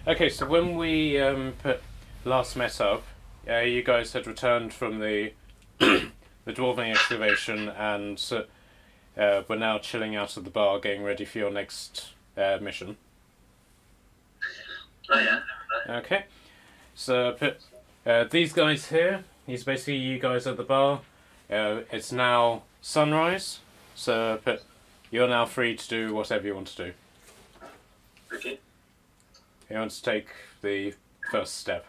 Okay, so when we last met up, you guys had returned from the the dwarven excavation and were now chilling out at the bar, getting ready for your next mission. Oh yeah. Okay, so these guys here, he's basically you guys at the bar. It's now sunrise, so you're now free to do whatever you want to do. Okay. You want to take the first step?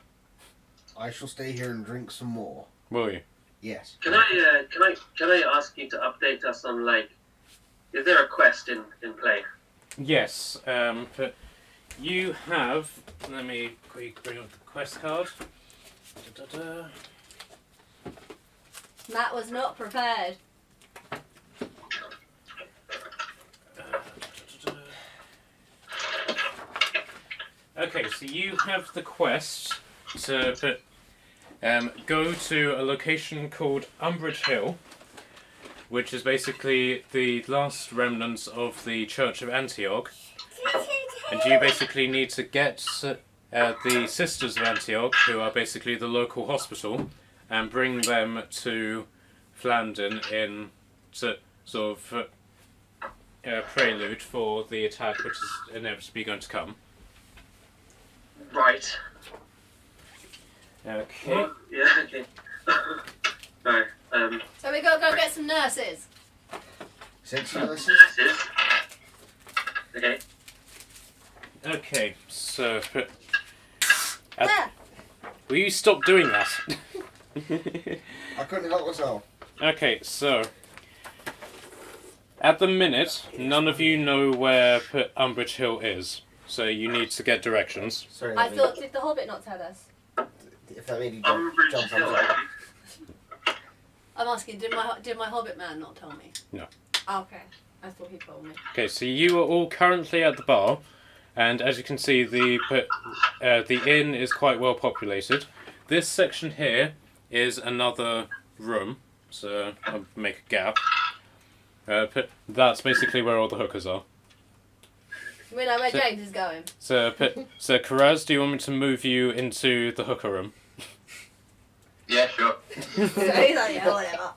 I shall stay here and drink some more. Will you? Yes. Can I ask you to update us on, like, is there a quest in play? Yes. But you have. Let me quickly bring up the quest card. Da-da-da. Matt was not prepared. Okay, so you have the quest to go to a location called Umbridge Hill, which is basically the last remnants of the Church of Antioch, and you basically need to get the Sisters of Antioch, who are basically the local hospital, and bring them to Phalandin in sort of prelude for the attack which is inevitably going to come. Right. Okay. Yeah. Okay. Right. So we gotta go get some nurses. 6 nurses? Nurses. Okay. Okay, so There. will you stop doing that? I couldn't help myself. Okay, so at the minute, none of you know where Umbridge Hill is, so you need to get directions. Sorry, I thought, did the Hobbit not tell us? if that made you jump, Umbridge jump Hill. on top. I'm asking, did my Hobbit man not tell me? No. Oh, okay. I thought he told me. Okay, so you are all currently at the bar, and as you can see, the inn is quite well populated. This section here is another room, so I'll make a gap. That's basically where all the hookers are. We know where So- James is going. So Karaz, do you want me to move you into the hooker room? Yeah, sure. So he's like, yeah, whatever.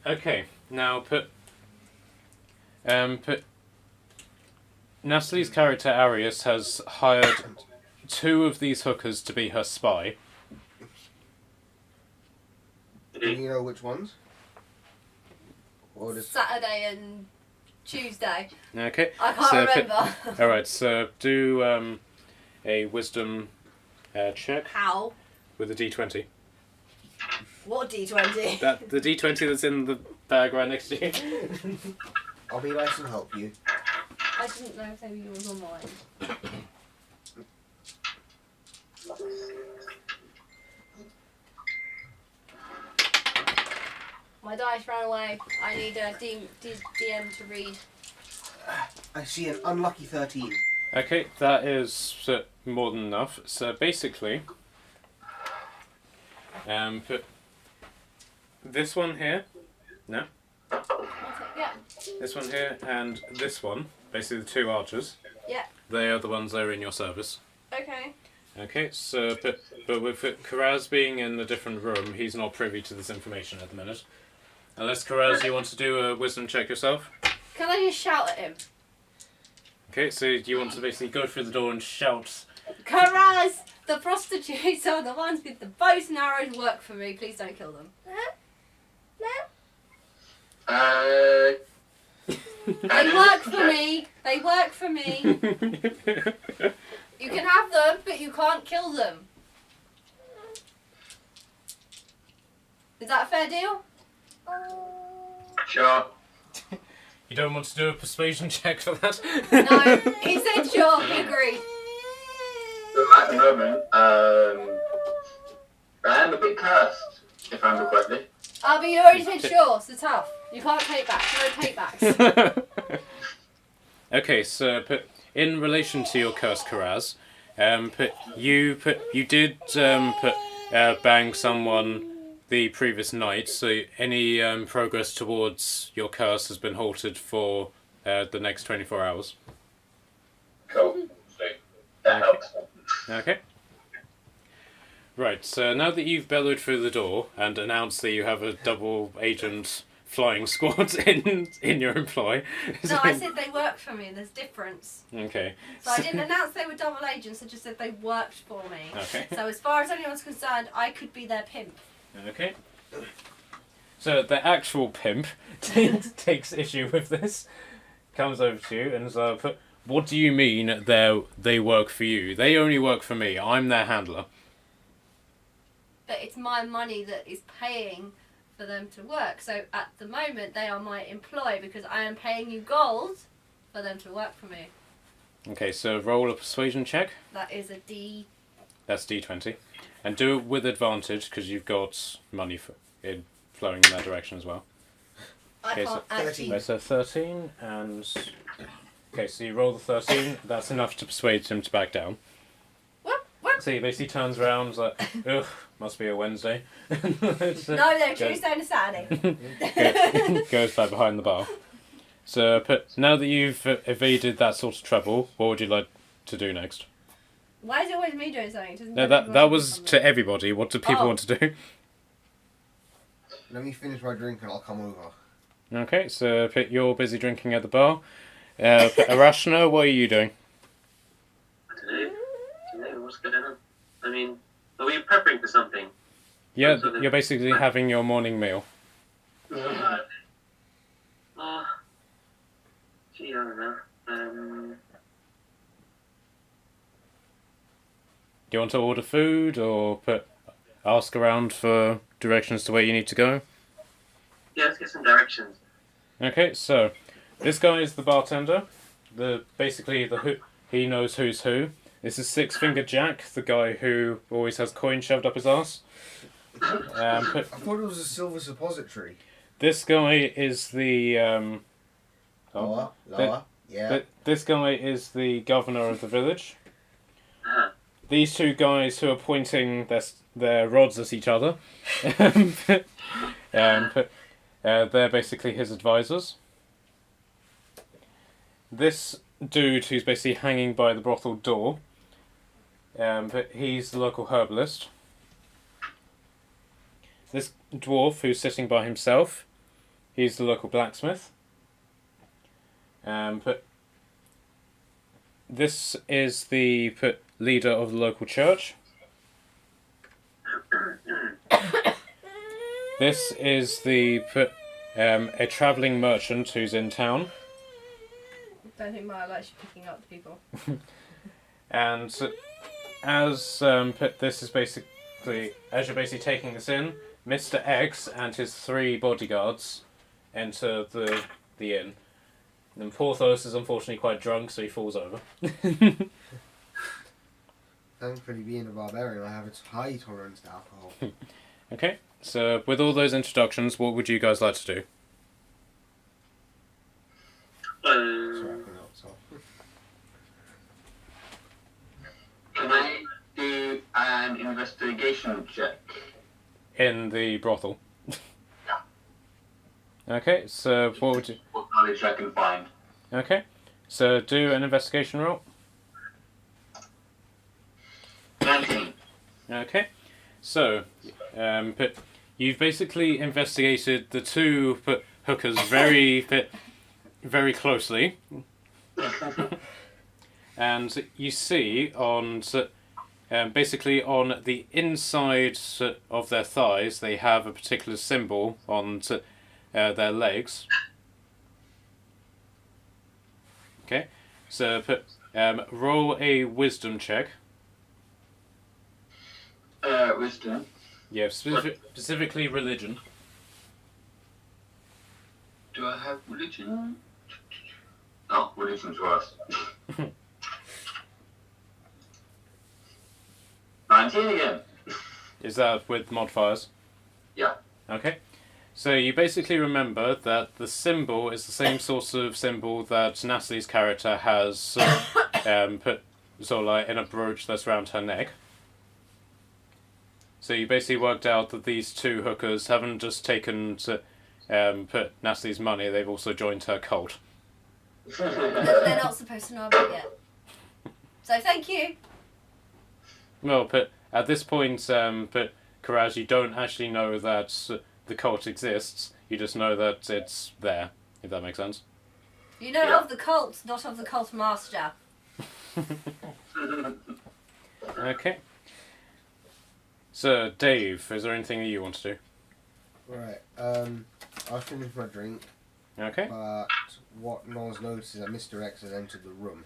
Okay, now Natalie's character Arius has hired 2 of these hookers to be her spy. Do you know which ones? Or just... Saturday and Tuesday. Okay. I can't So, remember. Alright, so do a wisdom check How? with a d20. What D20? The d20 that's in the bag right next to you. I'll be nice and help you. I didn't know if they were yours or mine. My dice ran away. I need a DM to read. I see an unlucky 13. Okay, that is more than enough. So basically, this one here, no, Yeah. this one here, and this one, basically the 2 archers. Yeah. They are the ones that are in your service. Okay. Okay, so but with Karaz being in a different room, he's not privy to this information at the minute. Unless Karaz, you want to do a wisdom check yourself. Can I just shout at him? Okay, so you want to basically go through the door and shout. Karaz! The prostitutes are the ones with the bows and arrows work for me. Please don't kill them. They work for me. They work for me. You can have them, but you can't kill them. Is that a fair deal? Sure. You don't want to do a persuasion check for that? No, he said sure. He agreed. So at the moment, I am a bit cursed, if I remember correctly. Oh, but you already said sure, so tough. You can't take back. No takebacks. Okay, so in relation to your curse, Karaz, you did bang someone the previous night, so any progress towards your curse has been halted for the next 24 hours. Cool. Sweet. That helps. Okay. Right, so now that you've bellowed through the door and announced that you have a double agent flying squad in your employ. No, I said they work for me. There's difference. Okay. So I didn't announce they were double agents. I just said they worked for me. Okay. So as far as anyone's concerned, I could be their pimp. Okay. So the actual pimp takes issue with this, comes over to you and is like, what do you mean they work for you? They only work for me. I'm their handler. But it's my money that is paying for them to work. So at the moment, they are my employee because I am paying you gold for them to work for me. Okay, so roll a persuasion check. That is a D. That's D20. And do it with advantage because you've got money flowing in that direction as well. I Okay, can't so actually. That's a 13 and... Okay, so you roll the 13. That's enough to persuade him to back down. What? So he basically turns around like, ugh, must be a Wednesday. No, they're Tuesday and a Saturday. Goes back behind the bar. So, now that you've evaded that sort of trouble, what would you like to do next? Why is it always me doing something? No, that was to everybody. What do people want to do? Let me finish my drink and I'll come over. Okay, so you're busy drinking at the bar. Arashna, what are you doing? I don't know what's going on. I mean, are we prepping for something? Yeah, you're basically having your morning meal. Gee, I don't know. Do you want to order food or ask around for directions to where you need to go? Yeah, let's get some directions. Okay, so this guy is the bartender. He knows who's who. This is Six Finger Jack, the guy who always has coin shoved up his ass. I thought it was a silver suppository. This guy is the Lower. Yeah. this guy is the governor of the village. Uh-huh. These two guys who are pointing their rods at each other, they're basically his advisors. This dude who's basically hanging by the brothel door, but he's the local herbalist. This dwarf who's sitting by himself, he's the local blacksmith. But this is the leader of the local church. This is a travelling merchant who's in town. Don't think Maya likes you picking up the people. And as you're basically taking this in, Mr. X and his 3 bodyguards enter the inn. And Porthos is unfortunately quite drunk, so he falls over. Thankfully, being a barbarian, I have a high tolerance to alcohol. Okay, so with all those introductions, what would you guys like to do? Sorry, I forgot, so. Can I do an investigation check? In the brothel. Okay, so what would you... What knowledge I can find. Okay, so do an investigation roll. 19. Okay, so you've basically investigated the 2 hookers very closely, and you see basically on the inside of their thighs they have a particular symbol on their legs. Okay, so roll a wisdom check. Wisdom. Yeah, specifically religion. Do I have religion? Oh, religion's worse. 19 again. Is that with modifiers? Yeah. Okay. So you basically remember that the symbol is the same sort of symbol that Natalie's character has put sort of like in a brooch that's around her neck. So you basically worked out that these 2 hookers haven't just taken put Natalie's money, they've also joined her cult. They're not supposed to know about it yet. So thank you. Well, but at this point, but Karaz, you don't actually know that the cult exists. You just know that it's there, if that makes sense. You know of the cult, not of the cult master. Okay. So, Dave, is there anything that you want to do? Right. I finished my drink, Okay. but what no one's noticed is that Mr. X has entered the room.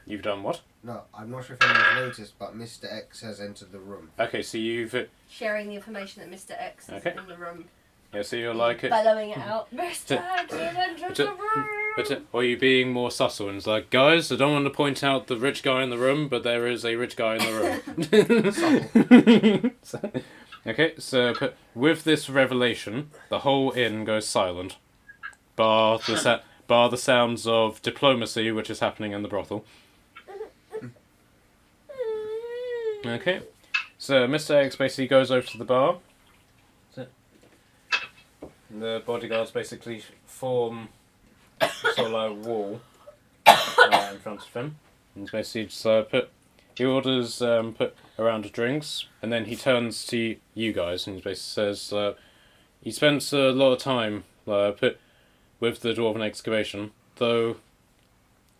You've done what? No, I'm not sure if anyone's noticed, but Mr. X has entered the room. Okay, so you've... Sharing the information that Mr. X is Okay. in the room. Yeah, so you're like... Bellowing it out. Mr. X has entered the room! Or are you being more subtle and it's like, guys, I don't want to point out the rich guy in the room, but there is a rich guy in the room. Okay, so but with this revelation, the whole inn goes silent. Bar the sounds of diplomacy which is happening in the brothel. Okay, so Mr. X basically goes over to the bar. The bodyguards basically form sort of like a wall in front of him. And basically just he orders put a round of drinks, and then he turns to you guys and he basically says he spends a lot of time with the Dwarven excavation, though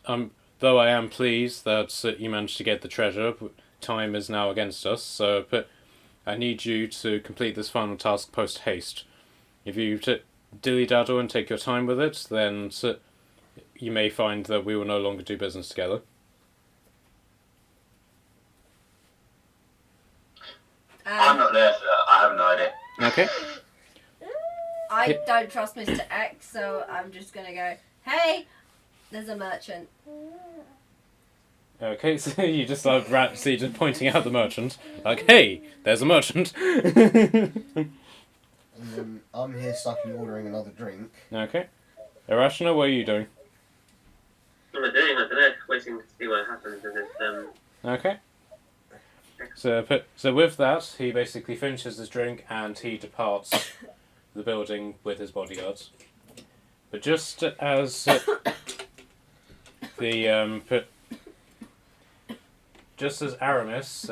I am pleased that you managed to get the treasure. Time is now against us, so I need you to complete this final task post haste. If you dilly-daddle and take your time with it, then you may find that we will no longer do business together. I'm not there, sir. I have no idea. Okay. I don't trust Mr. X, so I'm just gonna go, hey, there's a merchant. Okay, so you just so you're just pointing out the merchant, like, hey, there's a merchant. And then I'm here stuckly ordering another drink. Okay. Irrational, what are you doing? What am I doing? I don't know. Waiting to see what happens with this. Okay. So with that, he basically finishes his drink and he departs the building with his bodyguards. But just as just as Aramis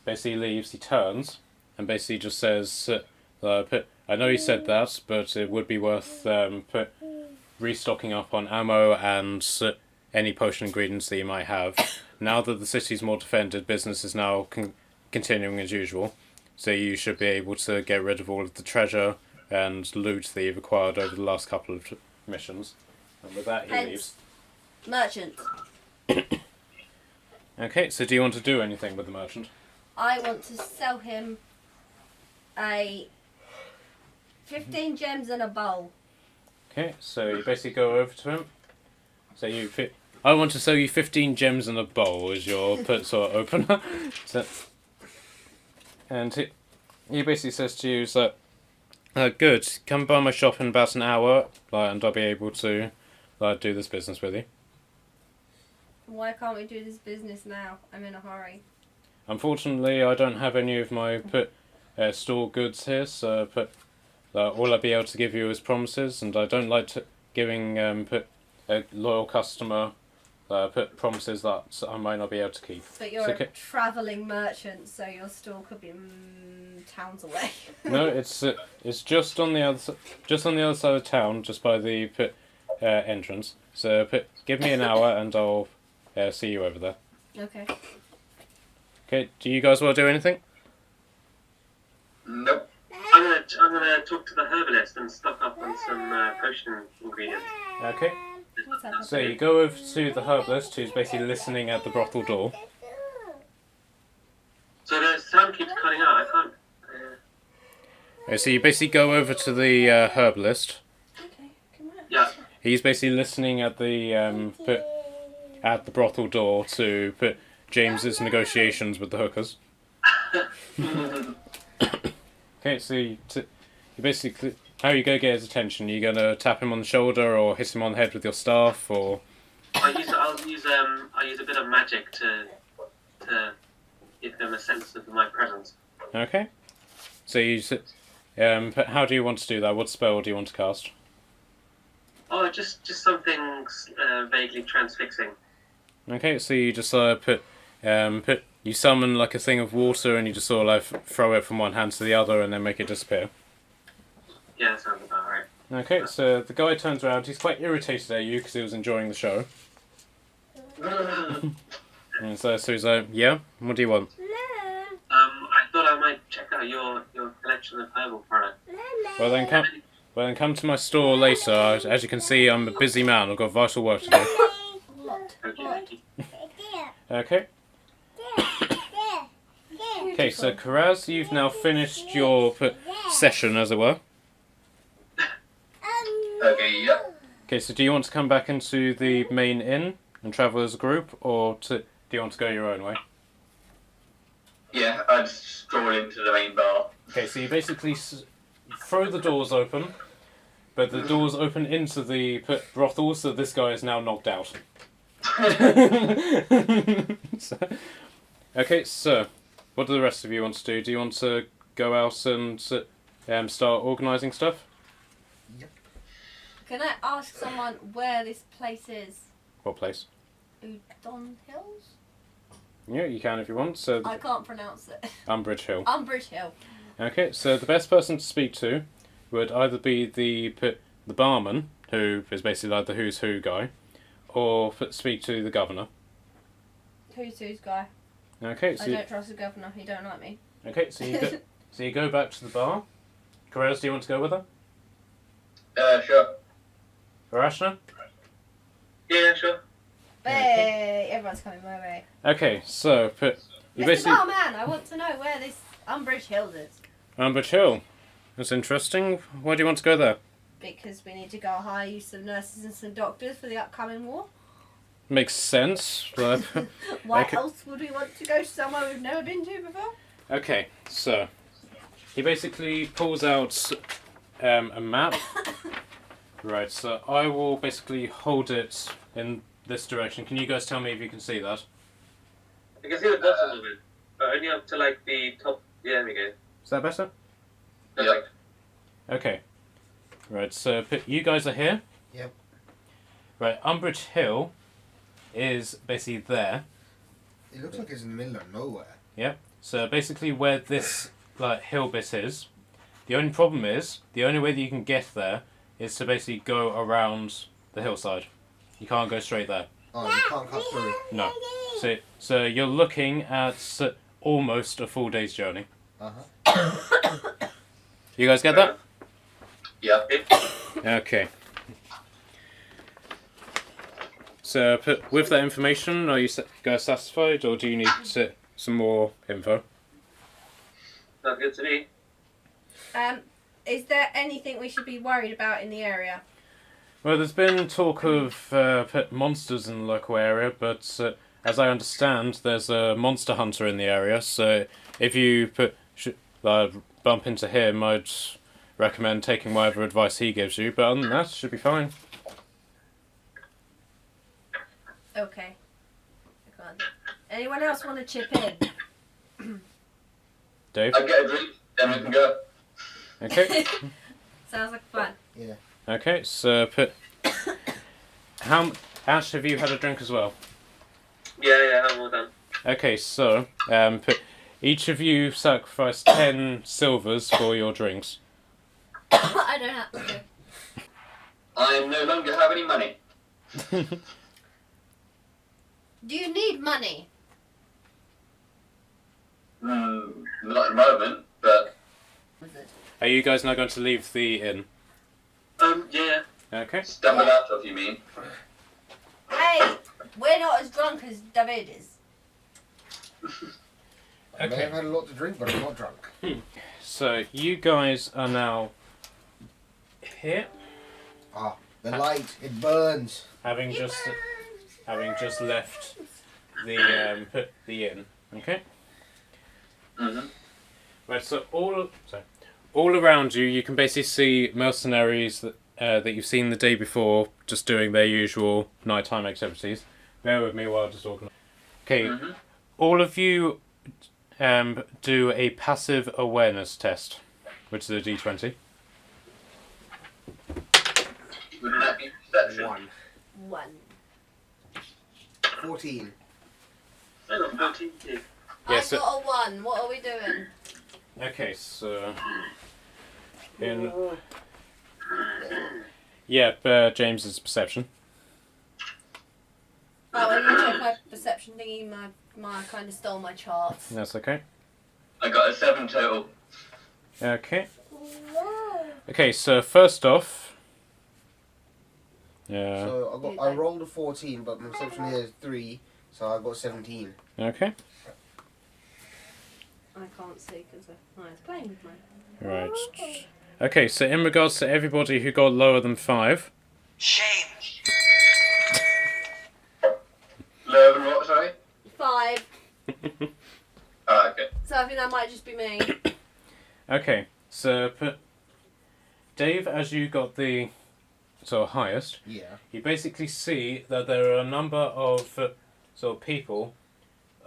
basically leaves, he turns and basically just says, I know you said that, but it would be worth restocking up on ammo and any potion ingredients that you might have. Now that the city's more defended, business is now continuing as usual, so you should be able to get rid of all of the treasure and loot that you've acquired over the last couple of missions. And with that, he leaves. Merchant. Okay, so do you want to do anything with the merchant? I want to sell him a 15 gems and a bowl. Okay, so you basically go over to him. So I want to sell you 15 gems and a bowl as your sort of opener. And he basically says to you, so, good, come by my shop in about an hour, and I'll be able to do this business with you. Why can't we do this business now? I'm in a hurry. Unfortunately, I don't have any of my store goods here, so all I'll be able to give you is promises, and I don't like giving a loyal customer promises that I might not be able to keep. But you're a travelling merchant, so your store could be towns away. No, it's just on the other side of town, just by the entrance. So give me an hour, and I'll see you over there. Okay. Okay. Do you guys want to do anything? Nope. I'm gonna talk to the herbalist and stock up on some potion ingredients. Okay. What's happening? So you go over to the herbalist, who's basically listening at the brothel door. So the sound keeps cutting out. I can't. So you basically go over to the herbalist. Okay, come on. Yeah. He's basically listening at the brothel door to James's negotiations with the hookers. Okay, so you basically, how are you going to get his attention? Are you going to tap him on the shoulder or hit him on the head with your staff, or? I'll use a bit of magic to give them a sense of my presence. Okay. So how do you want to do that? What spell do you want to cast? Oh, just something vaguely transfixing. Okay, so you just you summon like a thing of water and you just sort of like throw it from one hand to the other and then make it disappear. Yeah, that sounds about right. Okay, so the guy turns around. He's quite irritated at you because he was enjoying the show. And so he's like, "Yeah, what do you want?" I thought I might check out your collection of herbal products. Well then come to my store later. As you can see, I'm a busy man. I've got vital work to do. Okay. Okay. Okay, so Karaz, you've now finished your session, as it were. Okay, yep. Okay, so do you want to come back into the main inn and travel as a group, or do you want to go your own way? Yeah, I'd stroll into the main bar. Okay, so you basically throw the doors open, but the doors open into the brothel, so this guy is now knocked out. Okay, so what do the rest of you want to do? Do you want to go out and start organising stuff? Can I ask someone where this place is? What place? Udon Hills? Yeah, you can if you want. So I can't pronounce it. Umbridge Hill. Umbridge Hill. Okay, so the best person to speak to would either be the barman, who is basically like the who's who guy, or speak to the governor. Who's guy? Okay, I don't trust the governor. He don't like me. Okay, so you go back to the bar. Carreras, do you want to go with her? Sure. Arashna? Yeah, sure. Hey, everyone's coming my way. Okay, so you Mr. basically Barman, I want to know where this Umbridge Hill is. Umbridge Hill. That's interesting. Why do you want to go there? Because we need to go hire you some nurses and some doctors for the upcoming war. Makes sense. Why Okay. else would we want to go somewhere we've never been to before? Okay, so he basically pulls out a map. Right, so I will basically hold it in this direction. Can you guys tell me if you can see that? I can see the bottom of it, but only up to like the top. Yeah, there we go. Is that better? Perfect. Okay. Right, so you guys are here? Yep. Right, Umbridge Hill is basically there. It looks like it's in the middle of nowhere. Yep. So basically where this hill bit is, the only problem is, the only way that you can get there is to basically go around the hillside. You can't go straight there. Oh, you can't cut through. No. So you're looking at almost a full day's journey. Uh-huh. You guys get that? Yeah. Okay. So with that information, are you guys satisfied, or do you need some more info? Sounds good to me. Is there anything we should be worried about in the area? Well, there's been talk of monsters in the local area, but as I understand, there's a monster hunter in the area. So if you bump into him, I'd recommend taking whatever advice he gives you. But other than that, it should be fine. Okay. Go on. Anyone else want to chip in? Dave? I'll get a drink, then we can go. Okay. Sounds like fun. Yeah. Okay, so Ash, have you had a drink as well? Yeah, I'm all done. Okay, so each of you sacrifice 10 silvers for your drinks. I don't have to. I no longer have any money. Do you need money? Not at the moment, but Are you guys now going to leave the inn? Yeah. Okay. stumble out of, you mean? Hey, we're not as drunk as David is. I may have had a lot to drink, but I'm not drunk. So you guys are now here, Ah, the light, it burns. having just left the inn. Okay. Mm-hmm. Right. So all around you, you can basically see mercenaries that you've seen the day before, just doing their usual nighttime activities. Bear with me while I just organise. Okay. Mm-hmm. All of you do a passive awareness test, which is a D20. Wouldn't that be Perception. 1. 1. 14. I got 14 too. Yes, I got a 1. What are we doing? Okay, so James's perception. Oh, I'm gonna check my perception thingy. My kind of stole my charts. That's okay. I got a 7 total. Okay. Okay, so first off, So I rolled a 14, but my perception here is 3, so I got 17. okay, I can't see because I was playing with mine. right. Okay, so in regards to everybody who got lower than 5, Shame. Lower than what, sorry? 5. Okay. So I think that might just be me. okay, so Dave, as you got the sort of highest, Yeah. you basically see that there are a number of sort of people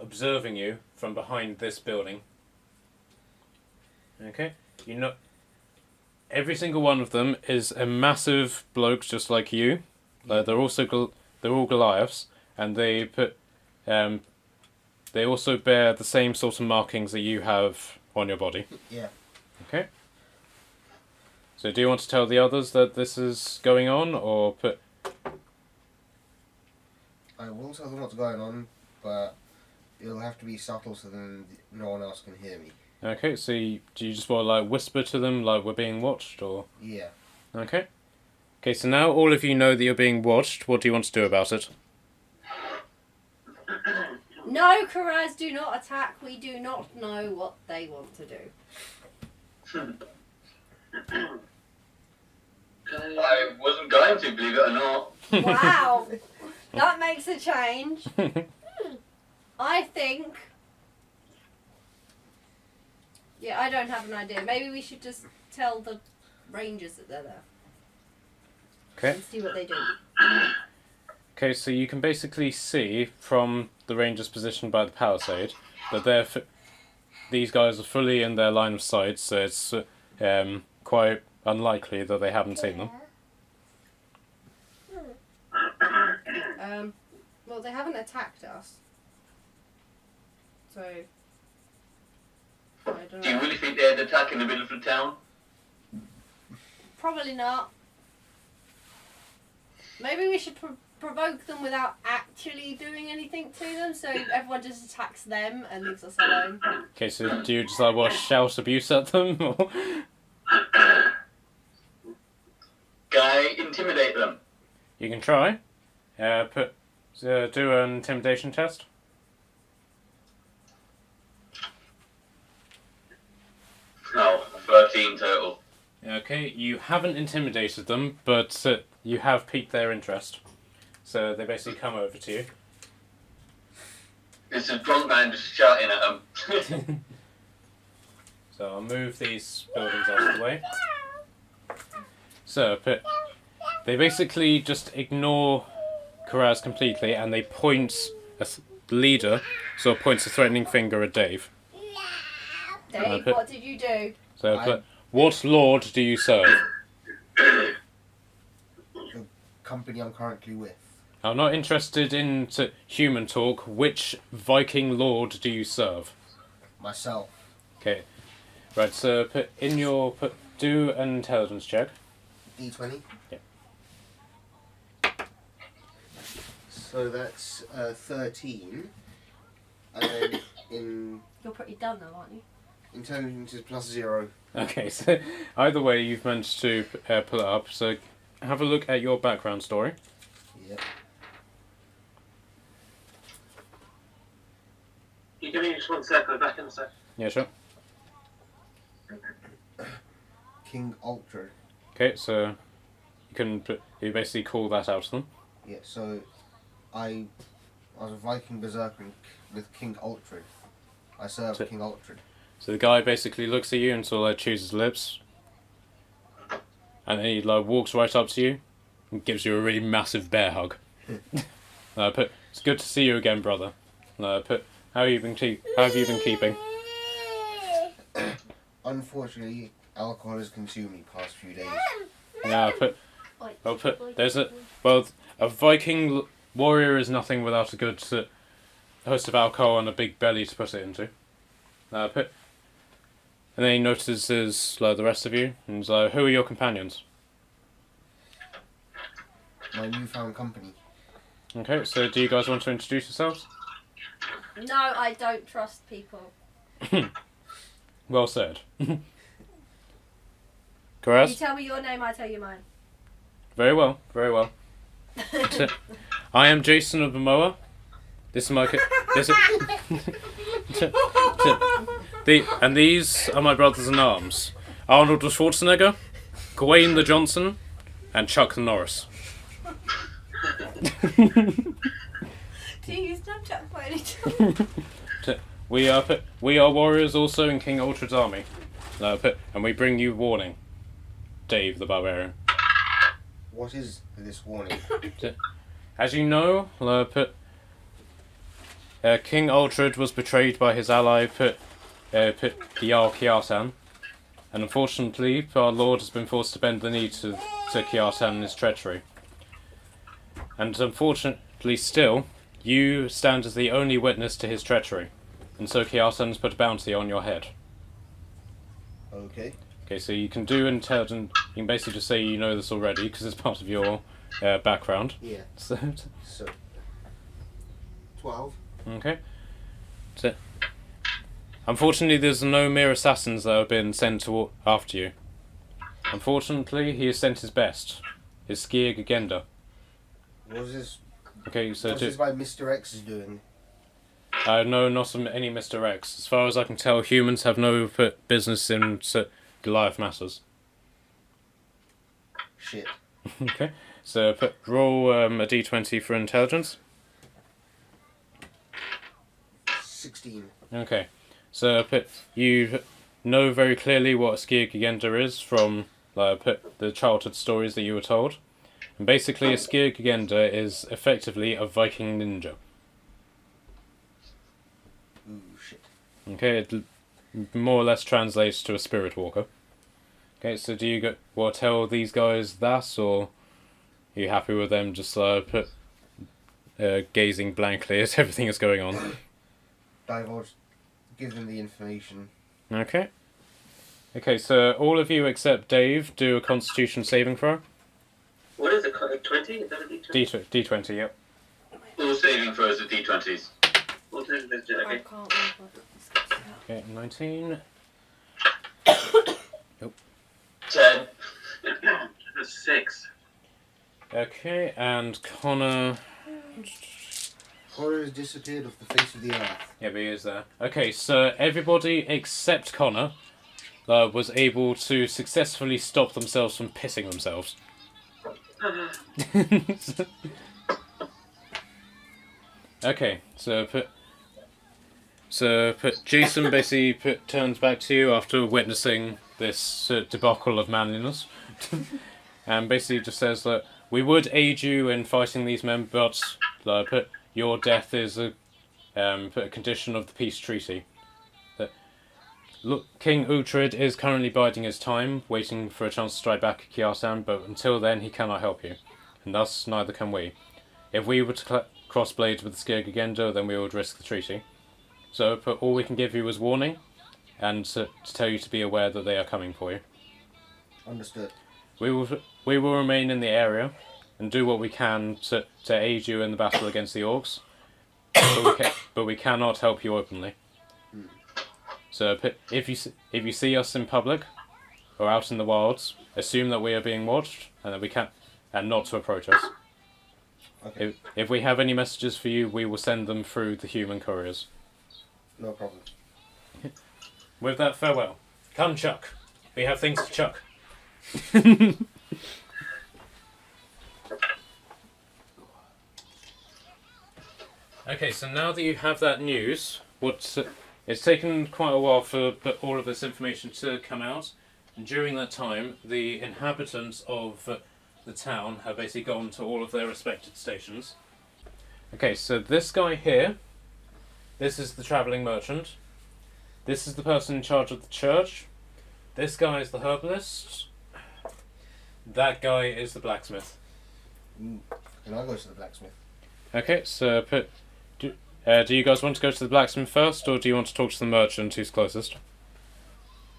observing you from behind this building. Okay, you know, every single one of them is a massive bloke just like you. They're all Goliaths, and they also bear the same sort of markings that you have on your body. Yeah. Okay. So do you want to tell the others that this is going on, or I will tell them what's going on, but it'll have to be subtle so then no one else can hear me. Okay, so do you just want to like whisper to them like we're being watched, or? Yeah. Okay. Okay, so now all of you know that you're being watched. What do you want to do about it? No, Karaz, do not attack. We do not know what they want to do. I wasn't going to, believe it or not. Wow. That makes a change. I think... Yeah, I don't have an idea. Maybe we should just tell the rangers that they're there. Okay. And see what they do. Okay, so you can basically see from the rangers positioned by the palisade that these guys are fully in their line of sight, so it's quite unlikely that they haven't seen them. Well, they haven't attacked us. So... I don't Do you know. really think they'd attack in the middle of the town? Probably not. Maybe we should provoke them without actually doing anything to them, so everyone just attacks them and leaves us alone. Okay, so do you just like want to shout abuse at them? Or? Can I intimidate them? You can try. Do an intimidation test. No, 13 total. Okay, you haven't intimidated them, but you have piqued their interest. So they basically come over to you. It's a drunk man just shouting at them. So I'll move these buildings out of the way. So they basically just ignore Karaz completely, and they point the leader, sort of points a threatening finger at Dave. Dave, what did you do? So what lord do you serve? The company I'm currently with. I'm not interested in human talk. Which Viking lord do you serve? Myself. Okay, right. So do an intelligence check. D20? Yeah. So that's 13. And then in You're pretty done though, aren't you? intelligence is plus 0. Okay, so either way, you've managed to pull it up. So have a look at your background story. Yep. You give me just 1 sec, I'll be back in a sec. Yeah, sure. King Ultra. Okay, so you basically call that out to them. Yeah, so I was a Viking berserker with King Ultra. I served So- King Ultra. So the guy basically looks at you and sort of like chews his lips, and then he like walks right up to you and gives you a really massive bear hug. It's good to see you again, brother. How have you been keeping? Unfortunately, alcohol has consumed me past few days. Yeah, Well, a Viking warrior is nothing without a good host of alcohol and a big belly to put it into. And then he notices the rest of you, and he's like, "Who are your companions?" My newfound company. Okay, so do you guys want to introduce yourselves? No, I don't trust people. Well said. You Karaz? tell me your name, I tell you mine. Very well, very well. I am Jason of Momoa. This is my... and these are my brothers in arms. Arnold the Schwarzenegger, Gawain the Johnson, and Chuck the Norris. Do you use Snapchat by any chance? We are warriors also in King Ultrad's army. And we bring you warning. Dave the Barbarian. What is this warning? As you know, King Ultrad was betrayed by his ally Jarl Kiartan, and unfortunately our lord has been forced to bend the knee to Kiartan and his treachery. And unfortunately still, you stand as the only witness to his treachery, and so Kiartan has put a bounty on your head. Okay. Okay, so you can do intelligent. You can basically just say you know this already because it's part of your background. Yeah. So 12. okay. So, unfortunately, there's no mere assassins that have been sent after you. Unfortunately, he has sent his best, his Skier Gagenda. What is this? Okay, so What is this by Mr. X is doing? no, not any Mr. X. As far as I can tell, humans have no business in Goliath matters. Shit. Okay, so roll a d20 for intelligence. 16. Okay, so you know very clearly what a Skier Gagenda is from the childhood stories that you were told. And basically, a Skier Gagenda is effectively a Viking ninja. Ooh, shit. Okay, it more or less translates to a spirit walker. Okay, so do you want to tell these guys that, or are you happy with them just gazing blankly at everything that's going on? Divulge. Give them the information. Okay. Okay, so all of you except Dave do a Constitution saving throw. What is it? 20? Is that a D20? D20, yep. All saving throws are D20s. What is this? I Okay. can't remember. Okay, 19. 10. 6. Okay, and Connor... Horror has disappeared off the face of the earth. Yeah, but he is there. Okay, so everybody except Connor was able to successfully stop themselves from pissing themselves. Okay, so Jason basically turns back to you after witnessing this debacle of manliness, and basically just says that we would aid you in fighting these men, but your death is a condition of the peace treaty. Look, King Uhtred is currently biding his time, waiting for a chance to strike back at Kiartan, but until then he cannot help you, and thus neither can we. If we were to cross blades with the Skier Gagenda, then we would risk the treaty. So all we can give you is warning, and to tell you to be aware that they are coming for you. Understood. We will remain in the area, and do what we can to aid you in the battle against the orcs, but we cannot help you openly. So if you see us in public or out in the wilds, assume that we are being watched and not to approach us. Okay. If we have any messages for you, we will send them through the human couriers. No problem. With that, farewell. Come, Chuck. We have things to chuck. Okay, so now that you have that news, it's taken quite a while for all of this information to come out, and during that time, the inhabitants of the town have basically gone to all of their respected stations. Okay, so this guy here, this is the travelling merchant, this is the person in charge of the church, this guy is the herbalist, That guy is the blacksmith. Can I go to the blacksmith? Okay, so do you guys want to go to the blacksmith first, or do you want to talk to the merchant who's closest?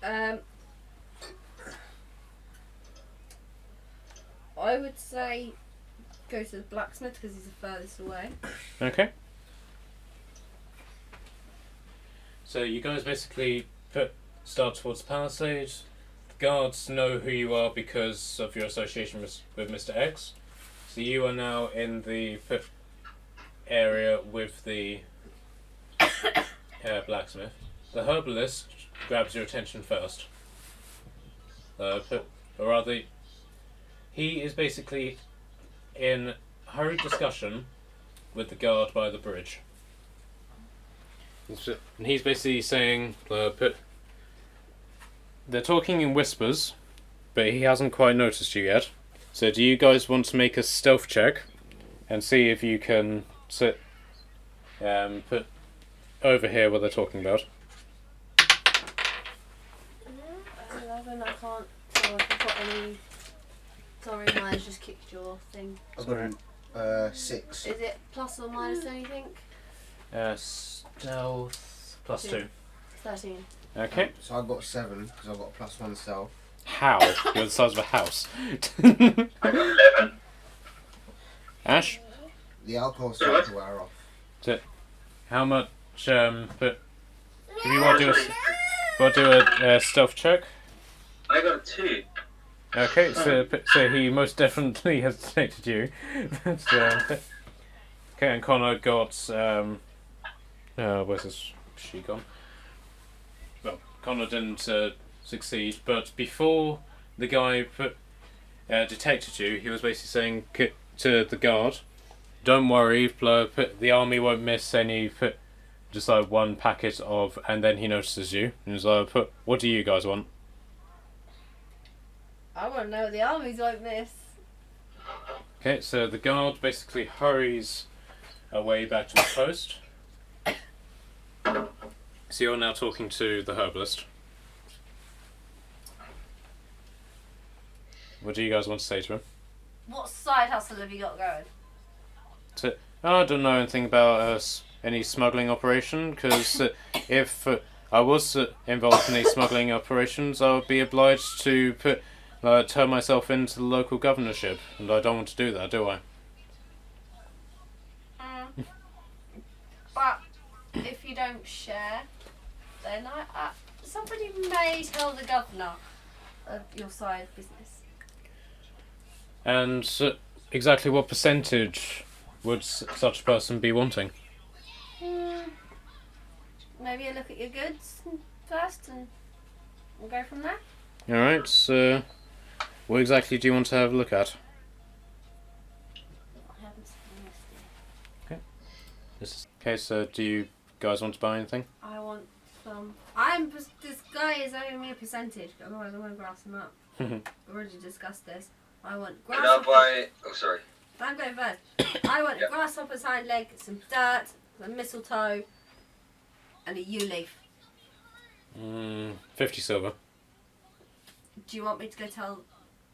I would say go to the blacksmith because he's the furthest away. Okay. So you guys basically start towards the palisade. The guards know who you are because of your association with Mr. X. So you are now in the area with the blacksmith. The herbalist grabs your attention first. Or rather, he is basically in hurried discussion with the guard by the bridge. And he's basically saying, they're talking in whispers, but he hasn't quite noticed you yet. So do you guys want to make a stealth check and see if you can sit put over here what they're talking about? 11, I can't tell if I've got any... Sorry, mine's just kicked your thing. I've got 6. Is it plus or minus anything? Stealth plus 2. 13. Okay. So I've got 7 because I've got +1 stealth. How? You're the size of a house. I got 11. Ash? The alcohol starts to wear off. How much? But if you want to do a stealth check. I got a 2. Okay, so he most definitely has detected you. Okay, and Connor got where's his she gone? Well, Connor didn't succeed, but before the guy detected you, he was basically saying to the guard, "Don't worry, the army won't miss any." Just like one packet of, and then he notices you, and he's like, "What do you guys want?" I want to know what the armies won't miss. Okay, so the guard basically hurries away back to the post. So you're now talking to the herbalist. What do you guys want to say to him? What side hustle have you got going? I don't know anything about any smuggling operation, because if I was involved in any smuggling operations, I would be obliged to turn myself into the local governorship, and I don't want to do that, do I? But if you don't share, then somebody may tell the governor of your side business. And exactly what percentage would such a person be wanting? Maybe a look at your goods first, and we'll go from there. Alright, so what exactly do you want to have a look at? I haven't seen this. Okay, so do you guys want to buy anything? I want some. This guy is owing me a percentage, otherwise I'm going to grass him up. We've already discussed this. I want Can I grasshoppers. buy... Oh, sorry. I'm going first. I want Yep. grasshopper's hind leg, some dirt, some mistletoe, and a yew leaf. 50 silver. Do you want me to go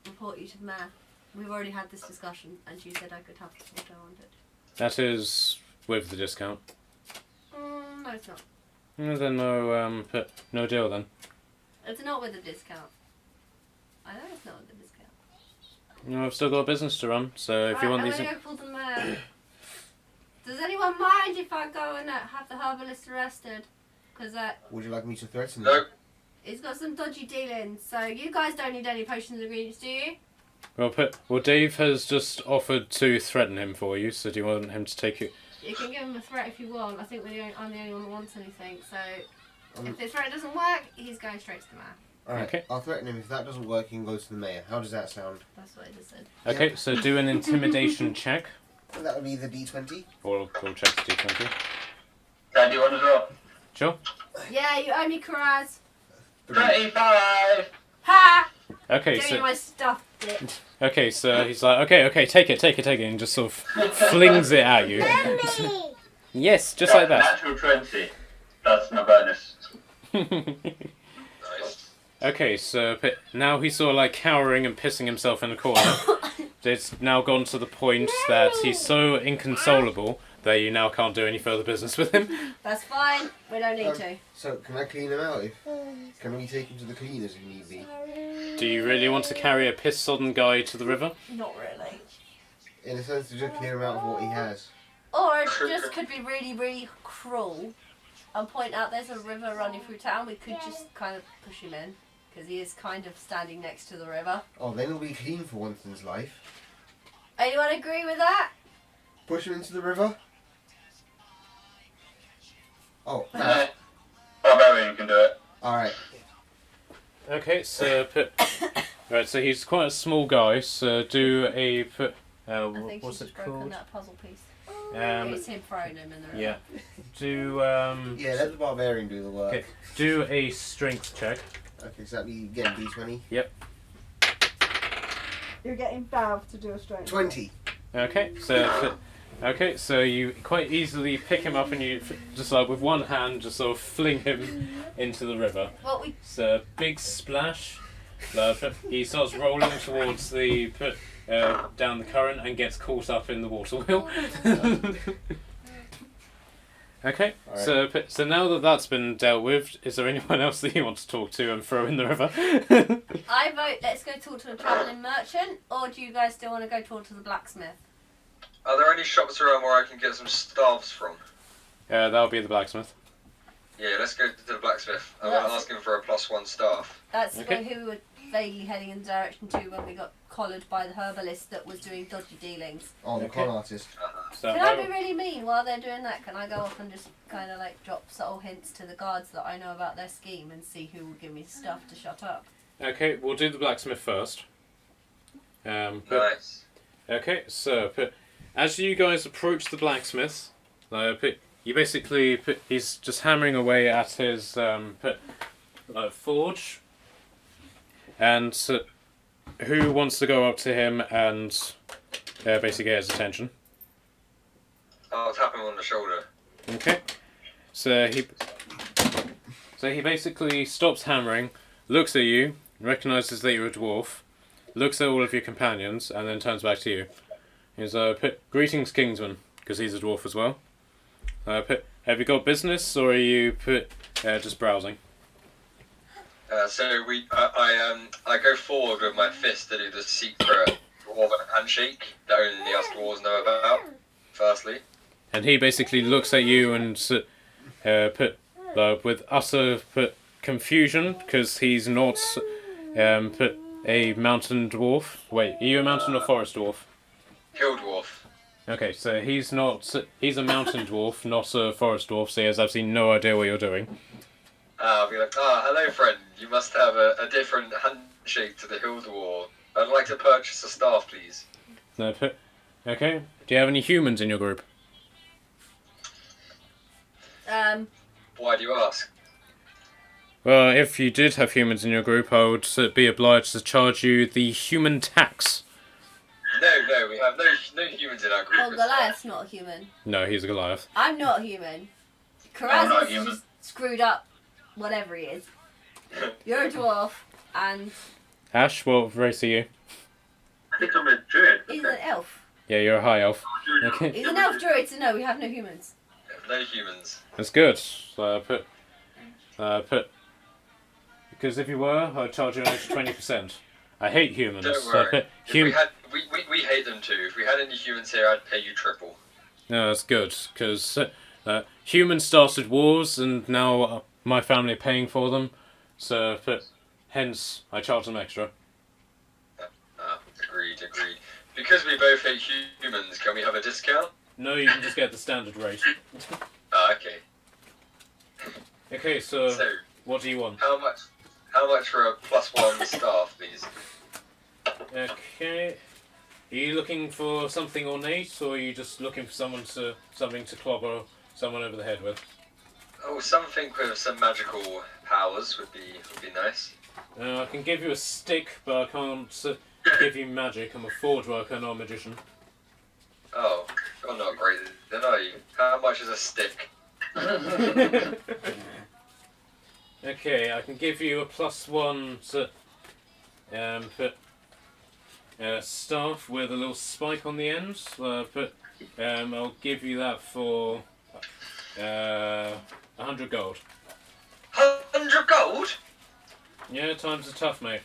report you to the mayor? We've already had this discussion, and you said I could have what I wanted. That is with the discount. No, it's not. Then no deal then. It's not with a discount. I know it's not with a discount. No, I've still got a business to run, so if you want these... I'm going to go call the mayor. Does anyone mind if I go and have the herbalist arrested? Because Would you like me to threaten No. you? he's got some dodgy dealings. So you guys don't need any potions and ingredients, do you? Well, Dave has just offered to threaten him for you, so do you want him to take you... You can give him a threat if you want. I think I'm the only one that wants anything. So if the threat doesn't work, he's going straight to the mayor. Alright, Okay. I'll threaten him. If that doesn't work, he can go to the mayor. How does that sound? That's what I just said. Okay, so do an intimidation check. That would be the D20. Or we'll check the D20. Can I do one as well? Sure. Yeah, you owe me Karaz. 35! Ha! Okay, Give me so... my stuff, bitch. Okay, so he's like, okay, take it, and just sort of flings it at you. Yes, just like that. Natural 20. That's my bonus. Nice. Okay, so now he's sort of like cowering and pissing himself in a corner. It's now gone to the point that he's so inconsolable that you now can't do any further business with him. That's fine. We don't need to. So, can I clean him out? Can we take him to the cleaners if need be? Do you really want to carry a piss-sodden guy to the river? Not really. In a sense, to just clear him out of what he has. Or it just could be really, really cruel and point out there's a river running through town. We could just kind of push him in because he is kind of standing next to the river. Oh, then he'll be clean for once in his life. Anyone agree with that? Push him into the river? Oh, Barbarian can do it. alright. Okay, so right, so he's quite a small guy. So do a I think what's he's it broken called? that puzzle piece. Um, It's him throwing him in the river. yeah. Do Yeah, let the barbarian do the work. okay. Do a strength check. Okay, so that'd be again D20. You're getting Bav to do a strength. 20. Okay, so you quite easily pick him up and you just like with one hand just sort of fling him into the river. Well, we It's a big splash. He starts rolling towards the down the current and gets caught up in the water wheel. Okay, Alright. so now that that's been dealt with, is there anyone else that you want to talk to and throw in the river? I vote let's go talk to the travelling merchant, or do you guys still want to go talk to the blacksmith? Are there any shops around where I can get some staves from? That'll be the blacksmith. Yeah, let's go to the blacksmith. I'm That's- going to ask him for a +1 staff. That's Okay. who we were vaguely heading in the direction to when we got collared by the herbalist that was doing dodgy dealings. Oh, the Okay. con artist. So Can I be really mean while they're doing that? Can I go off and just kind of like drop subtle hints to the guards that I know about their scheme and see who will give me stuff to shut up? okay, we'll do the blacksmith first. Nice. Okay, so as you guys approach the blacksmith, you basically he's just hammering away at his forge, and who wants to go up to him and basically get his attention? I'll tap him on the shoulder. Okay, so he basically stops hammering, looks at you, recognizes that you're a dwarf, looks at all of your companions, and then turns back to you. He's greetings, Kingsman, because he's a dwarf as well. Have you got business, or are you just browsing? I go forward with my fist to do the secret dwarven handshake that only us dwarves know about. Firstly, And he basically looks at you and with utter confusion, because he's not a mountain dwarf. Wait, are you a mountain or forest dwarf? hill dwarf. Okay, so he's not. He's a mountain dwarf, not a forest dwarf. So he has absolutely no idea what you're doing. I'll be like, hello friend. You must have a different handshake to the hill dwarf. I'd like to purchase a staff, please. No, okay. Do you have any humans in your group? Why do you ask? Well, if you did have humans in your group, I would be obliged to charge you the human tax. No, we have no humans in our group. Well, Goliath's not a human. No, he's a Goliath. I'm not human. I'm not Karaz is human. just screwed up, whatever he is. You're a dwarf, and Ash, what race are you? I think I'm a druid. he's an elf. Yeah, you're a high elf. Okay, He's an elf druid, so no, we have no humans. No humans. that's good. So because if you were, I'd charge you an extra 20%. I hate humans. Don't So worry. We hate them too. If we had any humans here, I'd pay you triple. no, that's good because humans started wars, and now my family are paying for them. So hence, I charge them extra. Agreed. Because we both hate humans, can we have a discount? No, you can just get the standard rate. Okay. Okay, so So, what do you want? how much for a +1 staff, please? Okay. Are you looking for something ornate, or are you just looking for something to clobber someone over the head with? Oh, something with some magical powers would be nice. I can give you a stick, but I can't give you magic. I'm a forge worker, not a magician. Oh, you're not great then, are you? How much is a stick? Okay, I can give you a +1 to staff with a little spike on the end. I'll give you that for 100 gold. 100 gold? Yeah, times are tough, mate.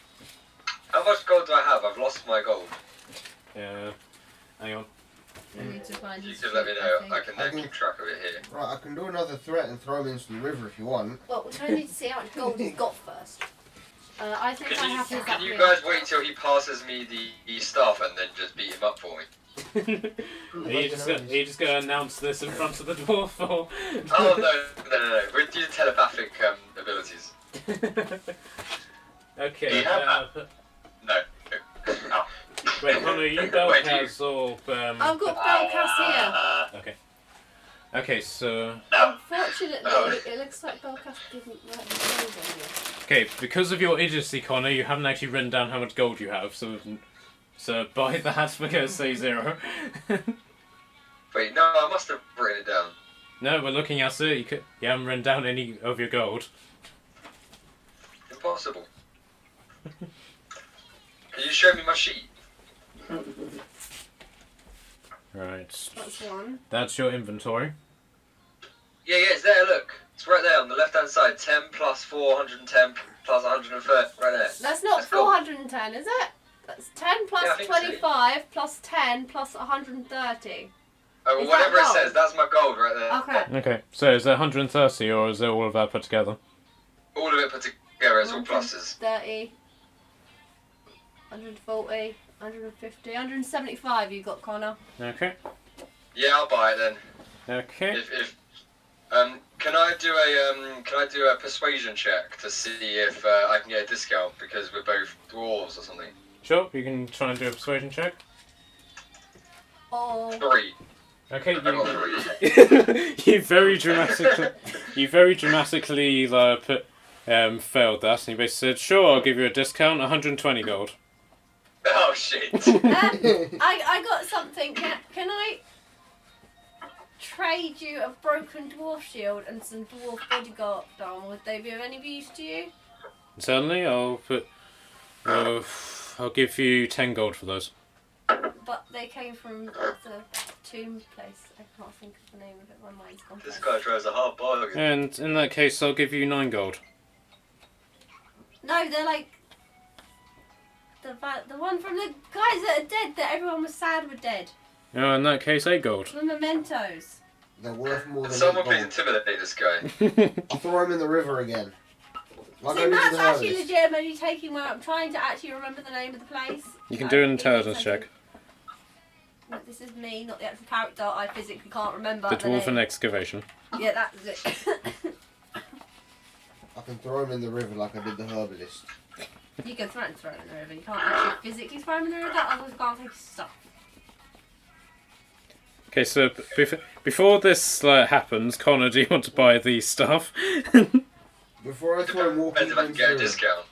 How much gold do I have? I've lost my gold. Hang on. I need to find You his can let me sheet, know. think. I can then keep track of it here. Right, I can do another threat and throw him into the river if you want. Well, we kind of need to see how much gold he's got first. I think I have his Can you up guys wait till he passes me the staff and then just beat him up for me? Are you just going to announce this in front of the dwarf? Or? Oh, no. We're using telepathic abilities. Okay. No. Oh. Wait, Connor, you Wait, Belcast or... I've got Belcast here. Okay. Okay, so... Unfortunately, it looks like Belcast didn't write the gold on you. Okay, because of your idiocy, Connor, you haven't actually written down how much gold you have, so by that, we're going to say 0. Wait, no, I must have written it down. No, we're looking at it. You haven't written down any of your gold. Impossible. Can you show me my sheet? Right. That's one. That's your inventory. Yeah, it's there, look. It's right there on the left-hand side. 10 plus 410 plus 130, right there. That's not Let's go. 410, is it? That's 10 plus Yeah, I think 25 plus 10 plus 130. Oh, well, Is whatever that it gold? says, that's my gold right there. Okay. Okay, so is it 130 or is it all of that put together? All of it put together, it's all pluses. 30, 140, 150, 175 you got, Connor. Okay. Yeah, I'll buy it then. Okay. If can I do a persuasion check to see if I can get a discount because we're both dwarves or something? Sure, you can try and do a persuasion check. Oh. 3. Okay, I got 3. you very dramatically failed that, and you basically said, "Sure, I'll give you a discount, 120 gold." Oh shit! I got something. Can I trade you a broken dwarf shield and some dwarf bodyguard armor? Would they be of any use to you? Certainly, I'll give you 10 gold for those. But they came from the tomb place. I can't think of the name of it. My mind's gone This blank. guy tries a hard bargain. And in that case, I'll give you 9 gold. No, they're like the one from the guys that are dead that everyone was sad were dead. Oh, in that case, 8 gold. The mementos. They're worth more than Someone gold. please intimidate this guy. I'll throw him in the river again. Like I See, did Matt's with the actually herbalist. legitimately taking my. I'm trying to actually remember the name of the place. You can do an intelligence check. Look, this is me, not the actual character. I physically can't remember The the dwarven name. excavation. Yeah, that's it. I can throw him in the river like I did the herbalist. You can throw him in the river. You can't actually physically throw him in the river. Otherwise, you can't take his stuff. Okay, so before this happens, Connor, do you want to buy the stuff? Before I throw him walking Depends if I can into get a the river. discount.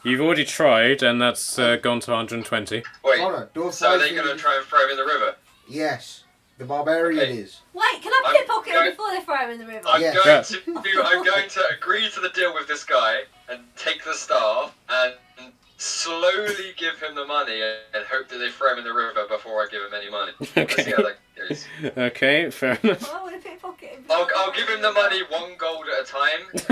You've already tried, and that's gone to 120. Wait, Connor, do a so are they fighting- going to try and throw him in the river? Yes. The barbarian Okay. is. Wait, can I I'm pickpocket him going- before they throw him in the river? I'm Yes. going to agree to the deal with this guy and take the staff and slowly give him the money and hope that they throw him in the river before I give him any money. Let's see how that goes. Okay, fair enough. I want to pickpocket him. I'll give him the money 1 gold at a time. See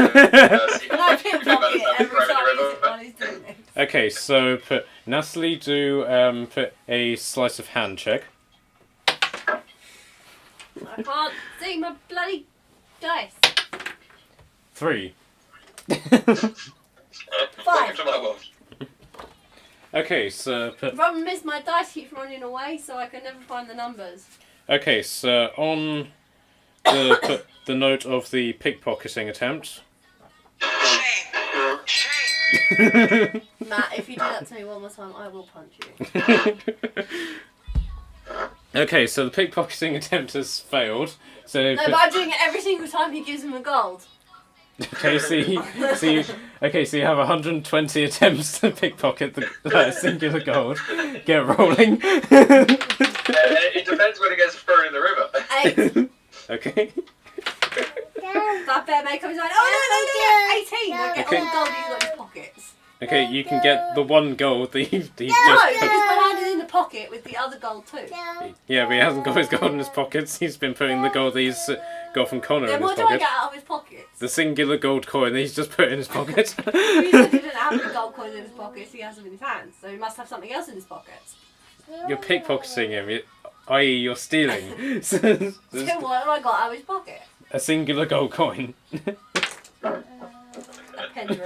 Can I how pickpocket it every throw him in time the he's, river. while he's doing this? Okay, so Natalie, do put a sleight of hand check. I can't see my bloody dice. 3. Welcome 5. to my world. Okay, so The problem is my dice keeps running away, so I can never find the numbers. okay, so on the note of the pickpocketing attempt. Matt, if you do that to me one more time, I will punch you. Okay, so the pickpocketing attempt has failed. So No, but I'm doing it every single time he gives him a gold. okay, so you have 120 attempts to pickpocket the singular gold. Get rolling. It depends when it gets thrown in the river. 8. Okay. But that bear may come inside. Oh no, 18! I get Okay. all the gold he's got in his pockets. Okay, you can get the 1 gold that he's No, just because my hand is in the pocket with the other gold too. Yeah, but he hasn't got his gold in his pockets. He's been putting the gold that he's got from Connor Then in his what do I pocket. get out of his pockets? The singular gold coin that he's just put in his pocket. The reason he didn't have any gold coins in his pockets, he has them in his hands. So he must have something else in his pockets. You're pickpocketing him, i.e. you're stealing. So what have I got out of his pocket? A singular gold coin. A penny.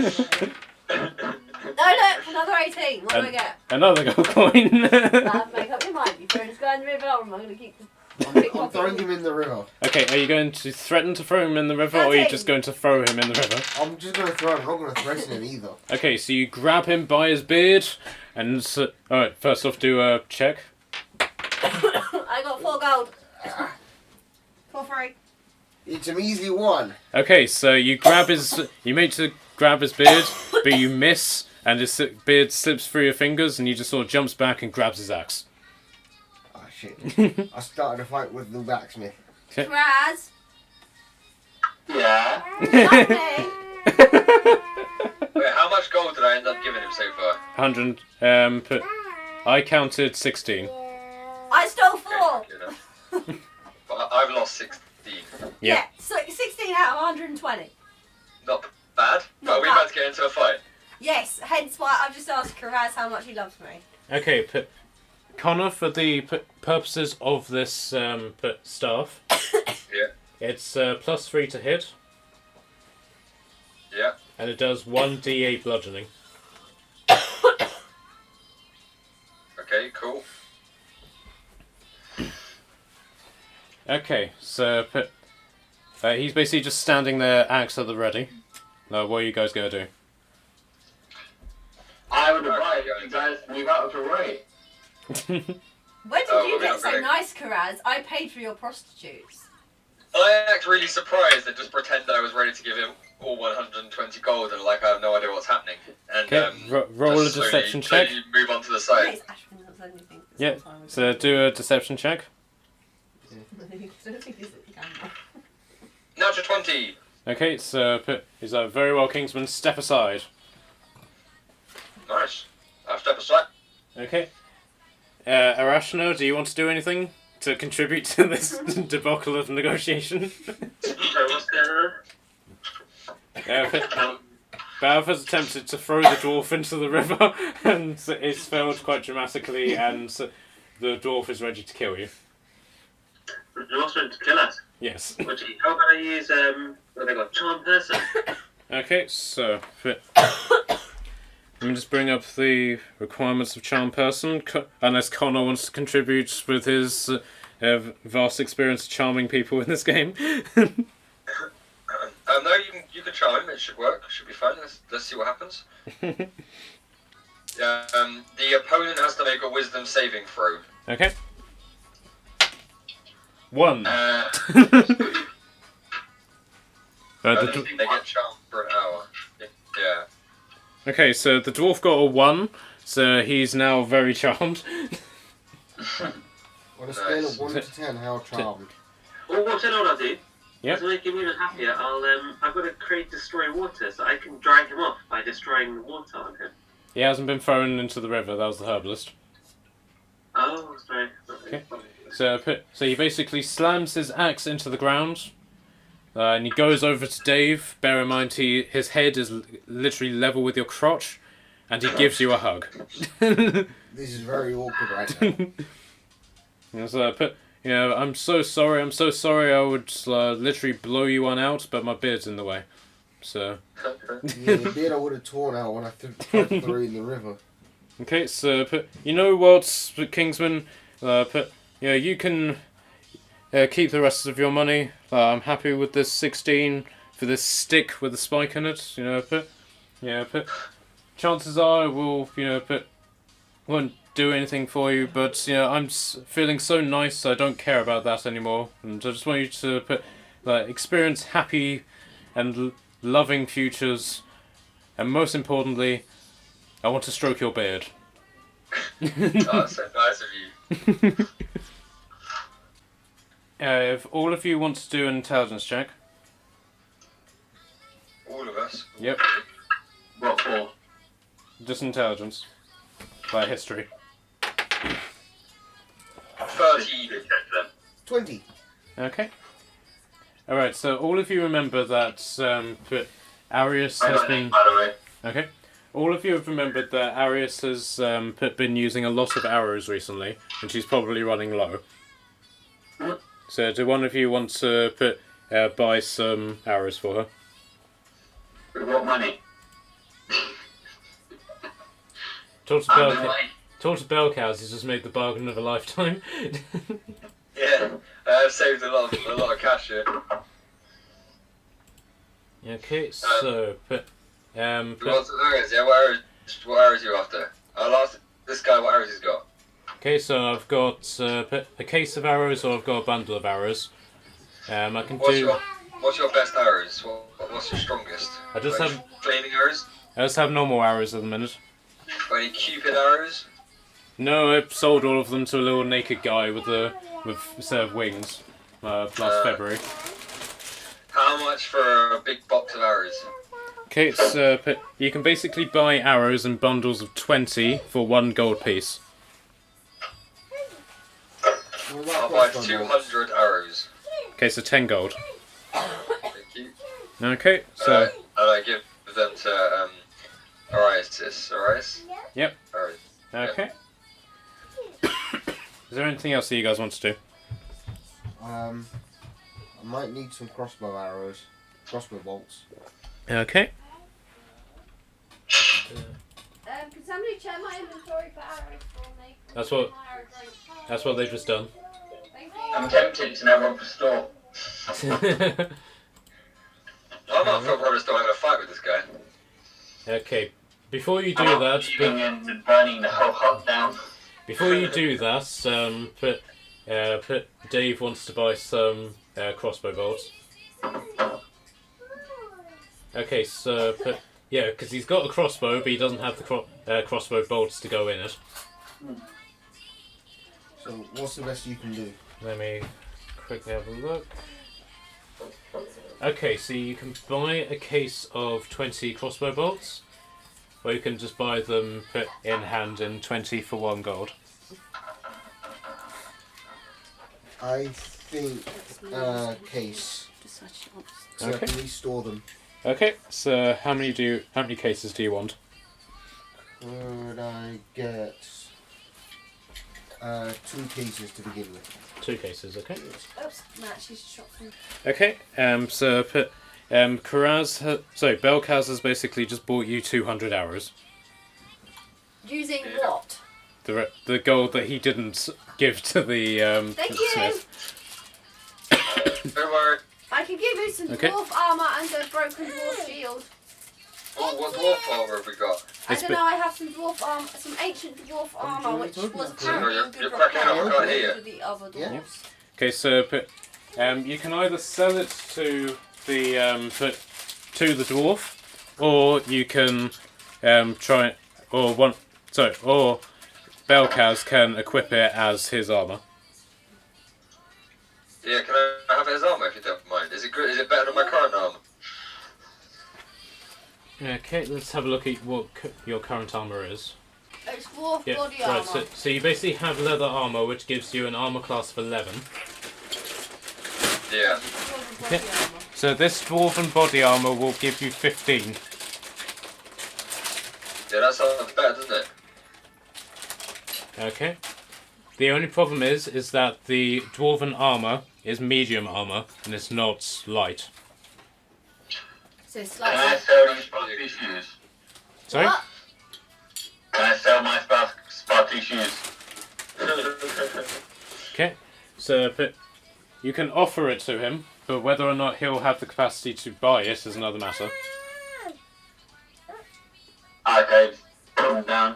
No, another 18. What do I get? Another gold coin. Make up your mind. You throw this guy in the river, or am I going to keep the I'm throwing him in the river. Okay, are you going to threaten to throw him in the river, or are you 13. just going to throw him in the river? I'm just going to throw him. I'm not going to threaten him either. Okay, so you grab him by his beard, and alright, first off do a check. I got 4 gold. For free. It's an easy one. Okay, so you make to grab his beard, but you miss, and his beard slips through your fingers, and he just sort of jumps back and grabs his axe. Oh shit. I started a fight with the blacksmith. Raz. Yeah. Help me. Wait, how much gold did I end up giving him so far? 100, I counted 16. I stole 4. Okay, good enough. But I've lost 16. Yeah, so 16 out of 120. Not bad. Not But we bad. about to get into a fight. Yes, hence why I've just asked Karaz how much he loves me. Okay, Connor, for the purposes of this staff, Yeah. it's +3 to hit, Yeah. and it does 1d8 bludgeoning. Okay, cool. Okay, so he's basically just standing there, axe at the ready. Now, what are you guys gonna do? I would advise you guys move out of the way. When did Oh, you we're get not so gonna- nice, Karaz? I paid for your prostitutes. I act really surprised and just pretend that I was ready to give him all 120 gold and like I have no idea what's happening. And Okay, roll a just deception slowly check. move on to the side. Yes, Ashwin doesn't anything. Yeah, so do a deception check. Natural 20. Okay, so he's like, very well, Kingsman, step aside. Nice. I'll step aside. Okay. Arashno, do you want to do anything to contribute to this debacle of negotiation? So what's going on? Bav has attempted to throw the dwarf into the river, and it's failed quite dramatically, and the dwarf is ready to kill you. The dwarf's meant to kill us. Yes. How can I use, what they got, charm person? Okay, so let me just bring up the requirements of charm person, unless Connor wants to contribute with his vast experience charming people in this game. No, you can charm him. It should work. It should be fine. Let's see what happens. The opponent has to make a wisdom saving throw. Okay. 1. They get charmed for an hour. Yeah. Okay, so the dwarf got a 1, so he's now very charmed. On a scale of 1 to 10, how charmed? Oh, what's it on, I do? Yep. To make him even happier, I've got to create destroy water, so I can drag him off by destroying the water on him. He hasn't been thrown into the river, that was the herbalist. Oh, sorry. Okay. So he basically slams his axe into the ground, and he goes over to Dave. Bear in mind, his head is literally level with your crotch, and he gives you a hug. This is very awkward right now. So, I'm so sorry, I would literally blow you one out, but my beard's in the way. So... Yeah, the beard I would have torn out when I tried to throw it in the river. Okay, so you know what, Kingsman? You can keep the rest of your money. I'm happy with this 16 for this stick with a spike in it. Chances are I will, won't do anything for you. But I'm feeling so nice. I don't care about that anymore. And I just want you to experience happy and loving futures. And most importantly, I want to stroke your beard. Oh, that's so nice of you. If all of you want to do an intelligence check. all of us. Yep. What for? Just intelligence. By history. 30. 20. Okay. Alright, so all of you remember that Arius has been... By the way. Okay. All of you have remembered that Arius has been using a lot of arrows recently, and she's probably running low. So do one of you want to buy some arrows for her? With what money? Talk to Bell Cows, he's just made the bargain of a lifetime. Yeah, I've saved a lot of cash here. Okay, so What arrows? Yeah, what arrows are you after? I'll ask this guy what arrows he's got. okay, so I've got a case of arrows, or I've got a bundle of arrows. I can do. What's your best arrows? What's your strongest? I just have. Flaming arrows? I just have normal arrows at the minute. Got any Cupid arrows? No, I've sold all of them to a little naked guy with a set of wings last February. How much for a big box of arrows? Okay, so you can basically buy arrows in bundles of 20 for 1 gold piece. I'll buy 200 arrows. Okay, so 10 gold. Thank you. Okay, so And I give them to Arius. Yep. Arius. okay. Is there anything else that you guys want to do? I might need some crossbow bolts. Okay. Can somebody check my inventory for arrows for me? That's what they've just done. Thank you. I'm tempted to never restore. I'm not for probably still having a fight with this guy. Okay. Before you do that, Leaving and burning the whole hut down. before you do that, Dave wants to buy some crossbow bolts. Okay, so yeah, because he's got a crossbow, but he doesn't have the crossbow bolts to go in it. So what's the best you can do? Let me quickly have a look. Okay, so you can buy a case of 20 crossbow bolts, or you can just buy them in hand in 20 for 1 gold. I think case. So Okay. I can restore them. Okay, so how many cases do you want? Would I get 2 cases to begin with? 2 cases, okay. Oops, Matt, she's shot me. Okay, so Belkaz has basically just bought you 200 arrows. Using what? The gold that he didn't give to the Thank the you. smith. Don't worry. I can give you some Okay. dwarf armor and a broken dwarf shield. Oh, what dwarf armor have we got? I It's don't know. I have some dwarf armor, some ancient dwarf armor, which was apparently in You're good cracking up, I repair can't hear to the other Yeah. dwarves. Okay, so you can either sell it to the dwarf, or you can or Belkaz can equip it as his armor. Yeah, can I have his armor if you don't mind? Is it good? Is it better than my current armor? Okay, let's have a look at what your current armor is. It's dwarf Yeah, body armor. right. So you basically have leather armor, which gives you an armor class of 11. Yeah. Dwarven Okay. body armor. So this dwarven body armor will give you 15. Yeah, that sounds better, doesn't it? Okay. The only problem is that the dwarven armor is medium armor and it's not light. So it's Can I like sell these sparkly shoes? Sorry? what? Can I sell my sparkly shoes? Okay. So you can offer it to him, but whether or not he'll have the capacity to buy it is another matter. Okay, put them down.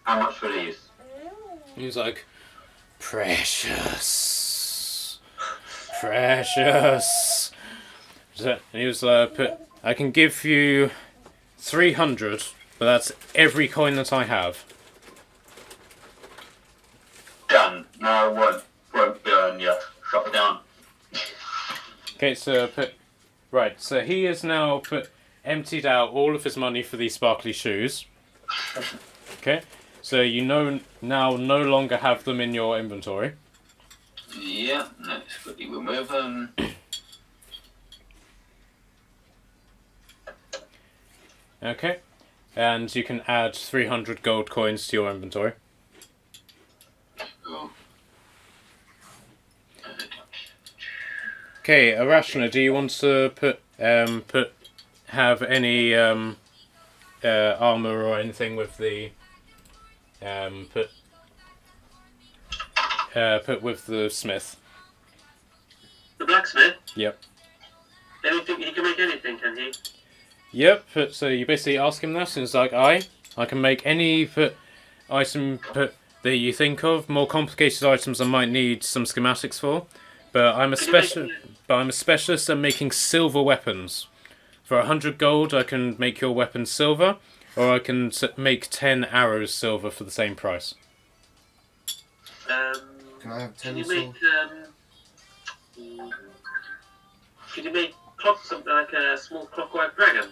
How much for these? He's like, precious. Precious. And he was like, I can give you 300, but that's every coin that I have. Done. No, I won't burn you. Shut it down. Okay, so right, so he is now emptied out all of his money for these sparkly shoes. Okay, so you now no longer have them in your inventory. Yeah, let's quickly remove them. Okay, and you can add 300 gold coins to your inventory. Cool. Okay, Arashna, do you want to have any armor or anything with the put with the smith? The blacksmith? Yep. Anything, he can make anything, can he? Yep. So you basically ask him that, and it's like I can make any item that you think of. More complicated items I might need some schematics for, but I'm a specialist at making silver weapons. For 100 gold, I can make your weapon silver, or I can make 10 arrows silver for the same price. Can I have 10 Can you silver? make can you make something like a small clockwork dragon?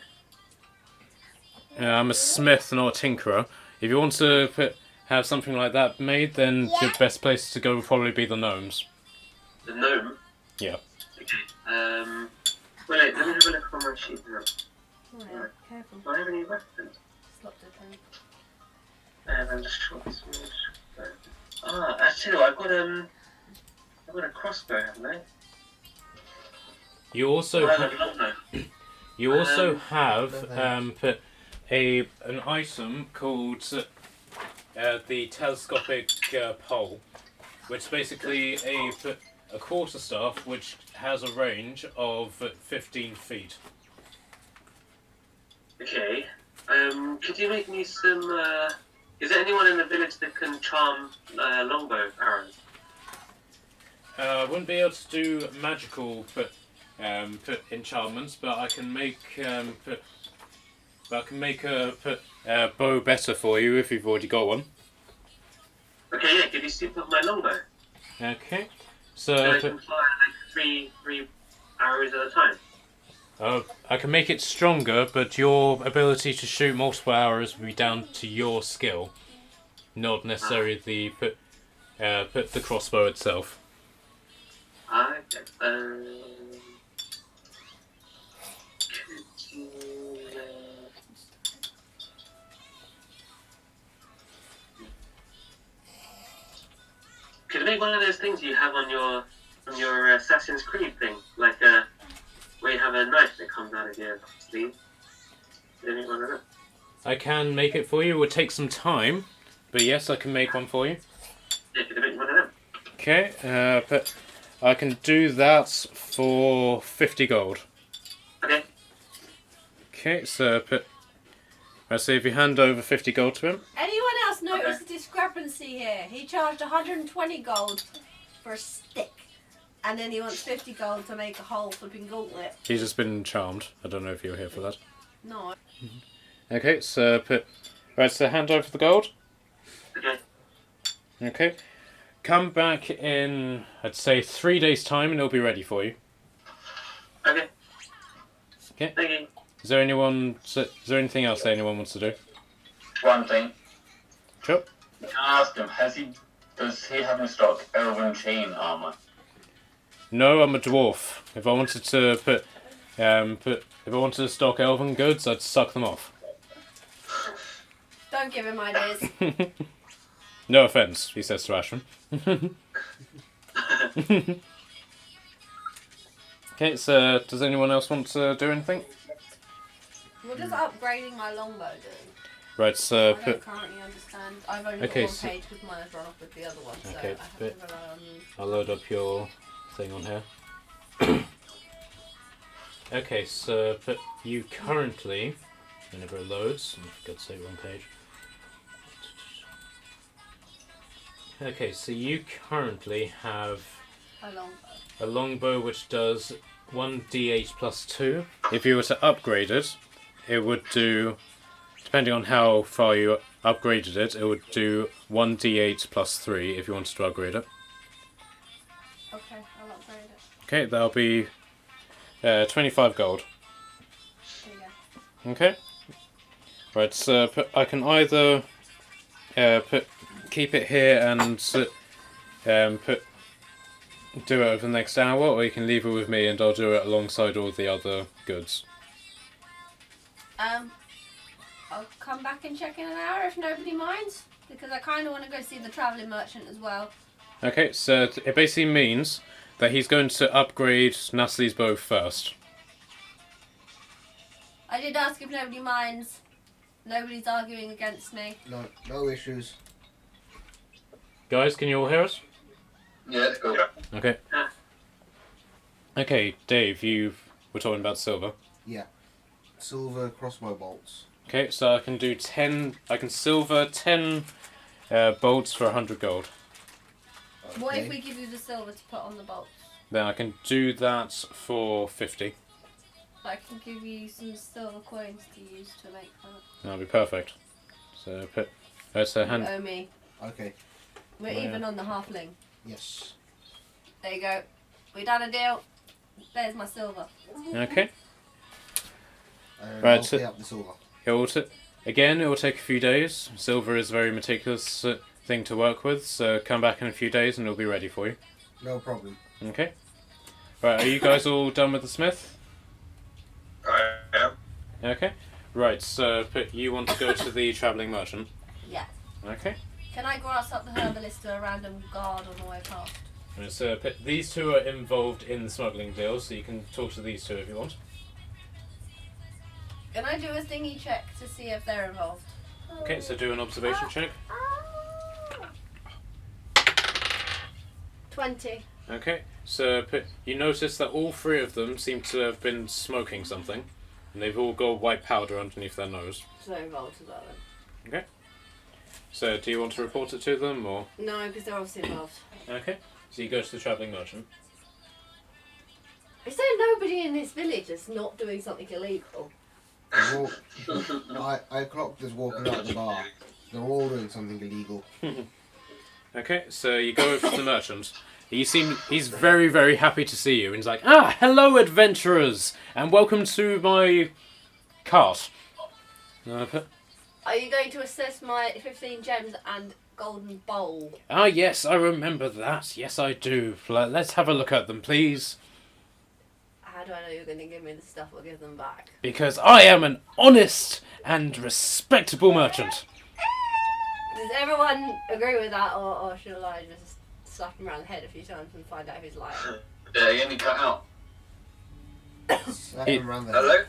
I'm a smith, not a tinkerer. If you want to have something like that made, then the best place to go would probably be the gnomes. The gnome? Yeah. Okay. Wait, let me have a look on my sheet now. Oh, yeah. Careful. Do I have any weapons? Slop the thing. And the short sword. Actually, I've got a crossbow, haven't I? You also I have a longbow. You also have an item called the telescopic pole, which is basically a quarterstaff which has a range of 15 feet. Okay. Could you make me some? Is there anyone in the village that can charm longbow arrows? I wouldn't be able to do magical enchantments, but I can make a bow better for you if you've already got one. Okay, yeah. Could you steep up my longbow? Okay, So I can fire like three arrows at a time. I can make it stronger, but your ability to shoot multiple arrows will be down to your skill, not necessarily the crossbow itself. Okay. Could you make one of those things you have on your Assassin's Creed thing, like where you have a knife that comes out of your sleeve? Could you make one of that? I can make it for you. It would take some time, but yes, I can make one for you. Yeah, could you make one of them? Okay, but I can do that for 50 gold. Okay. Okay, so let's see if you hand over 50 gold to him. Anyone else notice the discrepancy here? He charged 120 gold for a stick, and then he wants 50 gold to make a whole flipping gauntlet. He's just been charmed. I don't know if you're here for that. No. Okay, so right, so hand over the gold. Okay. Okay. Come back in, I'd say 3 days' time, and it'll be ready for you. Okay. Okay. Thank you. Is there anything else that anyone wants to do? One thing. Sure. Can I ask him, does he have in stock elven chain armor? No, I'm a dwarf. If I wanted to stock elven goods, I'd suck them off. Don't give him ideas. No offense, he says to Ashman. Okay, so does anyone else want to do anything? What does upgrading my longbow do? Right, so I don't currently understand. I've only got Okay, one so- page because mine has run off with the other one, so Okay, I have but- to rely on you. I'll load up your thing on here. Okay, so you currently, whenever it loads, I forgot to say wrong page. Okay, so you currently have A longbow. a longbow which does 1d8 plus 2. If you were to upgrade it, it would do, depending on how far you upgraded it, it would do 1d8 plus 3 if you wanted to upgrade it. Okay, I'll upgrade it. Okay, that'll be 25 gold. There you go. Okay. Right, so I can either keep it here and do it over the next hour, or you can leave it with me and I'll do it alongside all the other goods. I'll come back and check in an hour if nobody minds, because I kind of want to go see the travelling merchant as well. Okay, so it basically means that he's going to upgrade Naslie's bow first. I did ask if nobody minds. Nobody's arguing against me. No issues. Guys, can you all hear us? Yeah, let's go. Okay. Okay, Dave, you were talking about silver. Yeah. Silver crossbow bolts. Okay, so I can do 10. I can silver 10 bolts for 100 gold. What if Okay. we give you the silver to put on the bolts? Then I can do that for 50. I can give you some silver coins to use to make that. That'll be perfect. So put. That's a You hand. owe me. Okay. We're Yeah. even on the halfling. Yes. There you go. We done a deal. There's my silver. Okay. Right. I'll so- pay up the silver. Again, it will take a few days. Silver is a very meticulous thing to work with, so come back in a few days and it'll be ready for you. No problem. Okay. Right, are you guys all done with the smith? I am. Okay. Right, so you want to go to the travelling merchant? Yeah. Okay. Can I grass up the herbalist to a random guard on the way past? Right, so these two are involved in the smuggling deal, so you can talk to these two if you want. Can I do a thingy check to see if they're involved? Okay, so do an observation check. 20. Okay, so you notice that all three of them seem to have been smoking something, and they've all got white powder underneath their nose. So they're involved as well then? So do you want to report it to them, or...? No, because they're obviously involved. Okay, so you go to the travelling merchant. Is there nobody in this village that's not doing something illegal? I clocked us walking out the bar. They're all doing something illegal. Okay, so you go over to the merchant. He's very, very happy to see you. And he's like, "Ah, hello adventurers, and welcome to my cart." Are you going to assess my 15 gems and golden bowl? Ah, yes, I remember that. Yes, I do. Let's have a look at them, please. How do I know you're going to give me the stuff or give them back? Because I am an honest and respectable merchant. Does everyone agree with that, or should I just slap him around the head a few times and find out if he's lying? Yeah, he only cut out. Slap He- them around the Hello?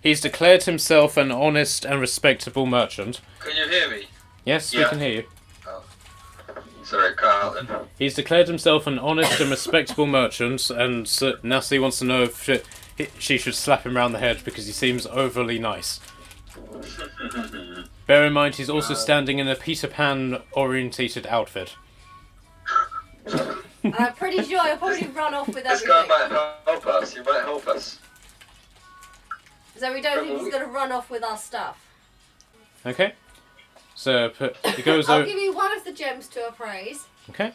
He's declared himself an honest and respectable merchant. Can you hear me? Yes, we Yeah. can hear you. Sorry, cut out then. He's declared himself an honest and respectable merchant, and Nasty wants to know if she should slap him round the head because he seems overly nice. Bear in mind, he's also standing in a Peter Pan orientated outfit. I'm pretty sure he'll probably run off with This guy everything. might help us. He might help us. So we don't think he's going to run off with our stuff. Okay? So he goes I'll over. give you one of the gems to appraise. Okay?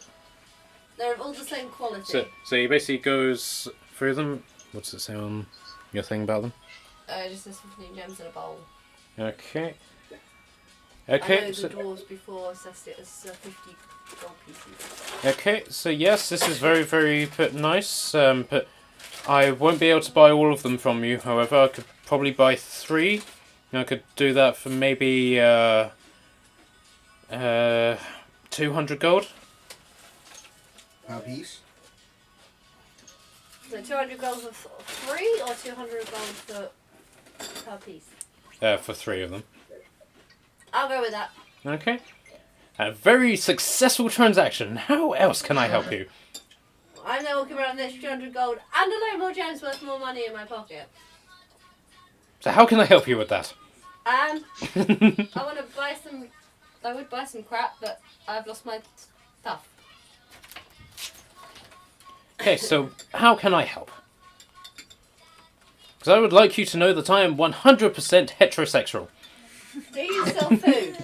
They're of all the same quality. So he basically goes through them. What's it say on your thing about them? It just says 15 gems in a bowl. Okay. I know Okay, the so, dwarves before assessed it as 50 gold pieces. okay, so yes, this is very, very nice. But I won't be able to buy all of them from you. However, I could probably buy 3. And I could do that for maybe 200 gold. per piece. So 200 gold for 3 or 200 gold per piece? For 3 of them. I'll go with that. Okay. A very successful transaction. How else can I help you? I'm now walking around with 200 gold and a load more gems worth more money in my pocket. So how can I help you with that? I want to buy some. I would buy some crap, but I've lost my stuff. Okay, so how can I help? Because I would like you to know that I am 100% heterosexual. Do you sell food?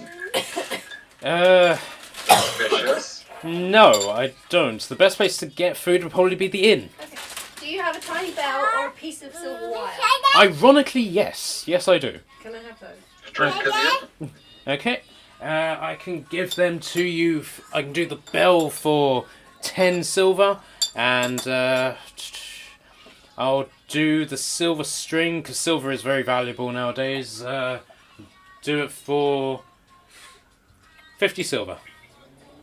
Vicious. No, I don't. The best place to get food would probably be the inn. Okay. Do you have a tiny bell or a piece of silver wire? Ironically, yes. Yes, I do. Can I have those? Drink at the end. Okay. I can give them to you. I can do the bell for 10 silver, and I'll do the silver string because silver is very valuable nowadays. Do it for 50 silver.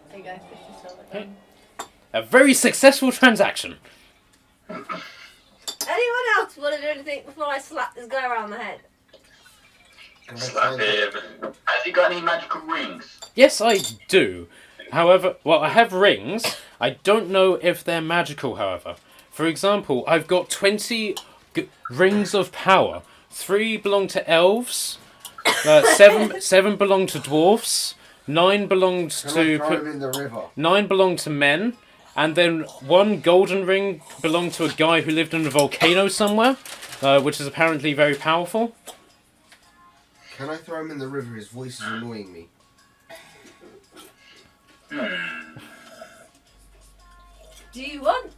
There you go, 50 silver. Okay. A very successful transaction. Anyone else want to do anything before I slap this guy around the head? Slap him. Has he got any magical rings? Yes, I do. However, well, I have rings. I don't know if they're magical, however. For example, I've got 20 rings of power. 3 belong to elves. 7 belong to dwarfs. 9 belongs Can I to... throw him in the river? 9 belong to men. And then 1 golden ring belonged to a guy who lived in a volcano somewhere. Which is apparently very powerful. Can I throw him in the river? His voice is annoying me. Do you want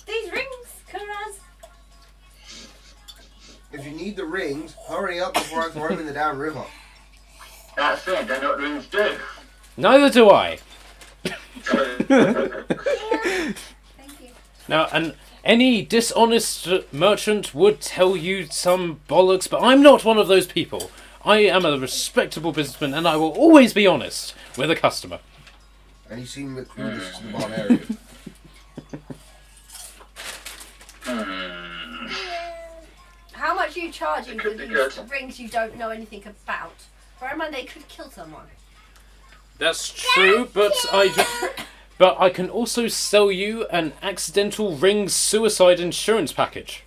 these rings, Kuraz? If you need the rings, hurry up before I throw him in the damn river. That's it, don't know what rings do. Neither do I. Thank you. Now, and any dishonest merchant would tell you some bollocks, but I'm not one of those people. I am a respectable businessman, and I will always be honest with a customer. And you seem a bit clueless to the barbarian. How much are you charging for Could be these good. rings you don't know anything about? Bear in mind they could kill someone. That's true, but I can also sell you an accidental ring suicide insurance package.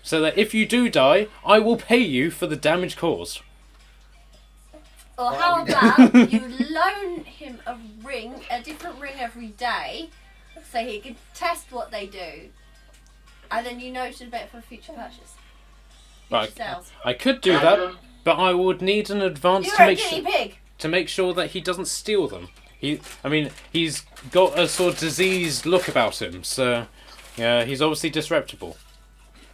So that if you do die, I will pay you for the damage caused. Or how about you loan him a different ring every day, so he can test what they do, and then you note a bit for future purchase. Right, Future sales. I could do that, but I would need an advance You're to a make guinea sure pig! that he doesn't steal them. He's got a sort of diseased look about him, so yeah, he's obviously disreputable.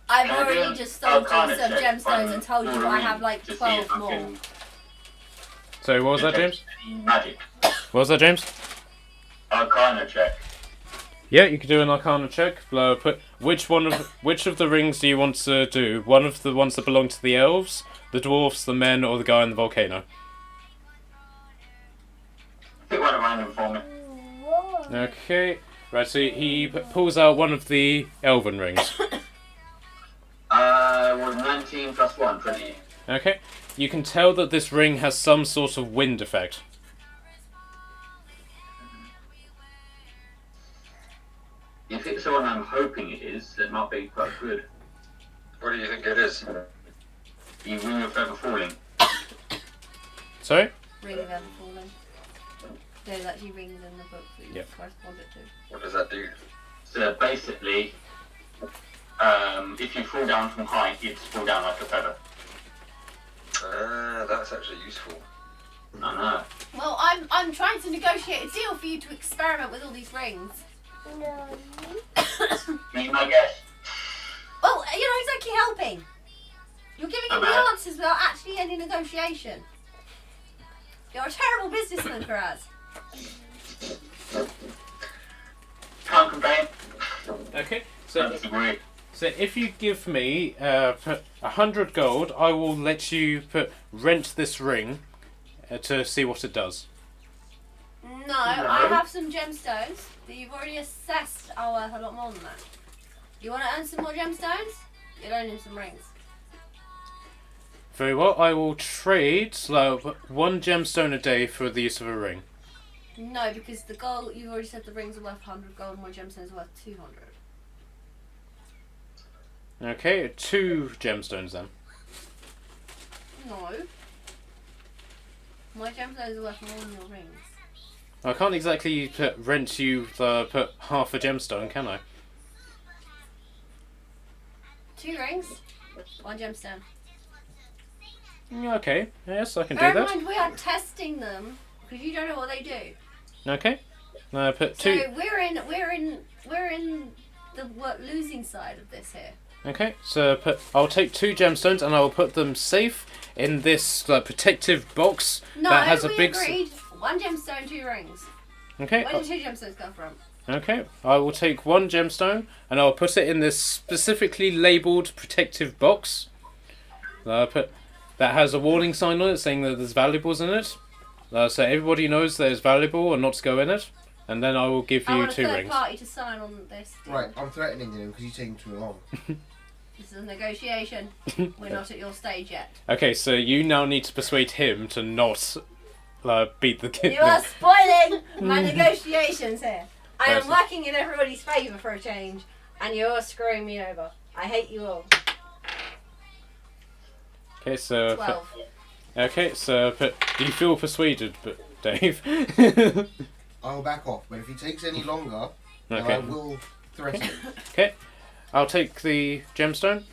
I've Can I do already an just sold you some arcana check gemstones and told you I on have like to see 12 if I more. can So what was that, detect James? any magic. What was that, James? Arcana check. Yeah, you could do an Arcana check. Put which of the rings do you want to do? One of the ones that belong to the elves, the dwarfs, the men, or the guy in the volcano? Pick one at random for me. Okay, right. So he pulls out one of the elven rings. Well, 19 plus 1, 20. Okay, you can tell that this ring has some sort of wind effect. If it's the one I'm hoping it is, it might be quite good. What do you think it is? You ring of ever falling. Sorry? Ring of Ever Fallen. There's actually rings in the book that you Yep. correspond it to. What does that do? So basically, if you fall down from height, you just fall down like a feather. Ah, that's actually useful. I know. Well, I'm trying to negotiate a deal for you to experiment with all these rings. Be my guest. Well, you're not exactly helping. You're giving him the Okay. answers without actually any negotiation. You're a terrible businessman, Karaz. Can't complain. Okay, Don't so disagree. if you give me 100 gold, I will let you rent this ring to see what it does. No, I have some gemstones that you've already assessed are worth a lot more than that. You want to earn some more gemstones? You'll earn him some rings. Very well, I will trade 1 gemstone a day for the use of a ring. No, because the gold, you've already said the rings are worth 100 gold and my gemstones are worth 200. Okay, 2 gemstones then. No. My gemstones are worth more than your rings. I can't exactly rent you half a gemstone, can I? 2 rings, 1 gemstone. Okay, yes, I can do Bear in that. mind, we are testing them because you don't know what they do. Okay, put So 2. we're in the losing side of this here. Okay, so I'll take 2 gemstones and I will put them safe in this protective box No, that has a we big. agreed. 1 gemstone, 2 rings. Okay. Where did 2 gemstones come from? Okay, I will take 1 gemstone and I'll put it in this specifically labelled protective box. That has a warning sign on it saying that there's valuables in it. So everybody knows there's valuable and not to go in it. And then I will give I you want a 2 third rings. party to sign on this deal. Right, I'm threatening him because he's taking too long. This is a negotiation. We're not at your stage yet. Okay, so you now need to persuade him to not beat the kid. You are spoiling my negotiations here. I am Yes. working in everybody's favour for a change, and you're screwing me over. I hate you all. Okay, so 12. do you feel persuaded, Dave? I'll back off, but if he takes any longer, then I Okay. will threaten him. Okay, I'll take the gemstone.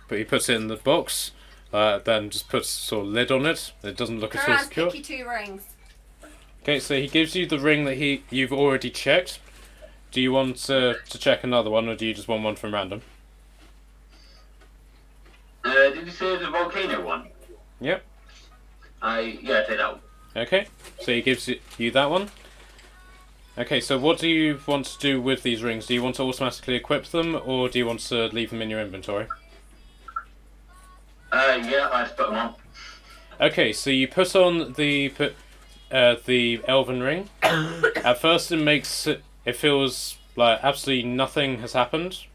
But he puts it in the box. Then just puts sort of lid on it. It doesn't look at all Around, secure. pick your 2 rings. Okay, so he gives you the ring that you've already checked. Do you want to check another one, or do you just want one from random? Did you say the volcano one? Yep. Yeah, take that one. Okay, so he gives you that one. Okay, so what do you want to do with these rings? Do you want to automatically equip them, or do you want to leave them in your inventory? Yeah, I just put them on. Okay, so you put on the elven ring. At first it feels like absolutely nothing has happened.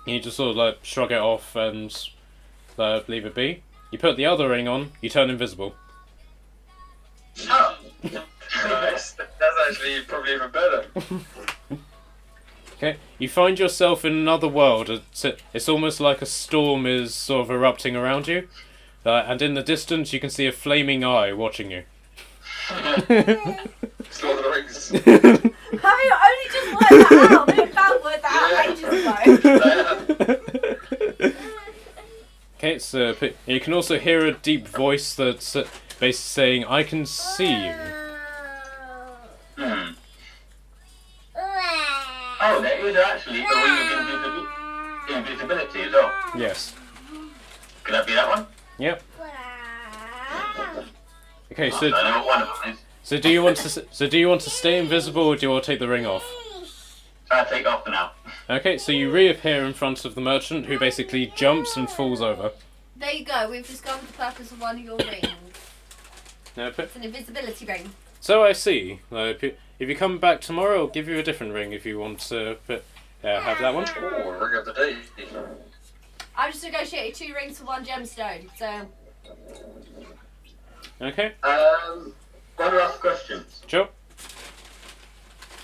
You just sort of shrug it off and leave it be. You put the other ring on, you turn invisible. Oh! Nice. That's actually probably even better. Okay, you find yourself in another world. It's almost like a storm is sort of erupting around you. And in the distance you can see a flaming eye watching you. It's Lord of the Rings. Have you only just worked that out? We found worked that out ages ago. Okay, so you can also hear a deep voice that's basically saying, "I can see you." Hmm. Oh, there is actually a ring of invisibility as well. Yes. Could that be that one? Yep. Okay, I know what one of them is. so do you want to stay invisible, or do you want to take the ring off? I'll take off for now. Okay, so you reappear in front of the merchant, who basically jumps and falls over. There you go. We've discovered the purpose of one of your rings. It's an invisibility ring. So I see. If you come back tomorrow, I'll give you a different ring if you want to have that one. Oh, ring of the day. I've just negotiated 2 rings for 1 gemstone. So Okay, One last question. sure.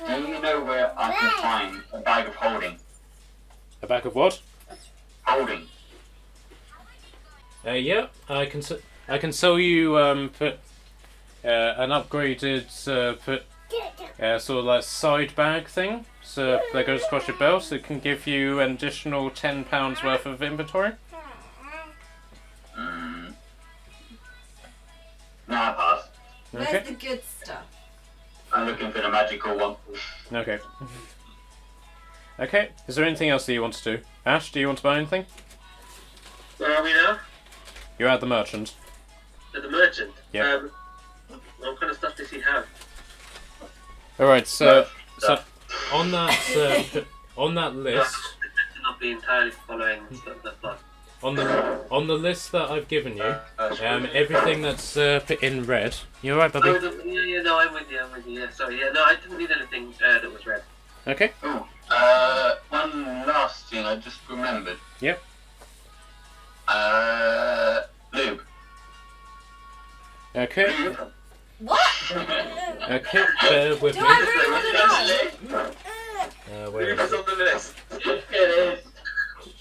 Do you know where I can find a bag of holding? A bag of what? Holding. Yeah, I can sell you an upgraded sort of like side bag thing. So that goes across your belt. So it can give you an additional £10 worth of inventory. No, I pass. where's Okay. the good stuff? I'm looking for the magical one. Okay. Okay. Is there anything else that you want to do? Ash, do you want to buy anything? Where are we now? You're at the merchant. At the merchant. Yeah. What kind of stuff does he have? All right. So on that list. To not be entirely following the plot. On the list that I've given you, everything that's in red. You alright, Bubby? Oh, no, I'm with you. Yeah, sorry. Yeah, no, I didn't need anything that was red. Okay. Oh, one last thing I just remembered. Yep. Lube. Okay. Lube. What? Okay. Bear with Do me. I really want to know? Where Who's is it? on the list? It is.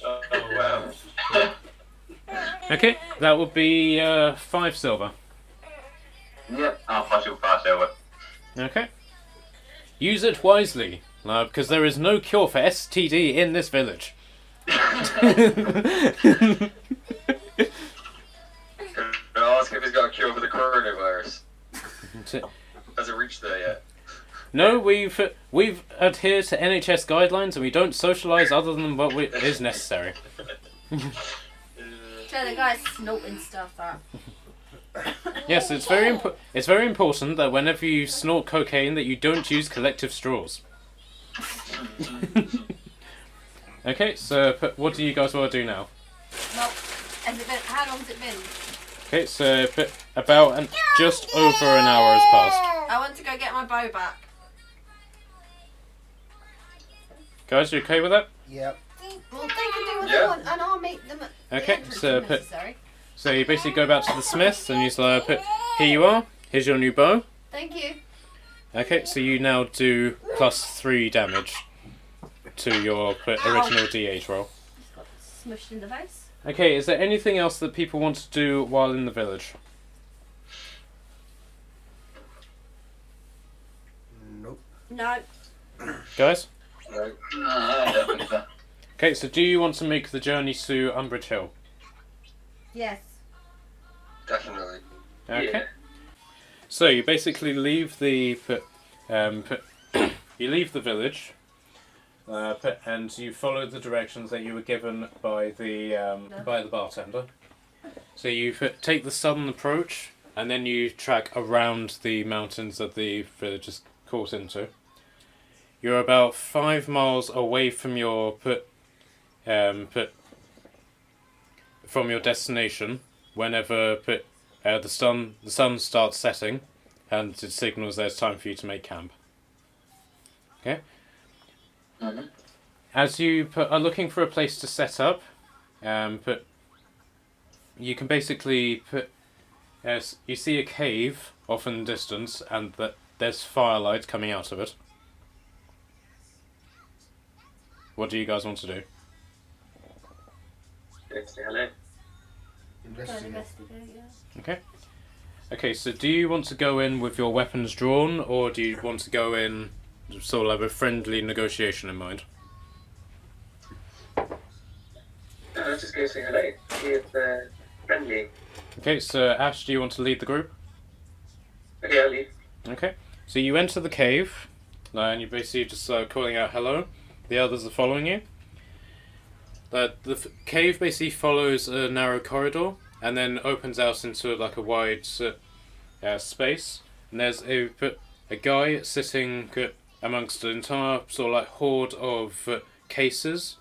Oh, wow. Okay. That would be 5 silver. Yep, I'll pass you fast over. Okay. Use it wisely, because there is no cure for STD in this village. Can I ask if he's got a cure for the coronavirus? Hasn't reached there yet. No, we've adhered to NHS guidelines and we don't socialise other than what is necessary. So the guy's snorting stuff that. Yes, it's very important that whenever you snort cocaine that you don't use collective straws. Okay, so what do you guys want to do now? Well, how long's it been? Okay, so about just over an hour has passed. I want to go get my bow back. Guys, you okay with that? Yep. Well, they can do what Yeah. they want, and I'll meet them at the Okay, entrance so if necessary. So you basically go back to the smith and you say, here you are, here's your new bow. Thank you. Okay, so you now do +3 damage to your original D8 roll. Just got smushed in the face. Okay, is there anything else that people want to do while in the village? Nope. No. Guys? No, I don't think so. Okay, so do you want to make the journey to Umbridge Hill? Yes. Definitely. Okay. Yeah. So you basically leave the you leave the village, and you follow the directions that you were given by the bartender. So you take the southern approach, and then you track around the mountains that the village is caught into. You're about 5 miles away from your from your destination. Whenever the sun starts setting, and it signals there's time for you to make camp. Okay. Mhm. As you are looking for a place to set up, you can basically you see a cave off in the distance, and that there's firelight coming out of it. What do you guys want to do? Go say hello. Go investigate, yeah. Okay, so do you want to go in with your weapons drawn, or do you want to go in sort of like with a friendly negotiation in mind? Let's just go say hello. See if they're friendly. Okay, so Ash, do you want to lead the group? Okay, I'll leave. Okay, so you enter the cave, and you're basically just calling out hello. The others are following you. The cave basically follows a narrow corridor and then opens out into like a wide space. And there's a guy sitting amongst an entire sort of like horde of cases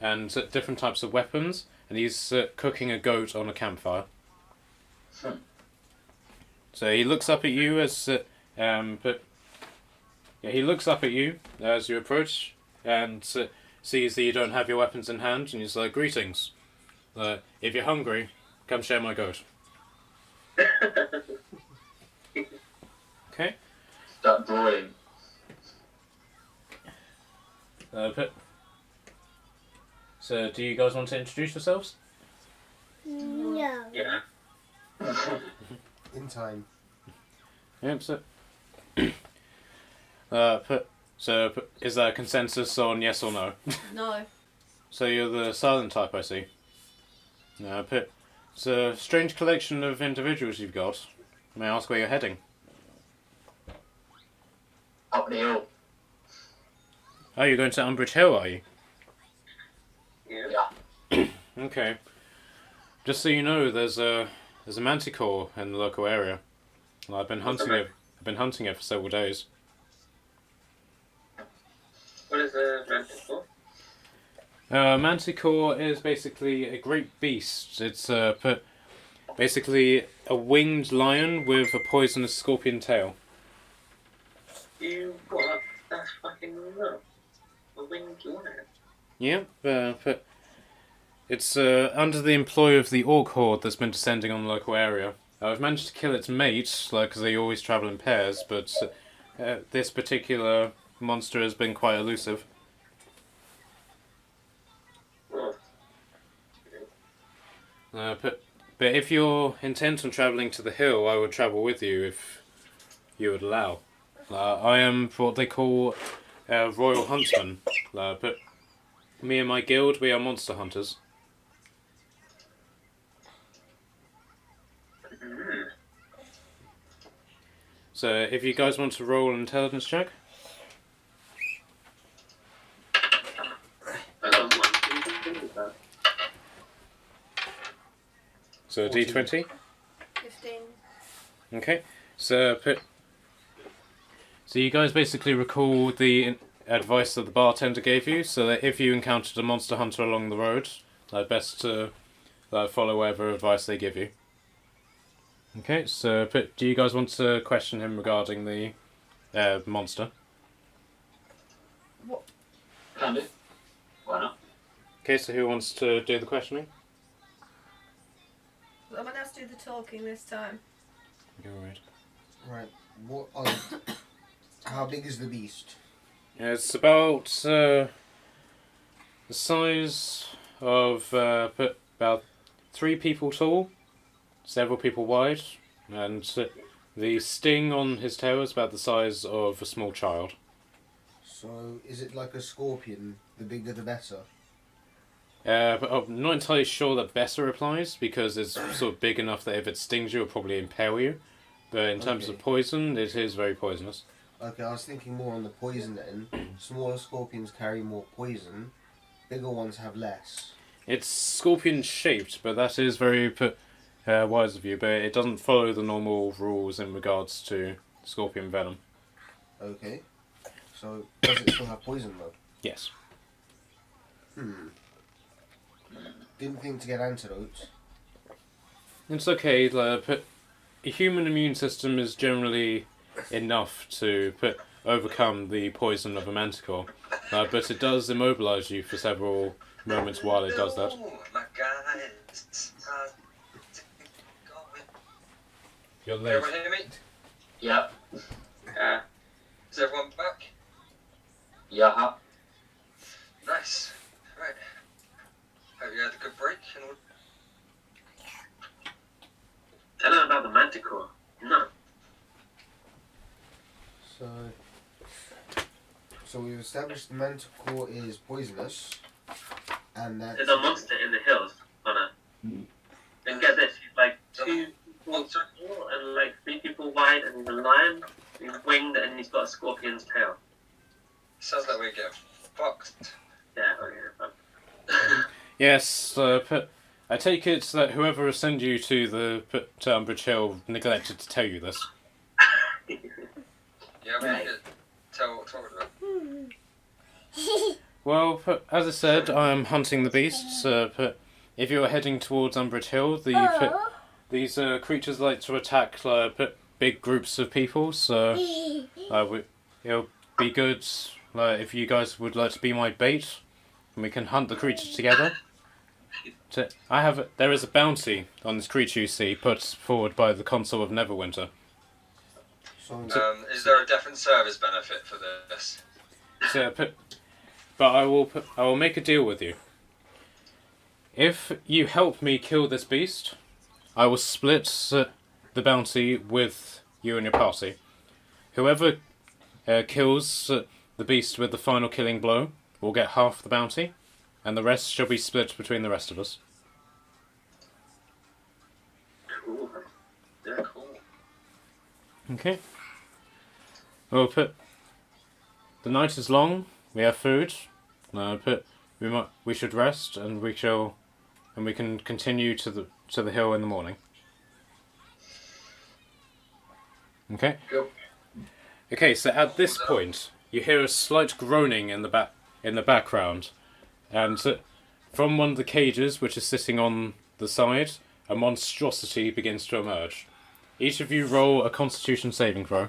and different types of weapons, and he's cooking a goat on a campfire. So he looks up at you as he looks up at you as you approach and sees that you don't have your weapons in hand, and he's like, "Greetings. If you're hungry, come share my goat." Okay. Start drawing. So, do you guys want to introduce yourselves? No. Yeah. In time. Yep. So, is there a consensus on yes or no? No. So you're the silent type, I see. It's a strange collection of individuals you've got. May I ask where you're heading? Up the hill. Oh, you're going to Umbridge Hill, are you? Yeah. Okay. Just so you know, there's a manticore in the local area. Well, I've been hunting it. I've been hunting it for several days. What is the mantis for? Manticore is basically a great beast. It's basically a winged lion with a poisonous scorpion tail. You what? That's fucking nuts. A winged lion. Yeah, but it's under the employ of the orc horde that's been descending on the local area. I've managed to kill its mate, because they always travel in pairs, but this particular monster has been quite elusive. But if you're intent on travelling to the hill, I would travel with you if you would allow. I am what they call royal huntsman, but me and my guild, we are monster hunters. So if you guys want to roll an intelligence check. I got one. So 14. D20. 15. Okay. So you guys basically recall the advice that the bartender gave you, so that if you encountered a monster hunter along the road, best to follow whatever advice they give you. Okay, so do you guys want to question him regarding the monster? Can do. Why not? Okay, so who wants to do the questioning? Someone else do the talking this time. You're right. Right. What? How big is the beast? It's about the size of about 3 people tall, several people wide, and the sting on his tail is about the size of a small child. So, is it like a scorpion? The bigger the better? But I'm not entirely sure that better applies, because it's sort of big enough that if it stings you, it'll probably impale you. But in terms of poison, it is very poisonous. Okay, I was thinking more on the poison end. Smaller scorpions carry more poison. Bigger ones have less. It's scorpion shaped, but that is very wise of you. But it doesn't follow the normal rules in regards to scorpion venom. Okay. So, does it still have poison though? Yes. Didn't think to get antidotes. It's okay. But a human immune system is generally enough to overcome the poison of a manticore, but it does immobilize you for several moments while it does that. Oh, my guys. You're Can late. everyone hear me? Yeah. Is everyone back? Yeah. Nice. Right. Hope you had a good break and all. Tell them about the manticore. No. So we've established the manticore is poisonous, and that There's a monster in the hills, Connor. And get this, he's like 2 people tall and like 3 people wide, and he's a lion. He's winged and he's got a scorpion's tail. Sounds like we're getting fucked. Yeah, okay. Fine. Yes, I take it that whoever sent you to the to Umbridge Hill neglected to tell you this. Yeah, we need to talk about it. Well, as I said, I am hunting the beasts. If you're heading towards Umbridge Hill, these creatures like to attack big groups of people, so it'll be good if you guys would like to be my bait, and we can hunt the creatures together. There is a bounty on this creature you see, put forward by the Consul of Neverwinter. so Is there a death and service benefit for this? But I will make a deal with you. If you help me kill this beast, I will split the bounty with you and your party. Whoever kills the beast with the final killing blow will get half the bounty, and the rest shall be split between the rest of us. Cool. Yeah, cool. Okay. Well, the night is long. We have food. We should rest, and we can continue to the hill in the morning. Okay. Go. Okay. So at this point, you hear a slight groaning in the background, and from one of the cages, which is sitting on the side, a monstrosity begins to emerge. Each of you roll a Constitution saving throw.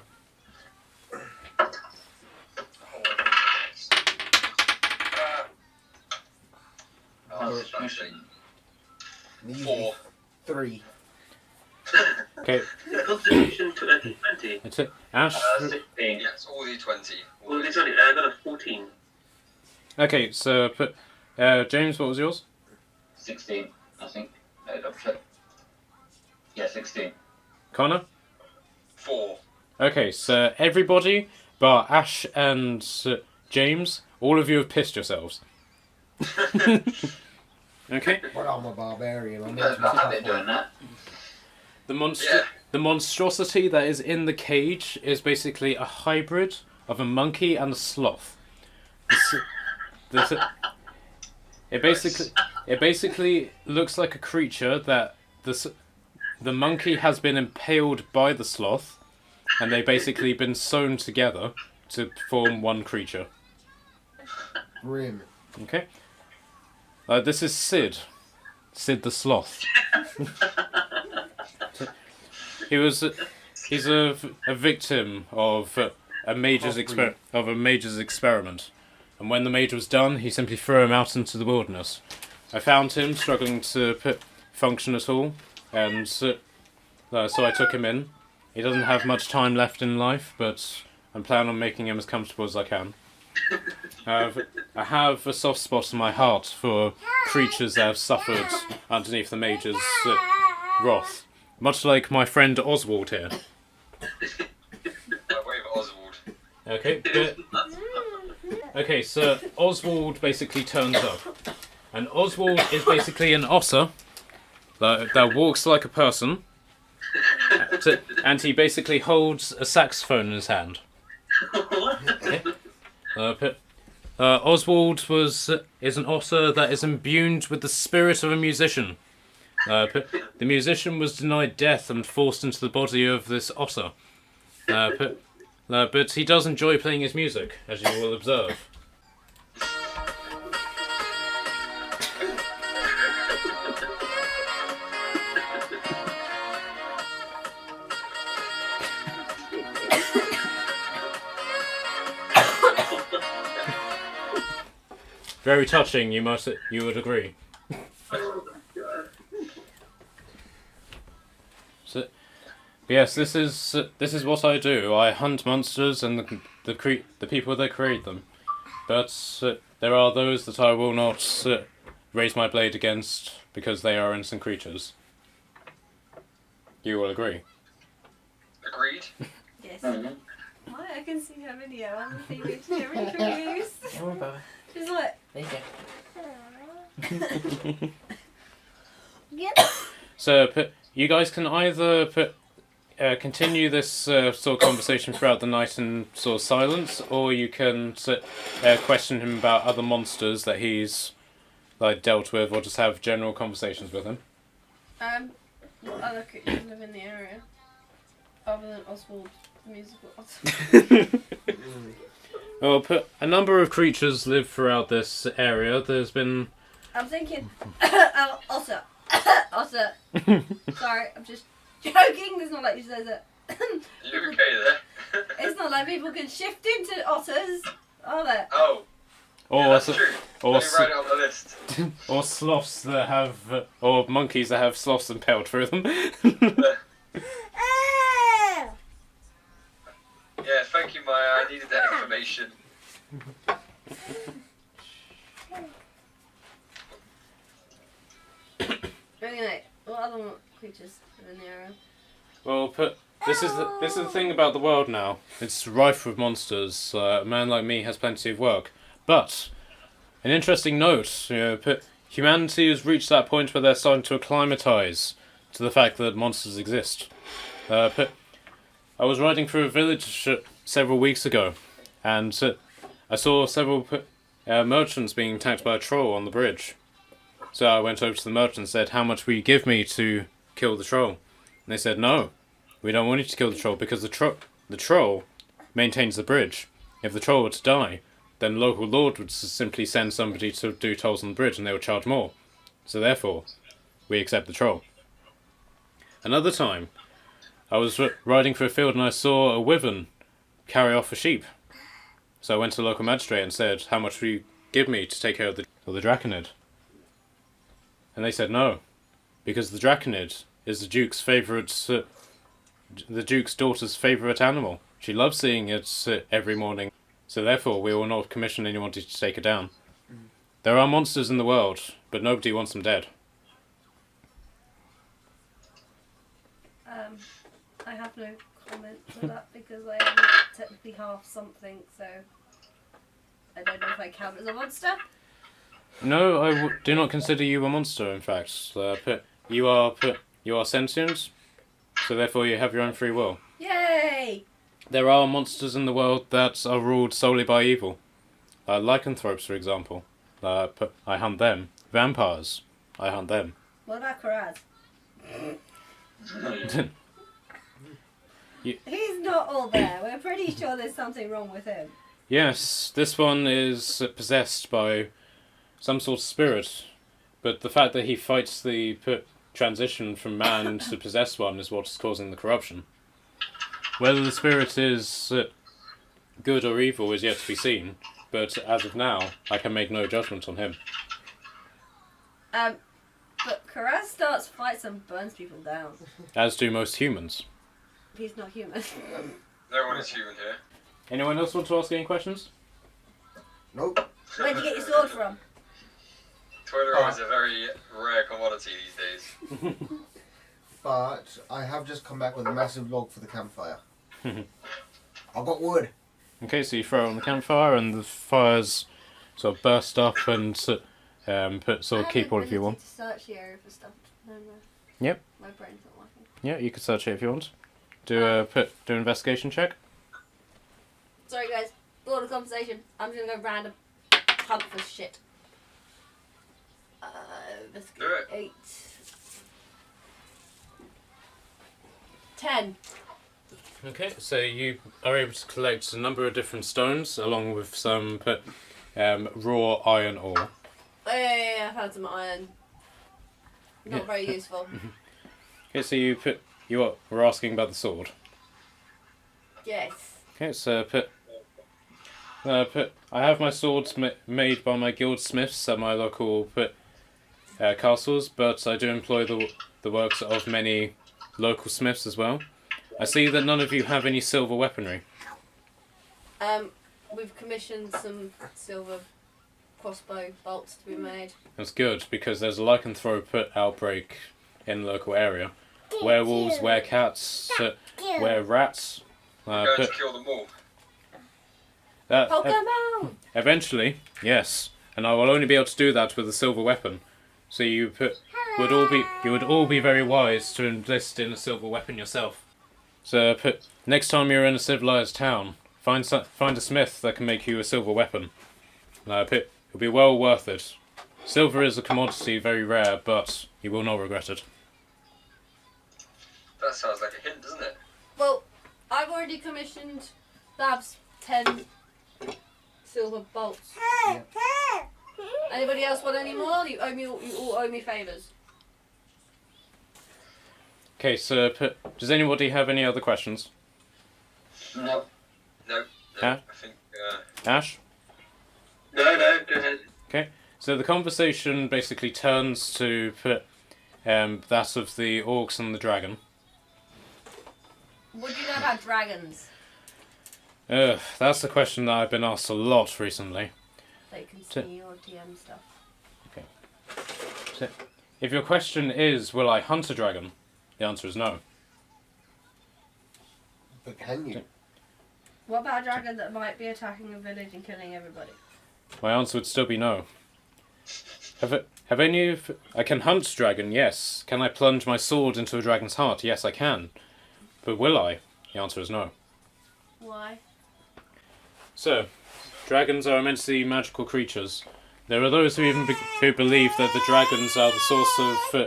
Oh, fuck's sake. Easy. 4. 3. Okay. Constitution to a 20. That's it. Ash. 16. Yeah, it's all D20. Well, it's only, I got a 14. Okay. So James, what was yours? 16, I think. Double check. Yeah, 16. Connor. 4. Okay, so everybody but Ash and James, all of you have pissed yourselves. Okay. Well, I'm a barbarian. I'm I meant to be have it tough. doing that. the monstrosity that is in the cage is basically a hybrid of a monkey and a sloth. It basically looks like a creature that the monkey has been impaled by the sloth, and they've basically been sewn together to form one creature. Grim. Okay. This is Sid the sloth. He's a victim of a mage's experiment, and when the mage was done, he simply threw him out into the wilderness. I found him struggling to function at all, and so I took him in. He doesn't have much time left in life, but I'm planning on making him as comfortable as I can. I have a soft spot in my heart for creatures that have suffered underneath the mage's wrath. Much like my friend Oswald here. Oswald. Okay. Okay, so Oswald basically turns up. And Oswald is basically an otter that walks like a person. And he basically holds a saxophone in his hand. Okay. Oswald is an otter that is imbued with the spirit of a musician. The musician was denied death and forced into the body of this otter. But he does enjoy playing his music, as you will observe. Very touching, you would agree. So, yes, this is what I do. I hunt monsters and the people that create them. But there are those that I will not raise my blade against because they are innocent creatures. You will agree. Agreed. Yes. Why? I can see her video on the TV. She's really confused. Oh, bye. She's like. So, you guys can either continue this sort of conversation throughout the night in sort of silence, or you can question him about other monsters that he's dealt with, or just have general conversations with him. What other creatures live in the area other than Oswald, the musical otter? Well, a number of creatures live throughout this area. There's been... I'm thinking... otter. Otter. Sorry, I'm just joking. It's not like you said that. You okay there? It's not like people can shift into otters, are they? Oh. Or, that's true. Let me write it on the list. Or sloths that have... or monkeys that have sloths impaled through them. Yeah, thank you, Maya. I needed that information. Anyway, what other creatures live in the area? Well, this is the thing about the world now. It's rife with monsters. A man like me has plenty of work. But, an interesting note, humanity has reached that point where they're starting to acclimatise to the fact that monsters exist. I was riding through a village several weeks ago, and I saw several merchants being attacked by a troll on the bridge. So I went over to the merchant and said, "How much will you give me to kill the troll?" And they said, "No, we don't want you to kill the troll because the troll maintains the bridge. If the troll were to die, then the local lord would simply send somebody to do tolls on the bridge and they would charge more. So therefore, we accept the troll." Another time, I was riding through a field and I saw a wyvern carry off a sheep. So I went to the local magistrate and said, "How much will you give me to take care of the draconid?" And they said no, because the draconid is the Duke's daughter's favourite animal. She loves seeing it every morning, so therefore we will not commission anyone to take it down. There are monsters in the world, but nobody wants them dead. I have no comment on that because I am technically half something, so I don't know if I count as a monster. No, I do not consider you a monster. In fact, you are sentient. So therefore you have your own free will. Yay! There are monsters in the world that are ruled solely by evil. Lycanthropes, for example. I hunt them. Vampires. I hunt them. What about Karaz? He's not all there. We're pretty sure there's something wrong with him. Yes, this one is possessed by some sort of spirit, but the fact that he fights the transition from man to possessed one is what's causing the corruption. Whether the spirit is good or evil is yet to be seen, but as of now, I can make no judgment on him. But Karaz starts fights and burns people down. As do most humans. He's not human. No one is human here. Anyone else want to ask any questions? Nope. Where'd you get your sword from? Toilet roll is a very rare commodity these days. But I have just come back with a massive log for the campfire. I've got wood. Okay, so you throw it on the campfire and the fires sort of burst up and sort of keep all of you warm. To search the area for stuff. No. Yep. My brain's not working. Yeah, you could search it if you want. Do an investigation check. Sorry guys, bored of conversation. I'm just gonna go random hunt for shit. Do it. 8. 10. Okay, so you are able to collect a number of different stones along with some raw iron ore. Yeah, I found some iron. Not very useful. Okay, so you were asking about the sword. Yes. Okay, so I have my swords made by my guild smiths at my local castles, but I do employ the works of many local smiths as well. I see that none of you have any silver weaponry. We've commissioned some silver crossbow bolts to be made. That's good, because there's a lycanthrope outbreak in the local area. Werewolves, werecats, wererats. We're going to kill them all. Pokemon! Eventually, yes, and I will only be able to do that with a silver weapon. So you would all be very wise to enlist in a silver weapon yourself. So next time you're in a civilized town, find a smith that can make you a silver weapon. It'll be well worth it. Silver is a commodity, very rare, but you will not regret it. That sounds like a hint, doesn't it? Well, I've already commissioned Babs 10 silver bolts. Yeah. Anybody else want any more? You all owe me favours. Okay, so does anybody have any other questions? No. No. Huh? I think. Ash? No, go ahead. Okay, so the conversation basically turns to that of the orcs and the dragon. What do you know about dragons? That's the question that I've been asked a lot recently. They can see your DM stuff. So, if your question is, will I hunt a dragon? The answer is no. But can you? What about a dragon that might be attacking a village and killing everybody? My answer would still be no. Have any of... I can hunt dragon, yes. Can I plunge my sword into a dragon's heart? Yes, I can. But will I? The answer is no. Why? So, dragons are immensely magical creatures. There are those who who believe that the dragons are the source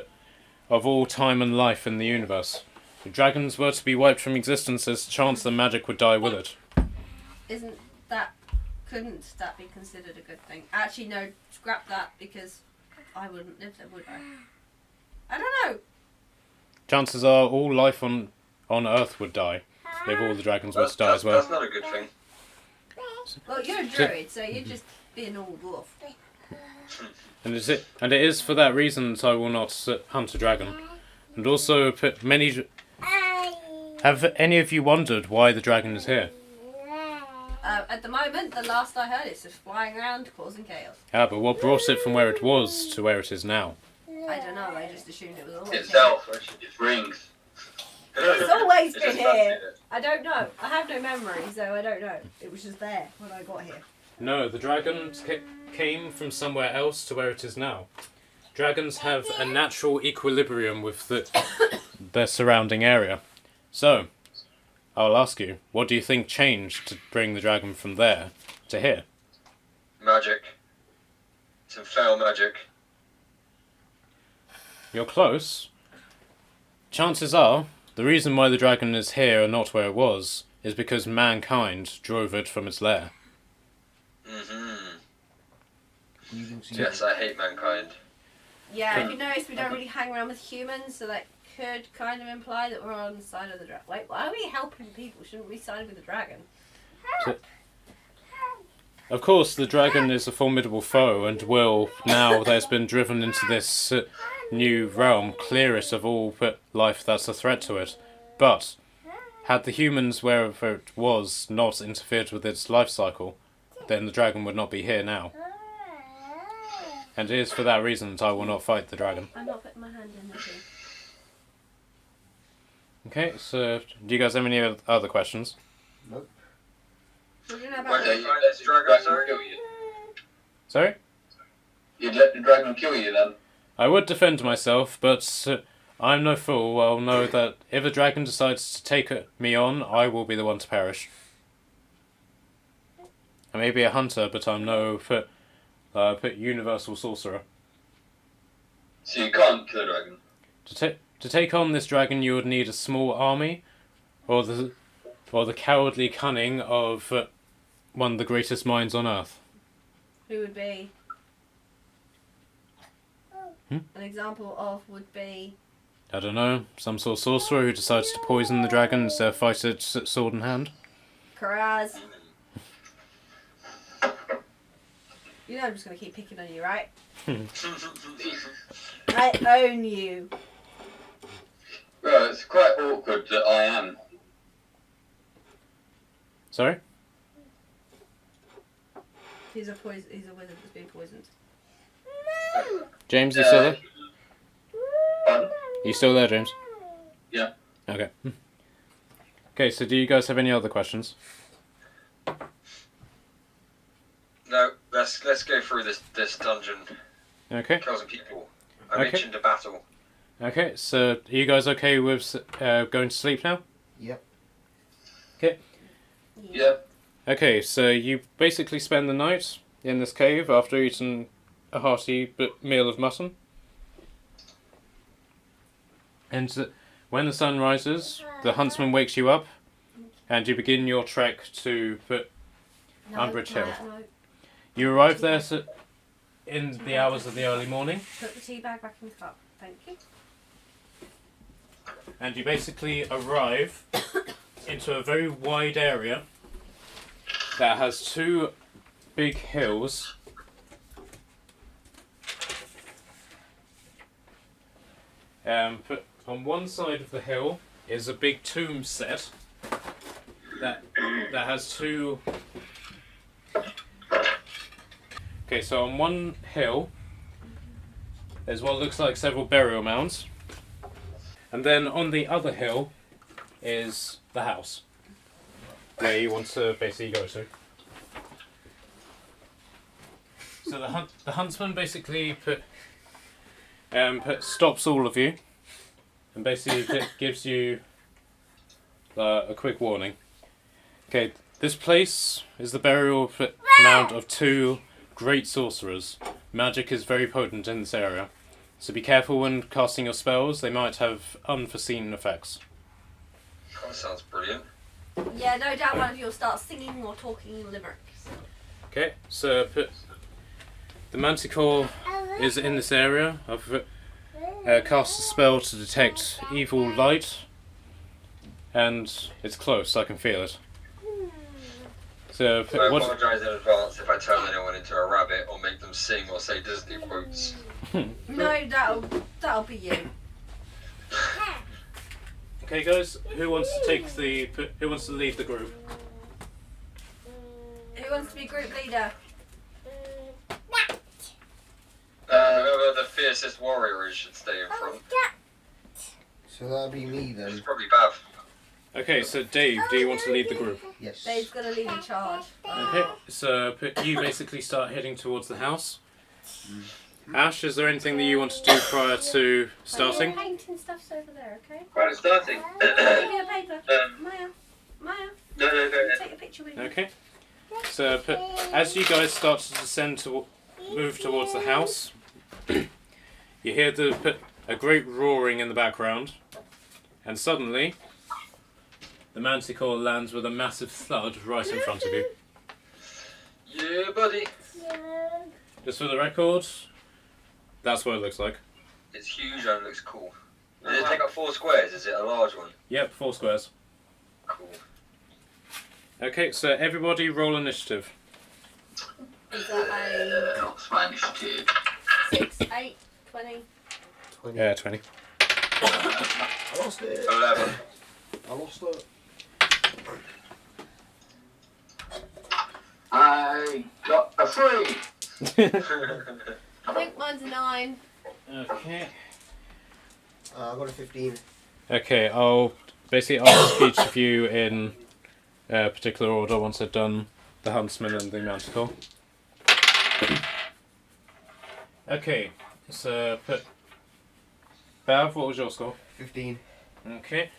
of all time and life in the universe. If dragons were to be wiped from existence, there's a chance that magic would die with it. Couldn't that be considered a good thing? Actually, no, scrap that, because I wouldn't live there, would I? I don't know. Chances are all life on Earth would die if all the dragons were to die as well. That's not a good thing. Well, you're a druid, so you're just being all dwarf. And it is for that reason that I will not hunt a dragon. And also, have any of you wondered why the dragon is here? At the moment, the last I heard, it's just flying around causing chaos. Ah, but what brought it from where it was to where it is now? I don't know, I just assumed it was always Itself, it rings. here. It's always It's been just here. fancied it. I don't know. I have no memory, so I don't know. It was just there when I got here. No, the dragon came from somewhere else to where it is now. Dragons have a natural equilibrium with their surrounding area. So, I'll ask you, what do you think changed to bring the dragon from there to here? Magic. Some foul magic. You're close. Chances are, the reason why the dragon is here and not where it was is because mankind drove it from its lair. Mm-hmm. Leading to Yes, I hate mankind. Yeah, if you notice, we don't really hang around with humans, so that could kind of imply that we're on the side of the dragon. Wait, why are we helping people? Shouldn't we side with the dragon? Of course, the dragon is a formidable foe and will, now that it's been driven into this new realm, clear it of all life that's a threat to it. But, had the humans wherever it was not interfered with its life cycle, then the dragon would not be here now. And it is for that reason that I will not fight the dragon. I'm not putting my hand in the tea. Okay, so do you guys have any other questions? Nope. What do you know Why about don't you the... let the dragon kill you? Sorry? You'd let the dragon kill you then? I would defend myself, but I'm no fool. I'll know that if a dragon decides to take me on, I will be the one to perish. I may be a hunter, but I'm no universal sorcerer. So you can't kill a dragon? To take on this dragon, you would need a small army, or the cowardly cunning of one of the greatest minds on Earth. Who would be? Hmm? An example of would be... I don't know, some sort of sorcerer who decides to poison the dragon instead of fight it sword in hand. Karaz. You know I'm just going to keep picking on you, right? I own you. Well, it's quite awkward that I am. Sorry? He's a wizard that's been poisoned. James, you still there? Pardon? You still there, James? Yeah. Okay. Okay, so do you guys have any other questions? No, let's go through this dungeon. Okay. Kill some people. I Okay. mentioned a battle. Okay, so are you guys okay with going to sleep now? Yep. Yeah. Okay, so you basically spend the night in this cave after eating a hearty meal of mutton. And when the sun rises, the huntsman wakes you up, and you begin your trek to Umbridge Hill. No. You arrive there in the hours of the early morning, Put the tea bag back in the cup. Thank you. and you basically arrive into a very wide area that has two big hills. But on one side of the hill is a big tomb set that has two. Okay, so on one hill there's what looks like several burial mounds, and then on the other hill is the house where you want to basically go to. So the huntsman basically stops all of you and basically gives you a quick warning. Okay, this place is the burial mound of two great sorcerers. Magic is very potent in this area, so be careful when casting your spells. They might have unforeseen effects. Oh, that sounds brilliant. Yeah, no doubt one of you will start singing or talking limericks. Okay, so the manticore is in this area. I've cast a spell to detect evil light, and it's close. I can feel it. So I what? apologise in advance if I turn anyone into a rabbit or make them sing or say Disney quotes. No, that'll be you. Okay, guys, who wants to lead the group? Who wants to be group leader? Whoever the fiercest warrior is should stay in front. So that'll be me It's then. probably Bav. Okay, so Dave, do you want to lead the group? Yes. Dave's gonna lead in charge. Okay, so you basically start heading towards the house. Ash, is there anything that you want to do prior to starting? Painting stuff's over there, okay? Right, starting. Give me a paper. Maya. No, go ahead. Take a picture with you. Okay. So, as you guys start to descend to move towards the house, you hear a great roaring in the background, and suddenly, the Manticore lands with a massive thud right in front of you. Yeah, buddy. Just for the record, that's what it looks like. It's huge and it looks cool. Does it take up 4 squares? Is it a large one? Yep, 4 squares. Cool. Okay, so everybody roll initiative. Is that What's my initiative? a 6, 8, 20? 20. Yeah, 20. I lost it. 11. I lost it. I got a 3. I think mine's a 9. Okay. I got a 15. Okay, I'll ask each of you in particular order once I've done the Huntsman and the Manticore. Okay, so Bav, what was your score? 15. Okay.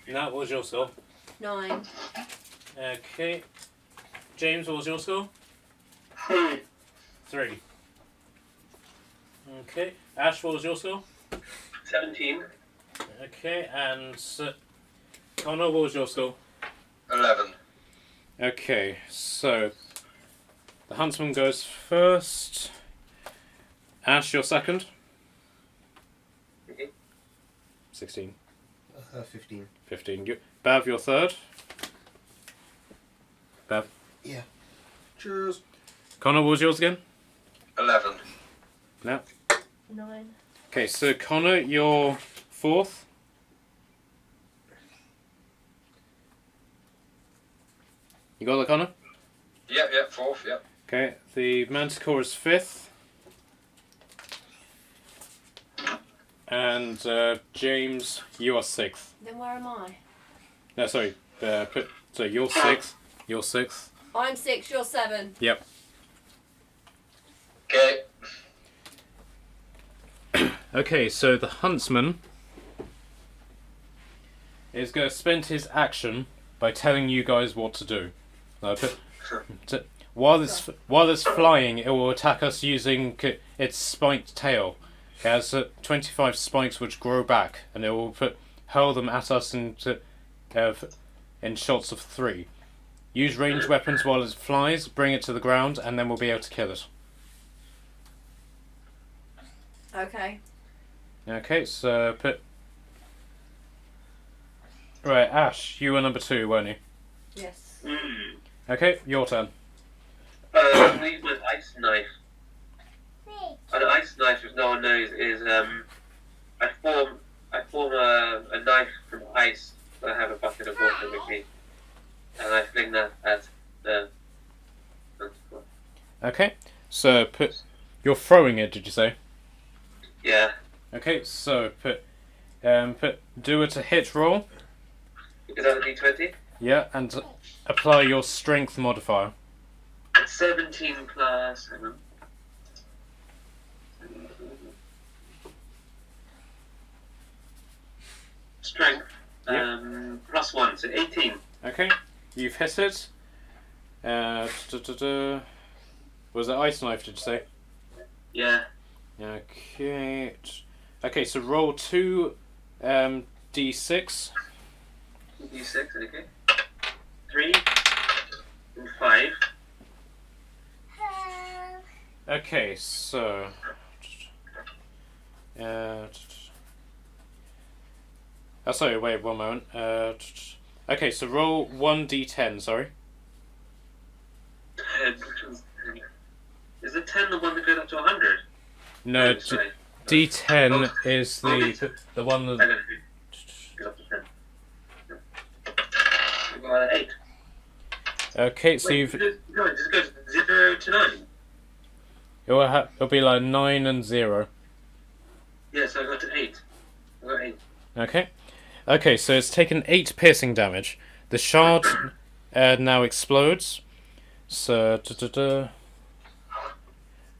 Nat, what was your score? 9. Okay. James, what was your score? 3. Okay. Ash, what was your score? 17. Okay, and Connor, what was your score? 11. Okay, so the Huntsman goes first. Ash, you're second. Okay. 16. 15. 15. Bav, you're third. Bav. Yeah. Cheers. Connor, what was yours again? 11. No. 9. Okay, so Connor, you're fourth. You got that, Connor? Yep, 4th, yep. Okay, the Manticore is fifth. And James, you are sixth. Then where am I? No, sorry. So you're sixth. You're sixth. I'm 6, you're 7. Yep. Okay. Okay, so the Huntsman is going to spend his action by telling you guys what to do. While it's flying, it will attack us using its spiked tail. It has 25 spikes which grow back, and it will hurl them at us in shots of 3. Use ranged weapons while it flies, bring it to the ground, and then we'll be able to kill it. Okay. Okay, so right, Ash, you were number 2, weren't you? Yes. Okay, your turn. I'm going to use my ice knife. An ice knife, if no one knows, is I form a knife from ice. I have a bucket of water with me, and I fling that at the. Okay, so you're throwing it, did you say? Yeah. Okay, so do it a hit roll. Is that a D20? Yeah, and apply your strength modifier. 17 plus. Hang on. Strength. Plus 1, so 18. Okay, you've hit it. Was it ice knife, did you say? Yeah. Okay. Okay, so roll 2 D6. D6, okay. 3 and 5. Okay, so sorry, wait one moment. Okay, so roll 1d10, sorry. 10. Is the 10 the one that goes up to 100? No, Sorry. d10 is the one I that... don't know. Goes up to 10. We've got an 8. Okay, so Wait, you've... No, it just goes 0 to 9. It'll be like 9 and 0. Yeah, so I got to 8. I got 8. Okay. Okay, so it's taken 8 piercing damage. The shard now explodes. So...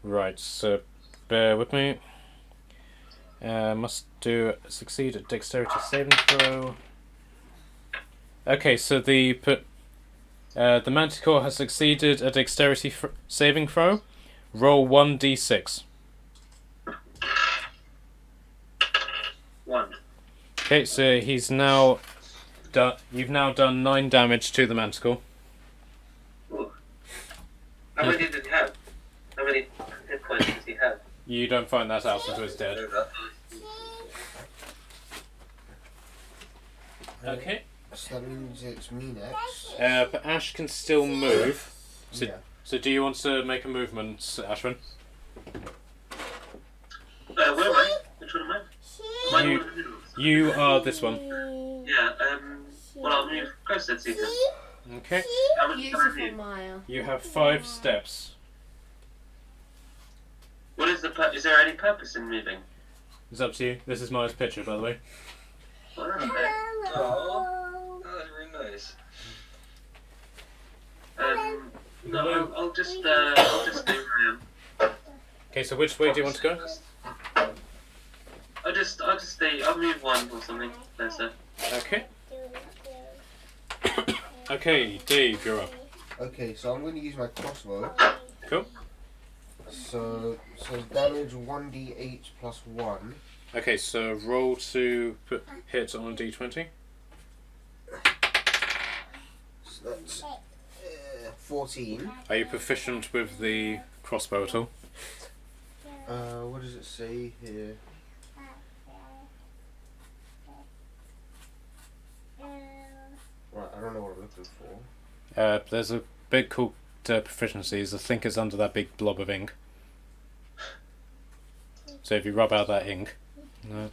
Right, so bear with me. Must succeed at dexterity saving throw. Okay, so the Manticore has succeeded at dexterity saving throw. Roll 1d6. 1. Okay, so he's now done. You've now done 9 damage to the Manticore. Ooh. How many did he have? How many hit points does he have? You don't find that out until it's dead. Okay. So that means it's me next. But Ash can still move. So, Yeah. so do you want to make a movement, Ashwin? Where am I? Which one am I? Am I You- the one in the middle? You are this one. Yeah, well, I'll move closer to you. Okay. How much can I Beautiful, do? Maya. You have 5 steps. What is is there any purpose in moving? It's up to you. This is Maya's picture, by the way. Well, that's fair. Oh, that was really nice. No, I'll just stay where I am. Okay, so which way do you want to go? I'll just stay. I'll move 1 or something closer. Okay. Okay, Dave, you're up. Okay, so I'm going to use my crossbow. Cool. So damage 1d8 plus 1. Okay, so roll to put hit on a d20. So that's 14. Are you proficient with the crossbow at all? What does it say here? Right, I don't know what I'm looking for. There's a big called proficiencies. I think it's under that big blob of ink. So if you rub out that ink. No.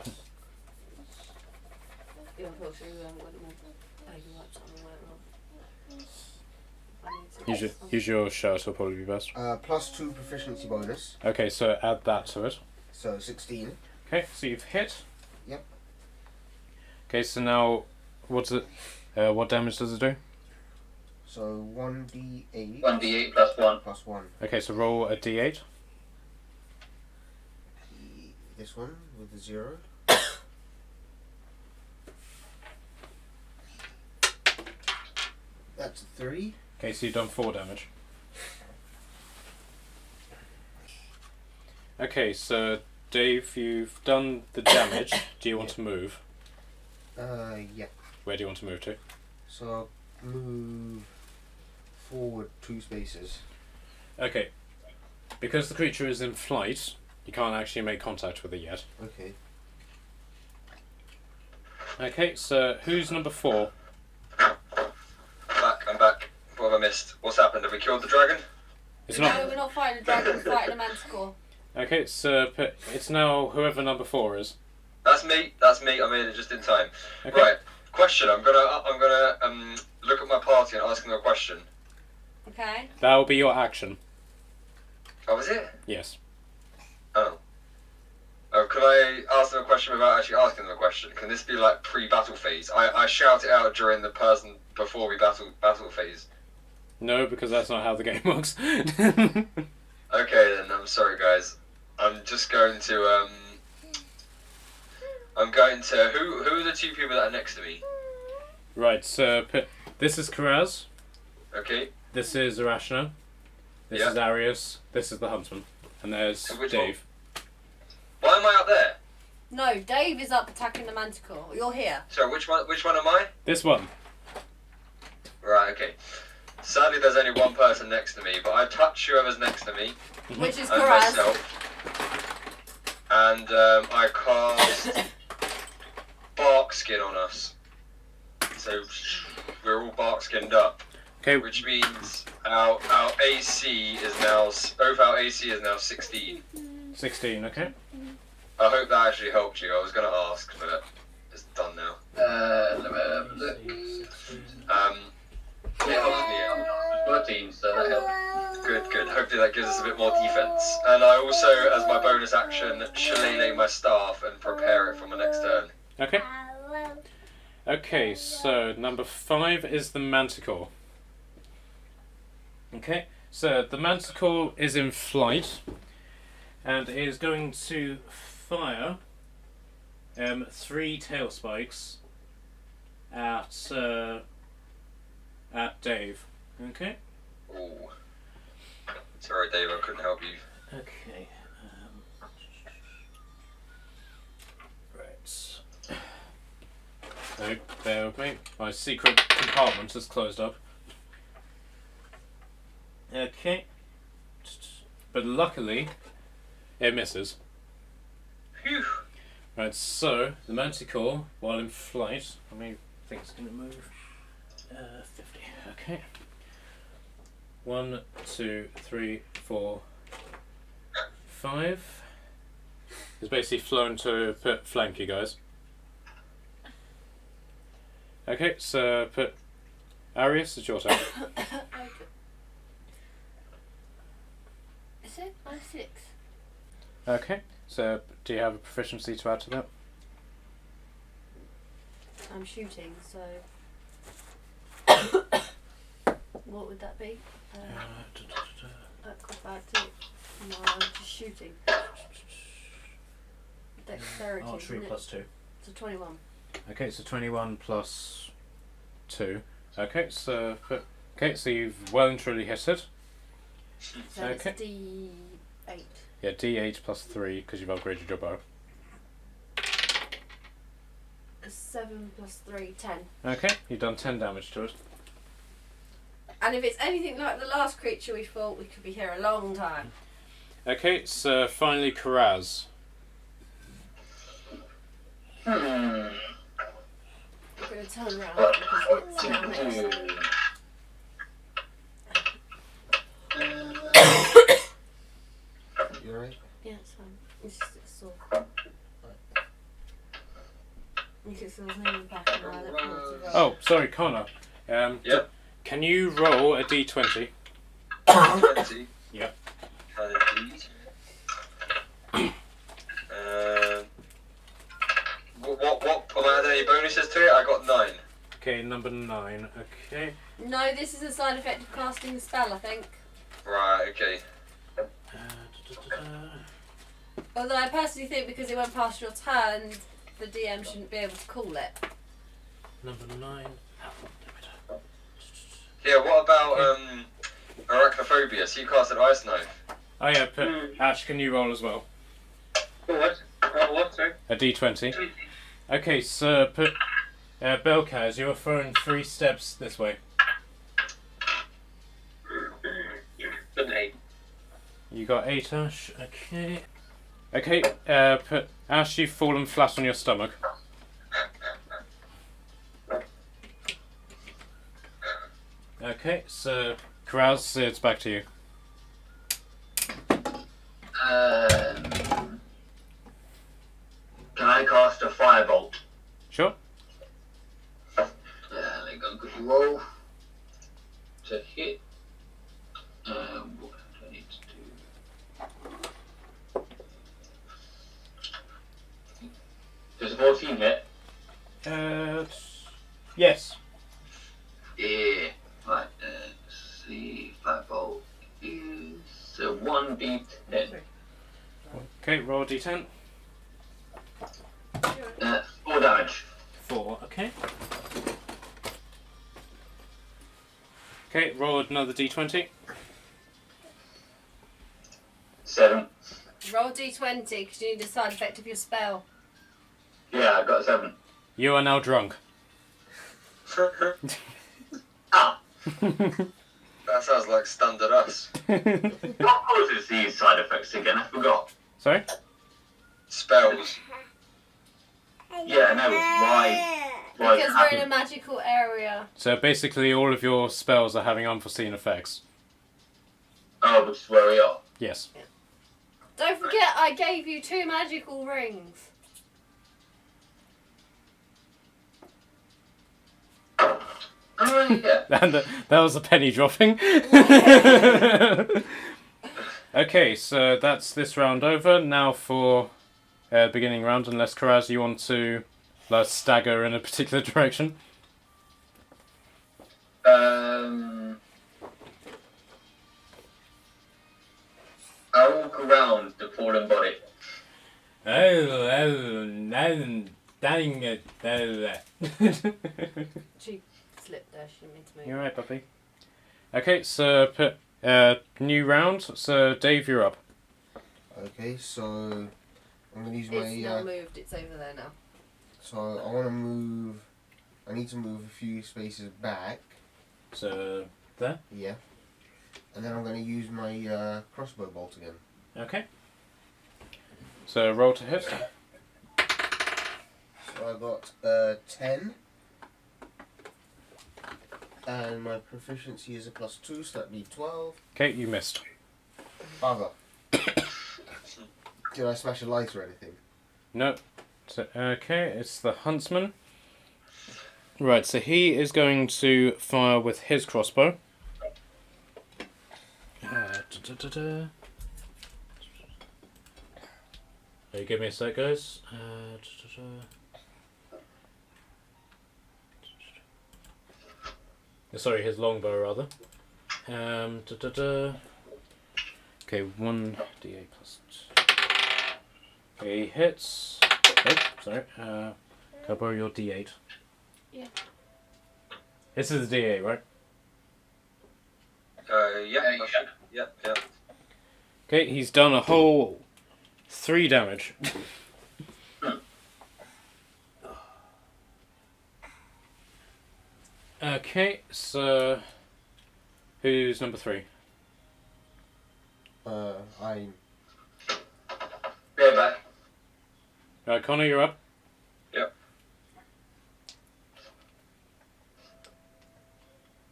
Use your shirt will probably be best. Plus 2 proficiency bonus, Okay, so add that to it. so 16. Okay, so you've hit. Yep. Okay, so now what's it? What damage does it do? So 1d8 1d8 plus 1. plus 1. Okay, so roll a d8. This one with the 0. That's a 3. Okay, so you've done 4 damage. Okay, so Dave, you've done the damage. Do you want to move? Yeah. Where do you want to move to? So I'll move forward 2 spaces. Okay. Because the creature is in flight, you can't actually make contact with it yet. Okay. Okay, so who's number 4? I'm back. What have I missed? What's happened? Have we killed the dragon? It's No, not. we're not fighting a dragon, we're fighting a manticore. Okay, so it's now whoever number 4 is. That's me. I made it just in time. Okay. Right. Question. I'm gonna look at my party and ask them a question. Okay. That will be your action. Oh, was it? Yes. Oh. Oh, could I ask them a question without actually asking them a question? Can this be like pre-battle phase? I shout it out during the person before we battle phase. No, because that's not how the game works. Okay then, I'm sorry guys. I'm just going to who are the 2 people that are next to me? Right, so this is Karaz. Okay. This is Arashna. This Yeah. is Arius. This is the Huntsman. And there's So which Dave. Why am I up there? No, Dave is up attacking the manticore. You're here. So which one am I? This one. Right, okay. Sadly there's only one person next to me, but I touch whoever's next to me Which is and Karaz. myself. And I cast bark skin on us. So we're all bark skinned up. Okay. Which means our AC is now both our AC is now 16. 16, okay. I hope that actually helped you. I was gonna ask, but it's done now. Let me have a look. It helps me out. 14, so that helps. Good. Hopefully that gives us a bit more defense. And I also, as my bonus action, shillelagh my staff and prepare it for my next turn. Okay. Okay, so number 5 is the Manticore. Okay, so the Manticore is in flight. and it is going to fire 3 tail spikes at Dave. Okay. Ooh. Sorry, Dave, I couldn't help you. Okay. Right. So, bear with me. My secret compartment is closed up. Okay. But luckily, it misses. Phew. Right, so the Manticore, while in flight, I think it's going to move 50. Okay. 1, 2, 3, 4, 5. It's basically flown to flank you guys. Okay, so Arius, it's your turn. Is it? I'm 6. Okay, so do you have a proficiency to add to that? I'm shooting, so. What would that be? Acrobatic. No, I'm just shooting. Dexterity. Archery isn't it? plus 2. So 21. Okay, so 21 plus 2. Okay, so you've well and truly hit it. So Okay. it's D8. Yeah, D8 plus 3 because you've upgraded your bow. 7 plus 3, 10. Okay, you've done 10 damage to it. And if it's anything like the last creature we fought, we could be here a long time. Okay, so finally Karaz. We're going to turn around because it's now next. You alright? Yeah, it's fine. It's just a sword. You can still lean back and I look forward to roll. Oh, sorry, Connor. Yep. Can you roll a D20? 20. Yep. Can indeed. What? Am I adding any bonuses to it? I got 9. Okay, number 9. Okay. No, this is a side effect of casting the spell, I think. Right, okay. Although I personally think because it went past your turn, the DM shouldn't be able to call it. Number 9. Yeah, what about arachnophobia? So you cast an ice knife. Oh yeah, Ash, can you roll as well? What? What, sorry? A D20. Okay, so Belkaz, you are thrown 3 steps this way. An 8. You got 8, Ash. Okay. Okay, Ash, you've fallen flat on your stomach. Okay, so Karaz, it's back to you. Can I cast a firebolt? Sure. Let me go quickly roll to hit. What do I need to do? Does a 14 hit? Yes. Yeah. Right. Let's see. Firebolt is 1d10. Okay, roll a D10. 4 damage. 4, okay. Okay, roll another D20. 7. Roll D20 because you need a side effect of your spell. Yeah, I got 7. You are now drunk. Ah! That sounds like standard us. What causes these side effects again? I forgot. Sorry? Spells. Yeah, no, why Because it we're in a happened? magical area. So basically all of your spells are having unforeseen effects. Oh, which is where we are. Yes. Don't forget, I gave you 2 magical rings. Oh, yeah. And that was a penny dropping. Okay, so that's this round over. Now for beginning round, unless Karaz, you want to stagger in a particular direction. I walk around the fallen body. Dang it. She slipped there. She didn't mean to move. You're right, puppy. Okay, so put new round. So Dave, you're up. Okay, so I'm gonna use It's now my. moved. It's over there now. So I want to move. I need to move a few spaces back. So there. Yeah. And then I'm going to use my crossbow bolt again. Okay. So roll to hit. So I got 10. And my proficiency is a +2, so that'd be 12. Okay, you missed. Bugger. Did I smash a light or anything? No. So, okay, it's the huntsman. Right, so he is going to fire with his crossbow. You give me a sec, guys. Sorry, his longbow rather. Okay, 1d8 plus 2. He hits. Oh, sorry. Can I borrow your d8? Yeah. This is the d8, right? Yeah. Okay, he's done a whole 3 damage. Okay, so who's number 3? I'm. Go back. Connor, you're up.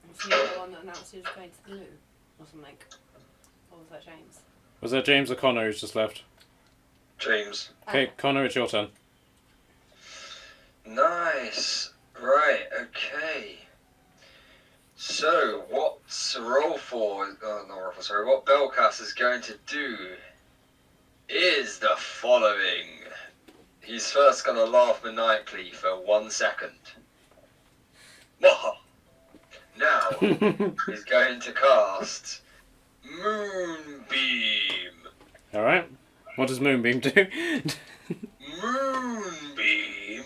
Was he the one that announced he was going to the loo or something? Or was that James? Was that James or Connor who's just left? James. Okay, Connor, it's your turn. Nice. Right, okay. So, what's roll for? Oh, not roll for, sorry. What Belcast is going to do is the following. He's first going to laugh maniacally for 1 second. Now, he's going to cast Moonbeam. Alright. What does Moonbeam do? Moonbeam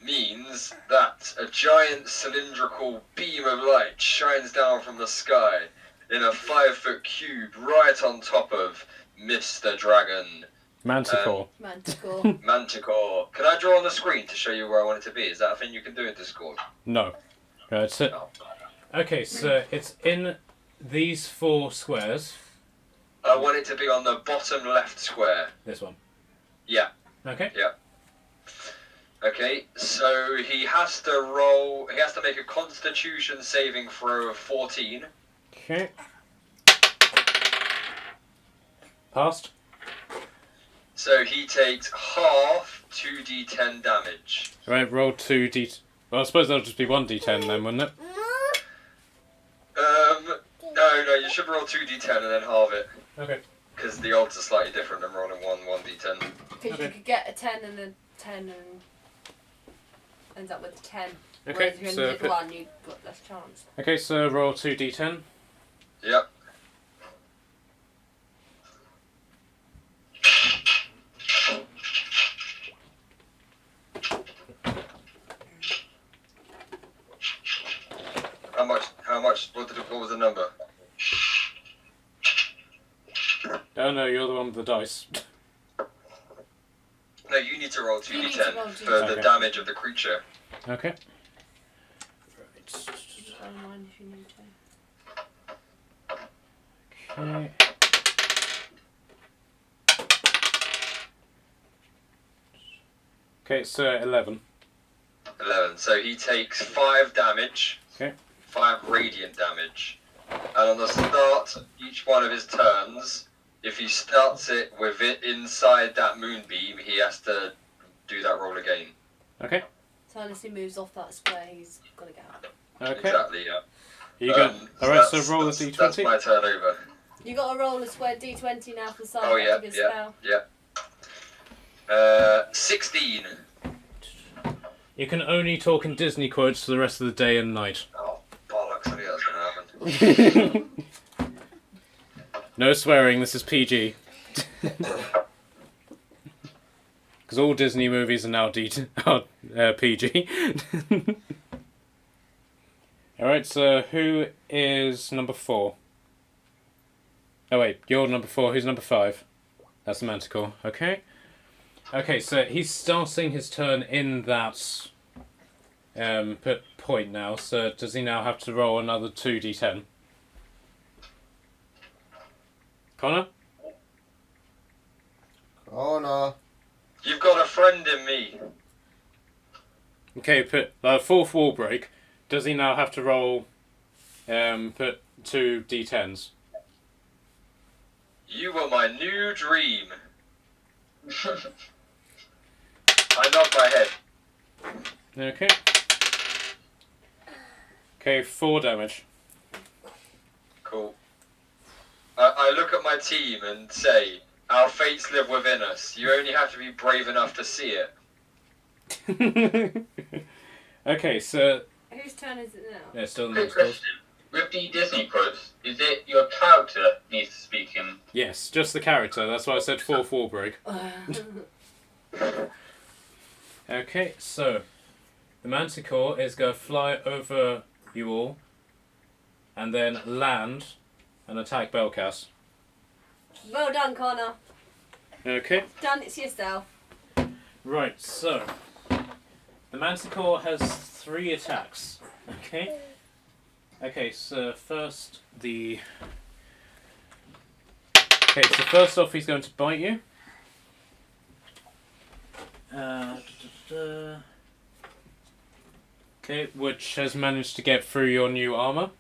means that a giant cylindrical beam of light shines down from the sky in a 5-foot cube right on top of Mr. Dragon. Manticore. Manticore. Manticore. Can I draw on the screen to show you where I want it to be? Is that a thing you can do in Discord? No. Right, so, No. okay, so it's in these 4 squares. I want it to be on the bottom left square. This one. Yeah. Okay. Okay, so he has to make a Constitution saving throw of 14. Okay. Passed. So he takes half 2d10 damage. Right, roll 2d... Well, I suppose that'll just be 1d10 then, wouldn't it? No, you should roll 2d10 and then halve it. Okay. Because the odds are slightly different than rolling 1d10. Because you could get a 10 and a 10 and ends up with a 10. Okay, Whereas if you so only did 1, you've got less chance. Okay, so roll 2d10. Yep. How much, what was the number? Oh no, you're the one with the dice. No, you need to roll You need 2d10 to roll for 2d10. the damage of the creature. Okay. Don't mind if you need to. Okay. Okay, so 11. 11. So he takes 5 damage. Okay. 5 radiant damage. And on the start of each one of his turns, if he starts it with it inside that moonbeam, he has to do that roll again. Okay. So unless he moves off that square, he's got to get up. Okay. Exactly, yeah. You go. Alright, so roll a That's d20. my turn over. You got to roll a square d20 now for the side Oh, effect of your spell. 16. You can only talk in Disney quotes for the rest of the day and night. Oh, bollocks, I knew that was going to happen. No swearing, this is PG. Because all Disney movies are now PG. Alright, so who is number 4? Oh wait, you're number 4, who's number 5? That's the Manticore, okay. Okay, so he's starting his turn in that point now, so does he now have to roll another 2d10? Connor? Connor. You've got a friend in me. Okay, fourth wall break. Does he now have to roll 2 d10s? You were my new dream. I nod my head. Okay. Okay, 4 damage. Cool. I look at my team and say, our fates live within us. You only have to be brave enough to see it. Okay, so... Whose turn is it now? Yeah, still in Quick those calls. question. With the Disney quotes, is it your character needs to speak in? Yes, just the character. That's why I said 4th wall break. Okay, so... The Manticore is going to fly over you all and then land and attack Belcast. Well done, Connor. Okay. Done it to yourself. Right, so... The Manticore has 3 attacks. Okay? Okay, so first the... Okay, so first off he's going to bite you. Okay, which has managed to get through your new armour.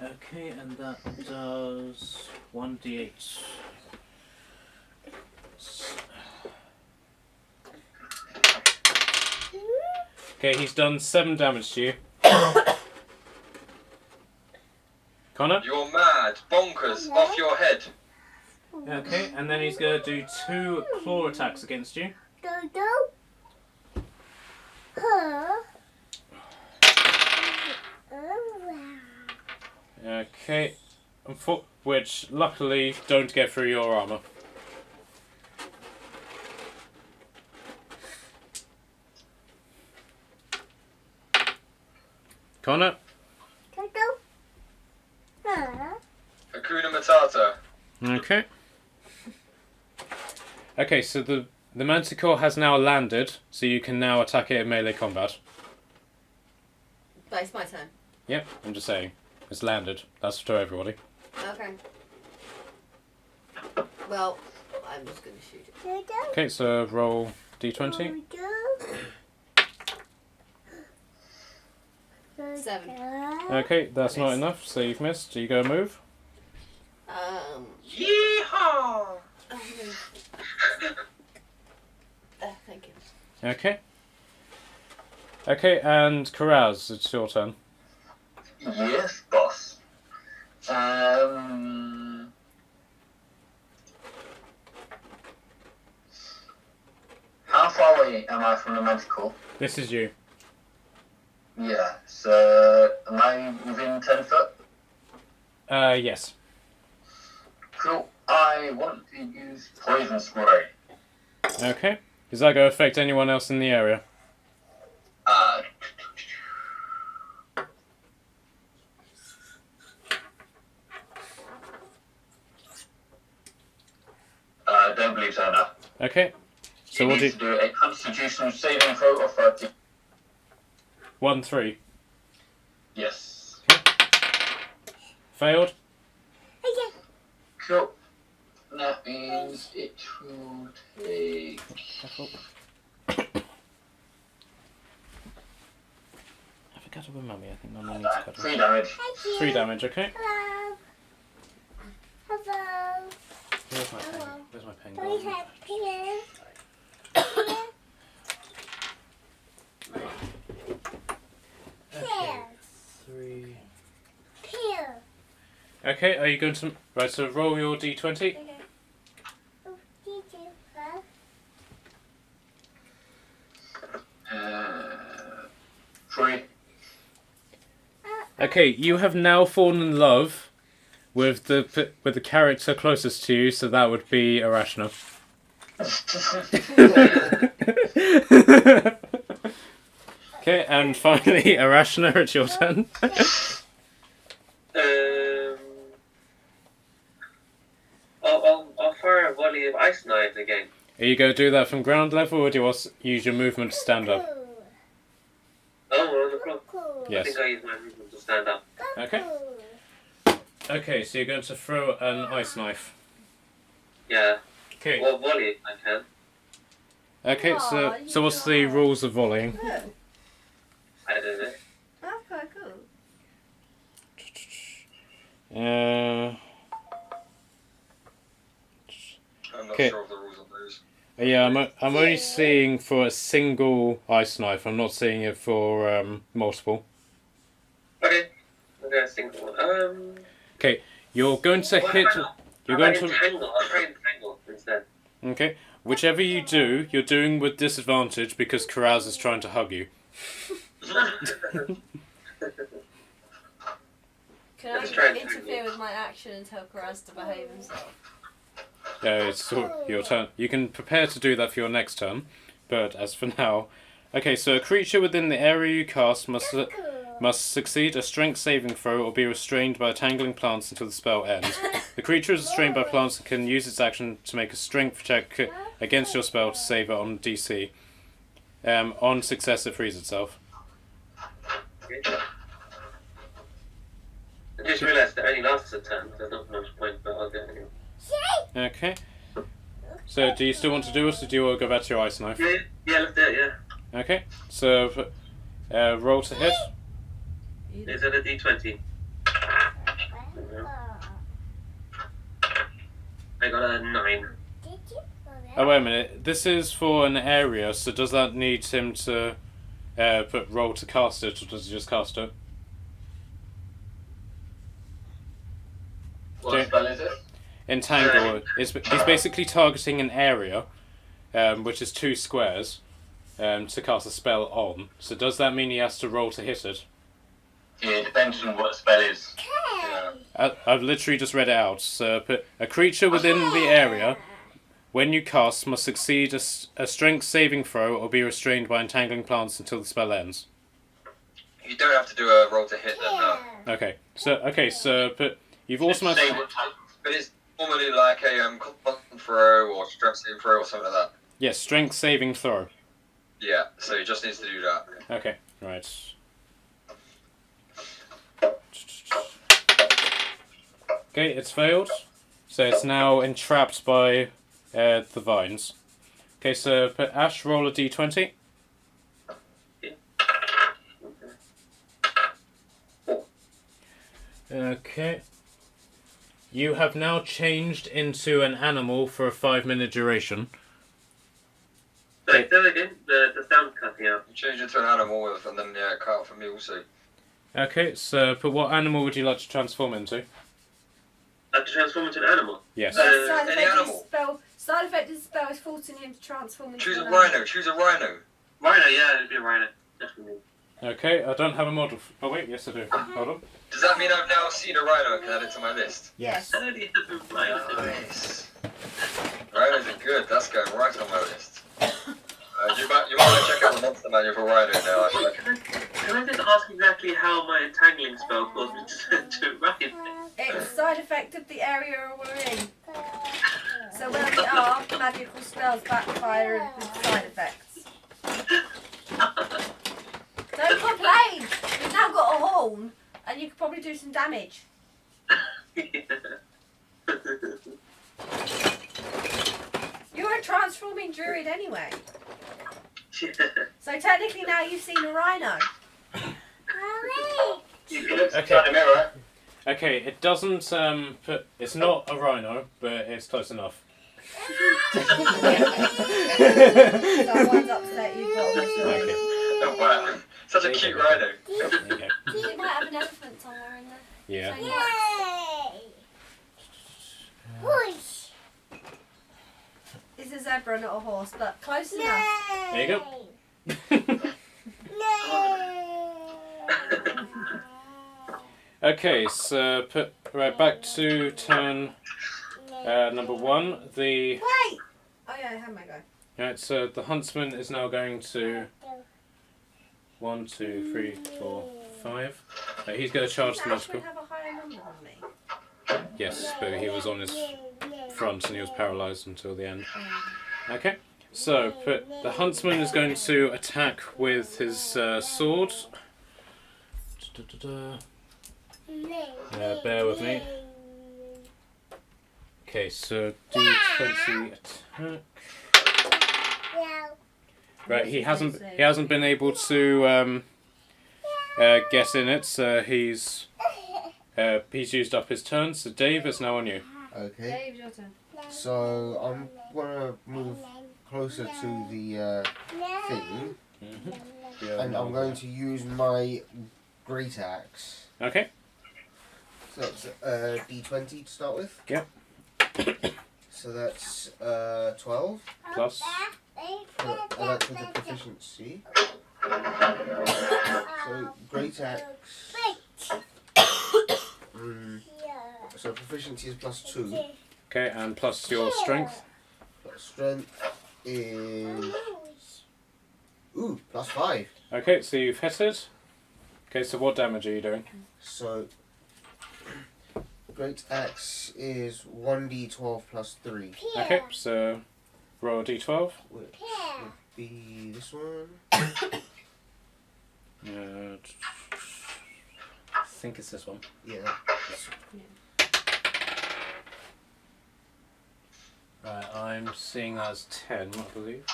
Okay, and that does 1d8. Okay, he's done 7 damage to you. Connor? You're mad. Bonkers. Off your head. Okay, and then he's going to do 2 claw attacks against you. Okay, which luckily don't get through your armour. Connor? Hakuna Matata. Okay. Okay, so the Manticore has now landed, so you can now attack it in melee combat. But it's my turn. Yep, I'm just saying. It's landed. That's to everybody. Okay. Well, I'm just going to shoot it. Okay, so roll d20. 7. Okay, that's not enough, so you've missed. Do you go move? Yeehaw! Thank you. Okay. Okay, and Karaz, it's your turn. Yes, boss. How far away am I from the Manticore? This is you. Yeah, so am I within 10 foot? Yes. Cool. I want to use poison spray. Okay. Is that going to affect anyone else in the area? Don't believe so, no. Okay. So You what do need you... to do a Constitution saving throw of 30. 1-3. Yes. Failed? Cool. That means it will take... Have a cuddle with mummy. I think mummy needs a cuddle. 3 damage. 3 damage, okay. Hello. Hello. Where's my pen? Where's my pen Do we gone? have here? Okay. 3. Here. Okay, are you going to... Right, so roll your d20. Okay. Oh, did you first? 3. Okay, you have now fallen in love with the character closest to you, so that would be Arachna. Okay, and finally, Arachna, it's your turn. I'll fire a volley of ice knives again. Are you going to do that from ground level, or do you want to use your movement to stand up? Oh, we're on the floor. I Yes. think I use my movement to stand up. Okay. Okay, so you're going to throw an ice knife. Yeah. Okay. Well, volley if I can. Okay, so what's the rules of volleying? I don't know. That's quite cool. I'm not Okay. sure of the rules of those. Yeah, I'm only seeing for a single ice knife. I'm not seeing it for multiple. Okay. I'm going to single one. Okay, you're going to hit. You're going to. Entangle. I'll try entangle instead. Okay, whichever you do, you're doing with disadvantage because Karaz is trying to hug you. Can Let's try I and interfere tangle. with my action and tell Karaz to behave himself? It's sort of your turn. You can prepare to do that for your next turn, but as for now, okay. So a creature within the area you cast must succeed a strength saving throw or be restrained by tangling plants until the spell ends. The creature is restrained by plants and can use its action to make a strength check against your spell to save it on DC. On success, it frees itself. Okay. I just realised it only lasts a turn. There's not much point, but I'll do it anyway. Okay. So do you still want to do this, or do you want to go back to your ice knife? Yeah, let's do it, yeah. Okay. So roll to hit. Is it a D20? I got a 9. Oh, wait a minute. This is for an area, so does that need him to put roll to cast it, or does he just cast it? What spell is it? Entangle. He's basically targeting an area, which is 2 squares, to cast a spell on. So does that mean he has to roll to hit it? Yeah, it depends on what spell is. Yeah. I've literally just read it out. So put a creature within the area, when you cast, must succeed a strength saving throw or be restrained by entangling plants until the spell ends. You don't have to do a roll to hit then, no. Okay. So put you've also Say what type. But it's normally like a con throw or strength saving throw or something like that. yes, strength saving throw. Yeah, so he just needs to do that. Okay, right. Okay, it's failed. So it's now entrapped by the vines. Okay, so put Ash, roll a d20. Okay. You have now changed into an animal for a 5-minute duration. Sorry, say that again. The sound cutting out. You change it to an animal with, and then cut out for me also. Okay, so put what animal would you like to transform into? I have to transform into an animal. Yes. Side any effect of animal. the spell. Side effect of the spell is forcing him to transform into Choose a an animal. rhino. Choose a rhino. Rhino, yeah, it'd be a rhino. Definitely. Okay, I don't have a model. Oh wait, yes I do. Hold on. Does that mean I've now seen a rhino and can add it to my list? Yes. I don't need to be rhino. Nice. Rhinos are good. That's going right on my list. You might want to check out the monster manual for rhino now. Wait, can I just ask exactly how my entangling spell caused me to rhino? It's side effect of the area we're in. So where we are, magical spells backfire with side effects. Don't complain! We've now got a horn, and you could probably do some damage. You're a transforming druid anyway. So technically now you've seen a rhino. You can look Okay. inside the mirror. Okay, it doesn't put. It's not a rhino, but it's close enough. So one's upset you've got this already. Okay. Oh wow. Such a cute rhino. There you go. You might have an elephant somewhere in there. Yeah. So Yay! Push! it's a zebra, not a horse, but close enough. There you go. Okay, so put Right, back to turn number 1. The Wait! Oh yeah, I have my go. right, so the huntsman is now going to 1, 2, 3, 4, 5. He's going to charge the Didn't Ashwin magical. have a higher number than me? Yes, but he was on his front and he was paralysed until the end. Okay, so but the huntsman is going to attack with his sword. Bear with me. Okay, so D20 attack. Right, he hasn't been able to get in it, so he's used up his turn. So Dave, it's now on you. Okay. Dave, your turn. So I'm gonna move closer to the thing, and I'm going to use my great axe. Okay. So that's D20 to start with. Yep. So that's 12. Plus. That's with the proficiency. So great axe. So proficiency is +2. Okay, and plus your strength. Strength is +5. Okay, so you've hit it. Okay, so what damage are you doing? So great axe is 1d12 +3. Okay, so roll a d12. Which would be this one. I think it's this one. Yeah. Right, I'm seeing that as 10, I believe.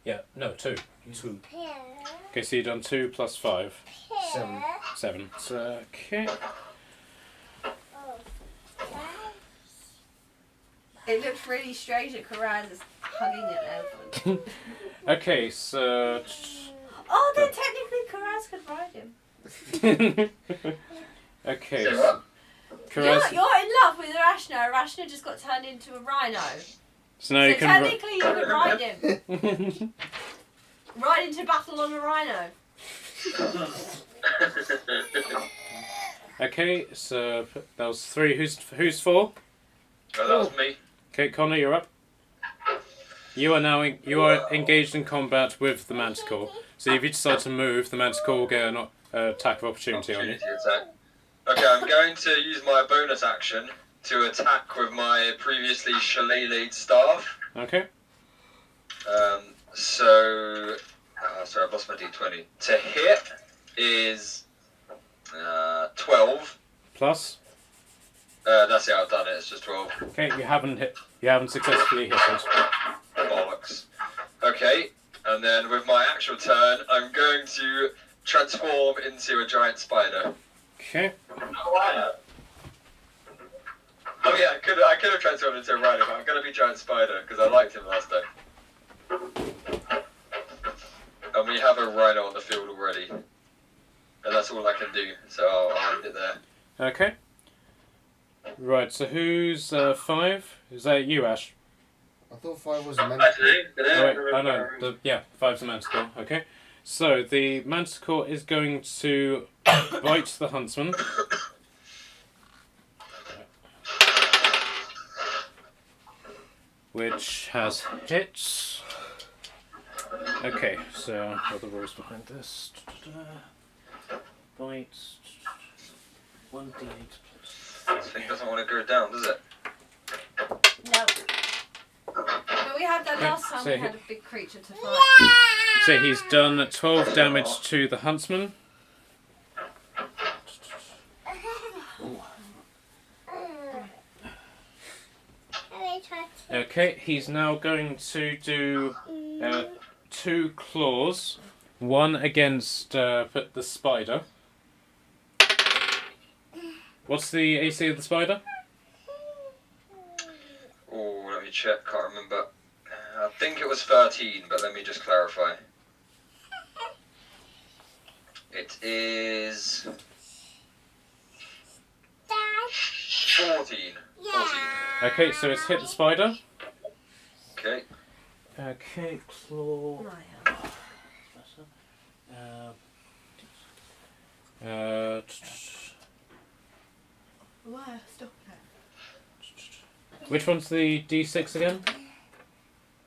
Yeah, no, 2. 2. Okay, so you've done 2 plus 5. 7. 7. So, okay. It looks really strange that Karaz is hugging an elephant. Okay, so... Oh, then technically Karaz could ride him. Okay, Say so... what? You're Karaz, in love with Rashna. Rashna just got turned into a rhino. so now So you can... technically you could ride him. Ride into battle on a rhino. Okay, so that was 3. Who's 4? Well, that was me. Okay, Connor, you're up. You are now engaged in combat with the Manticore. So if you decide to move, the Manticore will get an attack of opportunity on you. Attack. Okay, I'm going to use my bonus action to attack with my previously shillelagh'd staff. Okay. Sorry, I've lost my d20. To hit is 12. Plus. That's it, I've done it, it's just 12. Okay, you haven't successfully hit it. Bollocks. Okay, and then with my actual turn, I'm going to transform into a giant spider. Okay. Oh yeah, I could have transformed into a rhino, but I'm going to be giant spider, because I liked him last time. And we have a rhino on the field already. And that's all I can do, so I'll end it there. Okay. Right, so who's 5? Is that you, Ash? I thought 5 was a I manticore. don't know. Oh, wait, oh no, 5's the Manticore, okay. So, the Manticore is going to bite the Huntsman. Which has hits. Okay, so what are the rules behind this? Bite. 1d8 plus. This thing doesn't want to go down, does it? No. But we had that last time so we he- had a big creature to fight. So he's done 12 damage to the Huntsman. Okay, he's now going to do 2 claws. One against the spider. What's the AC of the spider? Oh, let me check, can't remember. I think it was 13, but let me just clarify. It is 14. 14. Okay, so it's hit the spider. Okay. Okay, claw. Why? Stop it. Which one's the D6 again?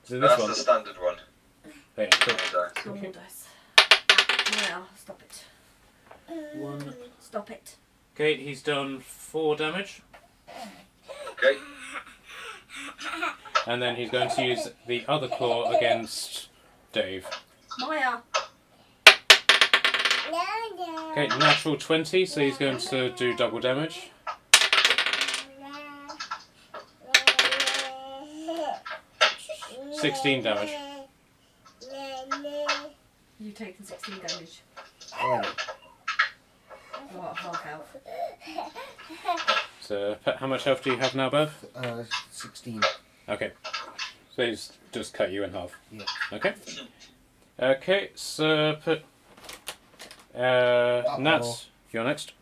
Is it this That's one? the standard one. Oh, yeah, cool. Normal Okay. dice. Now, stop it. 1. Stop it. Okay, he's done 4 damage. Okay. And then he's going to use the other claw against Dave. Maya. Okay, natural 20, so he's going to do double damage. 16 damage. You've taken 16 damage. Oh, What, half health? So, how much health do you have now, Bev? 16. Okay. So he's just cut you in half. Yeah. Okay. Okay, so put... Nats, you're next.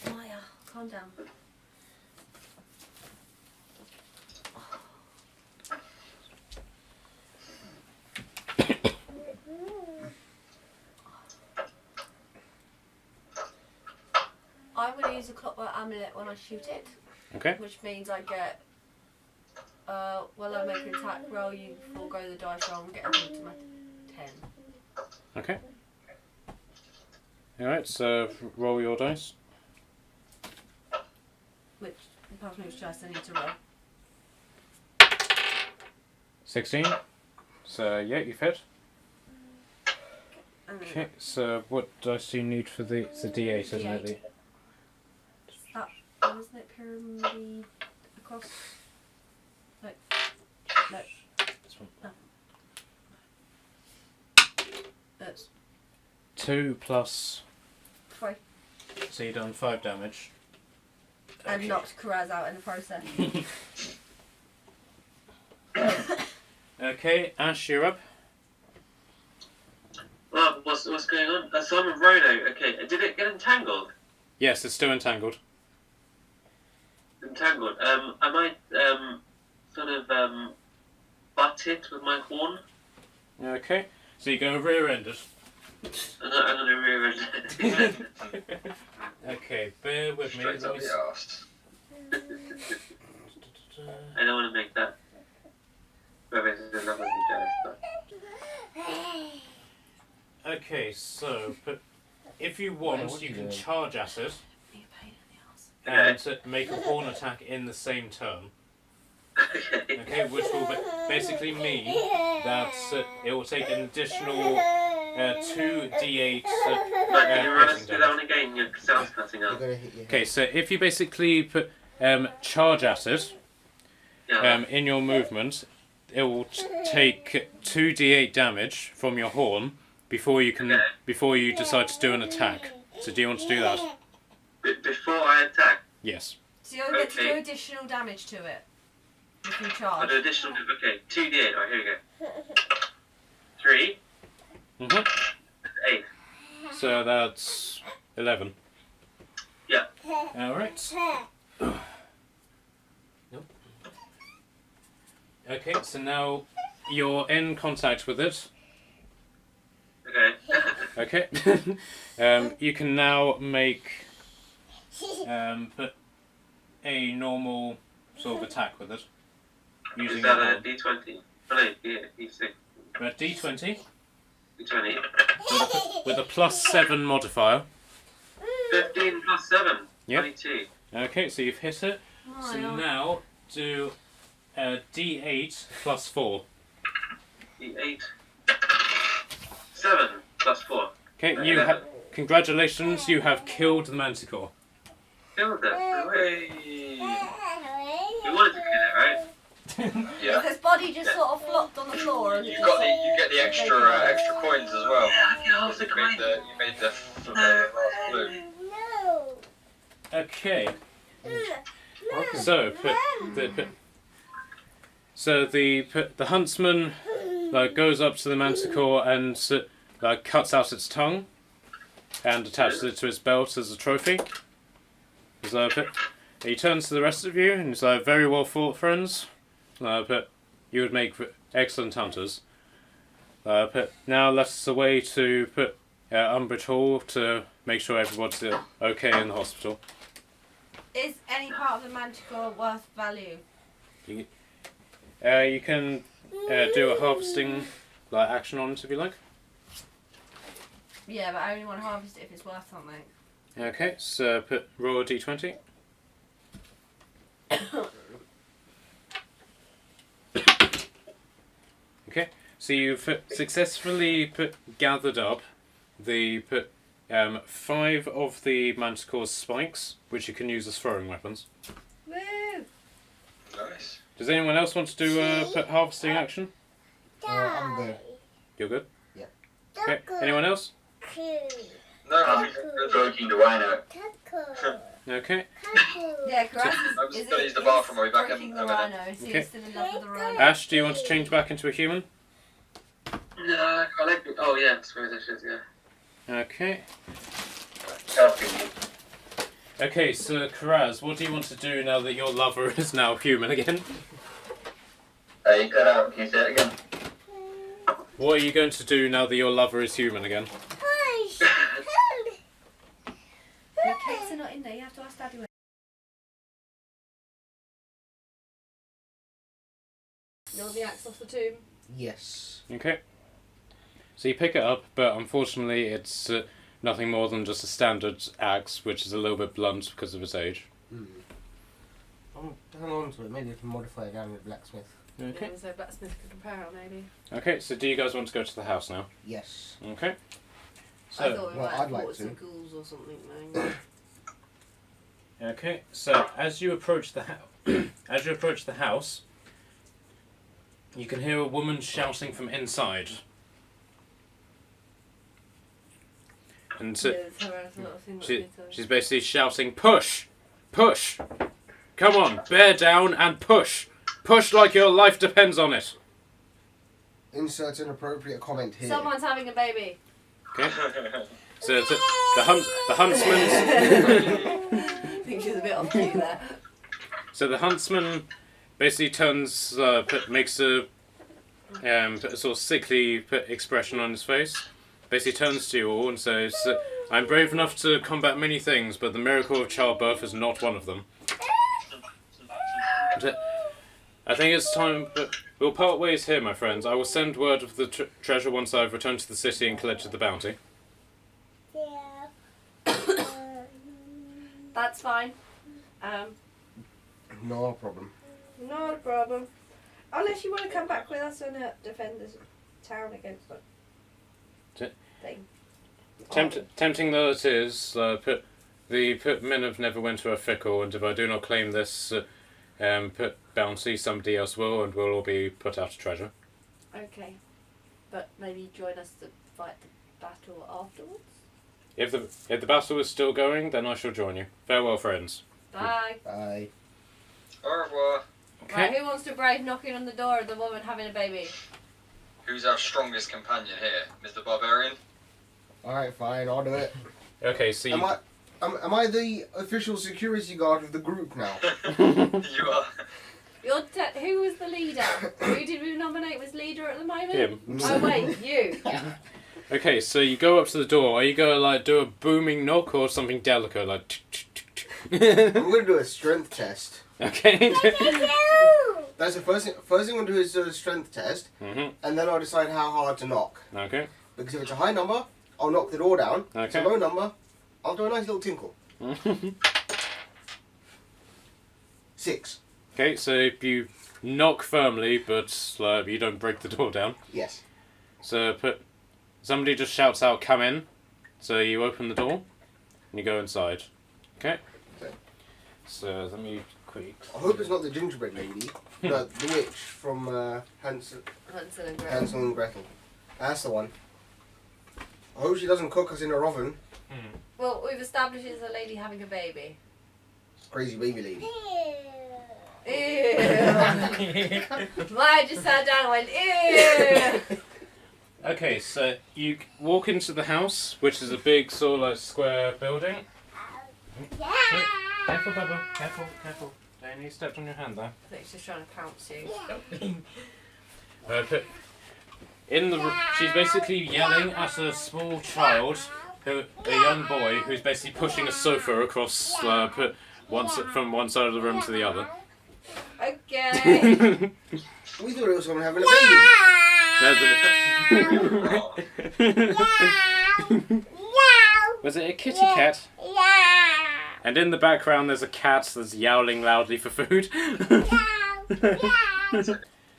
Maya, calm down. I'm going to use a clockwork amulet when I shoot it, Okay. which means I get, when I make an attack roll, you forego the dice roll and get everything to my 10. Okay. Alright, so roll your dice. Which, apart from which dice I need to roll. 16. So, yeah, you've hit. And then Okay, so what dice do you need for the... It's a D8, isn't it? D8. Isn't it pyramid across? No. No. This one. That's 2 plus... 3. So you've done 5 damage. And knocked Karaz out in the process. Okay, Ash, you're up. Well, what's going on? So I'm a Rhino. Okay, did it get entangled? Yes, it's still entangled. Entangled. Am I sort of butt it with my horn? Okay, so you go rear-ended. I'm gonna rear it. Okay, bear with me. Straight let up me the s- arse. I don't want to make that. Well, this is another jealous, but Okay, so but if you Wait, want, what are you you can doing? charge at it Be a pain in the arse. and to make a horn attack in the same turn. okay. Okay, which will basically mean that it will take an additional 2d8 Right, can you run us piercing through that damage. one again? Your sound's cutting You're out. gonna hit your Okay, head. so if you basically put charge at it Yeah. in your movement, it will take 2d8 damage from your horn before you can Okay. before you decide to do an attack. So do you want to do that? Before I attack, Yes. So you'll get to do Okay. additional damage to it. If you an charge. additional. Okay, 2d8. Right, here we go. 3, Mhm. 8. So that's 11. Yeah. All right. Nope. Okay, so now you're in contact with it. Okay. Okay. You can now make put a normal sort of attack with it using Is that your a horn. d20? Oh no, d6. A D20 d20. with a +7 modifier. 15 plus 7. Yep. 22. Okay, so you've hit it. So Oh, now do a D8 plus 4. d8. 7 plus 4. Okay, you have. Congratulations, you have killed the manticore. Killed it. Hey. You wanted to kill it, right? Yeah. His body just sort of flopped on the floor. And You just got the you get the extra coins as well. Yeah, I get half the You coin. made the last blue. No. Okay, so the huntsman goes up to the manticore and cuts out its tongue and attaches it to his belt as a trophy. He turns to the rest of you and he's like, "Very well fought, friends. But you would make excellent hunters. But now that's the way to put Umbridge Hall to make sure everyone's okay in the hospital. Is any part of the manticore worth value? You can do a harvesting action on it if you like. Yeah, but I only want to harvest it if it's worth something. Okay, so roll a d20. Okay, so you've successfully gathered up the 5 of the manticore's spikes, which you can use as throwing weapons. Woo! Nice. Does anyone else want to do a harvesting action? I'm good. You're good? Yeah. Okay, anyone else? No, I'm stroking the rhino. Okay. Yeah, Karaz I'm just gonna use the bathroom. I'll be back in stroking a the minute. rhino. So you're still in love with the rhino. Ash, do you want to change back into a human? No, I like. Oh yeah, I suppose I should. Yeah. Okay. Selfie. Okay, so Karaz, what do you want to do now that your lover is now human again? You cut out. Can you say it again? What are you going to do now that your lover is human again? Your cakes are not in there. You have to ask Daddy. You know the axe off the tomb? Yes. Okay. So you pick it up, but unfortunately it's nothing more than just a standard axe, which is a little bit blunt because of its age. I'm hang on to it. Maybe I can modify it down with blacksmith. Okay. So blacksmith could compare it, maybe. Okay, so do you guys want to go to the house now? Yes. Okay. I So, thought we well, might I'd have like bought some to. ghouls or something. No. okay, so as you approach the house, you can hear a woman shouting from inside. And so, she's basically shouting, "Push! Push! Come on, bear down and push! Push like your life depends on it!" Insert an appropriate comment here. Someone's having a baby. Okay? So the huntsman... I think she's a bit off key there. So the huntsman basically turns, makes a sort of sickly expression on his face. Basically turns to you all and says, "I'm brave enough to combat many things, but the miracle of childbirth is not one of them. I think it's time, but we'll part ways here, my friends. I will send word of the treasure once I've returned to the city and collected the bounty." That's fine. No problem. Not a problem. Unless you want to come back with us and defend this town against that thing. Tempting though it is, the men have never went to a fickle, and if I do not claim this bounty, somebody else will, and we'll all be put out of treasure. Okay. But maybe join us to fight the battle afterwards? If the battle is still going, then I shall join you. Farewell, friends. Bye. Bye. Au revoir. Okay. Right, who wants to brave knocking on the door of the woman having a baby? Who's our strongest companion here? Mr. Barbarian? Alright, fine. I'll do it. Okay, so you... Am I the official security guard of the group now? You are. Who was the leader? Who did we nominate as leader at the moment? Him. Oh wait, you. Okay, so you go up to the door. Are you going to do a booming knock or something delicate like? I'm gonna do a strength test. Okay. That's the first thing. First thing I'm gonna do is do a strength test, and then I'll decide how hard to knock. Okay. Because if it's a high number, I'll knock the door down. If it's a Okay. low number, I'll do a nice little tinkle. 6. Okay, so if you knock firmly, but you don't break the door down. Yes. So somebody just shouts out, "Come in." So you open the door and you go inside. Okay. Okay. So let me quick. I hope it's not the gingerbread lady. No, the witch from Hansel and Gretel. That's the one. I hope she doesn't cook us in her oven. Well, we've established it's a lady having a baby. Crazy baby lady. Ew. Maya just sat down and went, ew. Okay, so you walk into the house, which is a big sort of square building. Careful, Bubba. Careful, careful. Danny, you stepped on your hand there. I think she's just trying to pounce you. she's basically yelling at a small child, a young boy, who's basically pushing a sofa across from one side of the room to the other. Okay. We thought it was someone having a baby. Was it a kitty cat? And in the background there's a cat that's yowling loudly for food.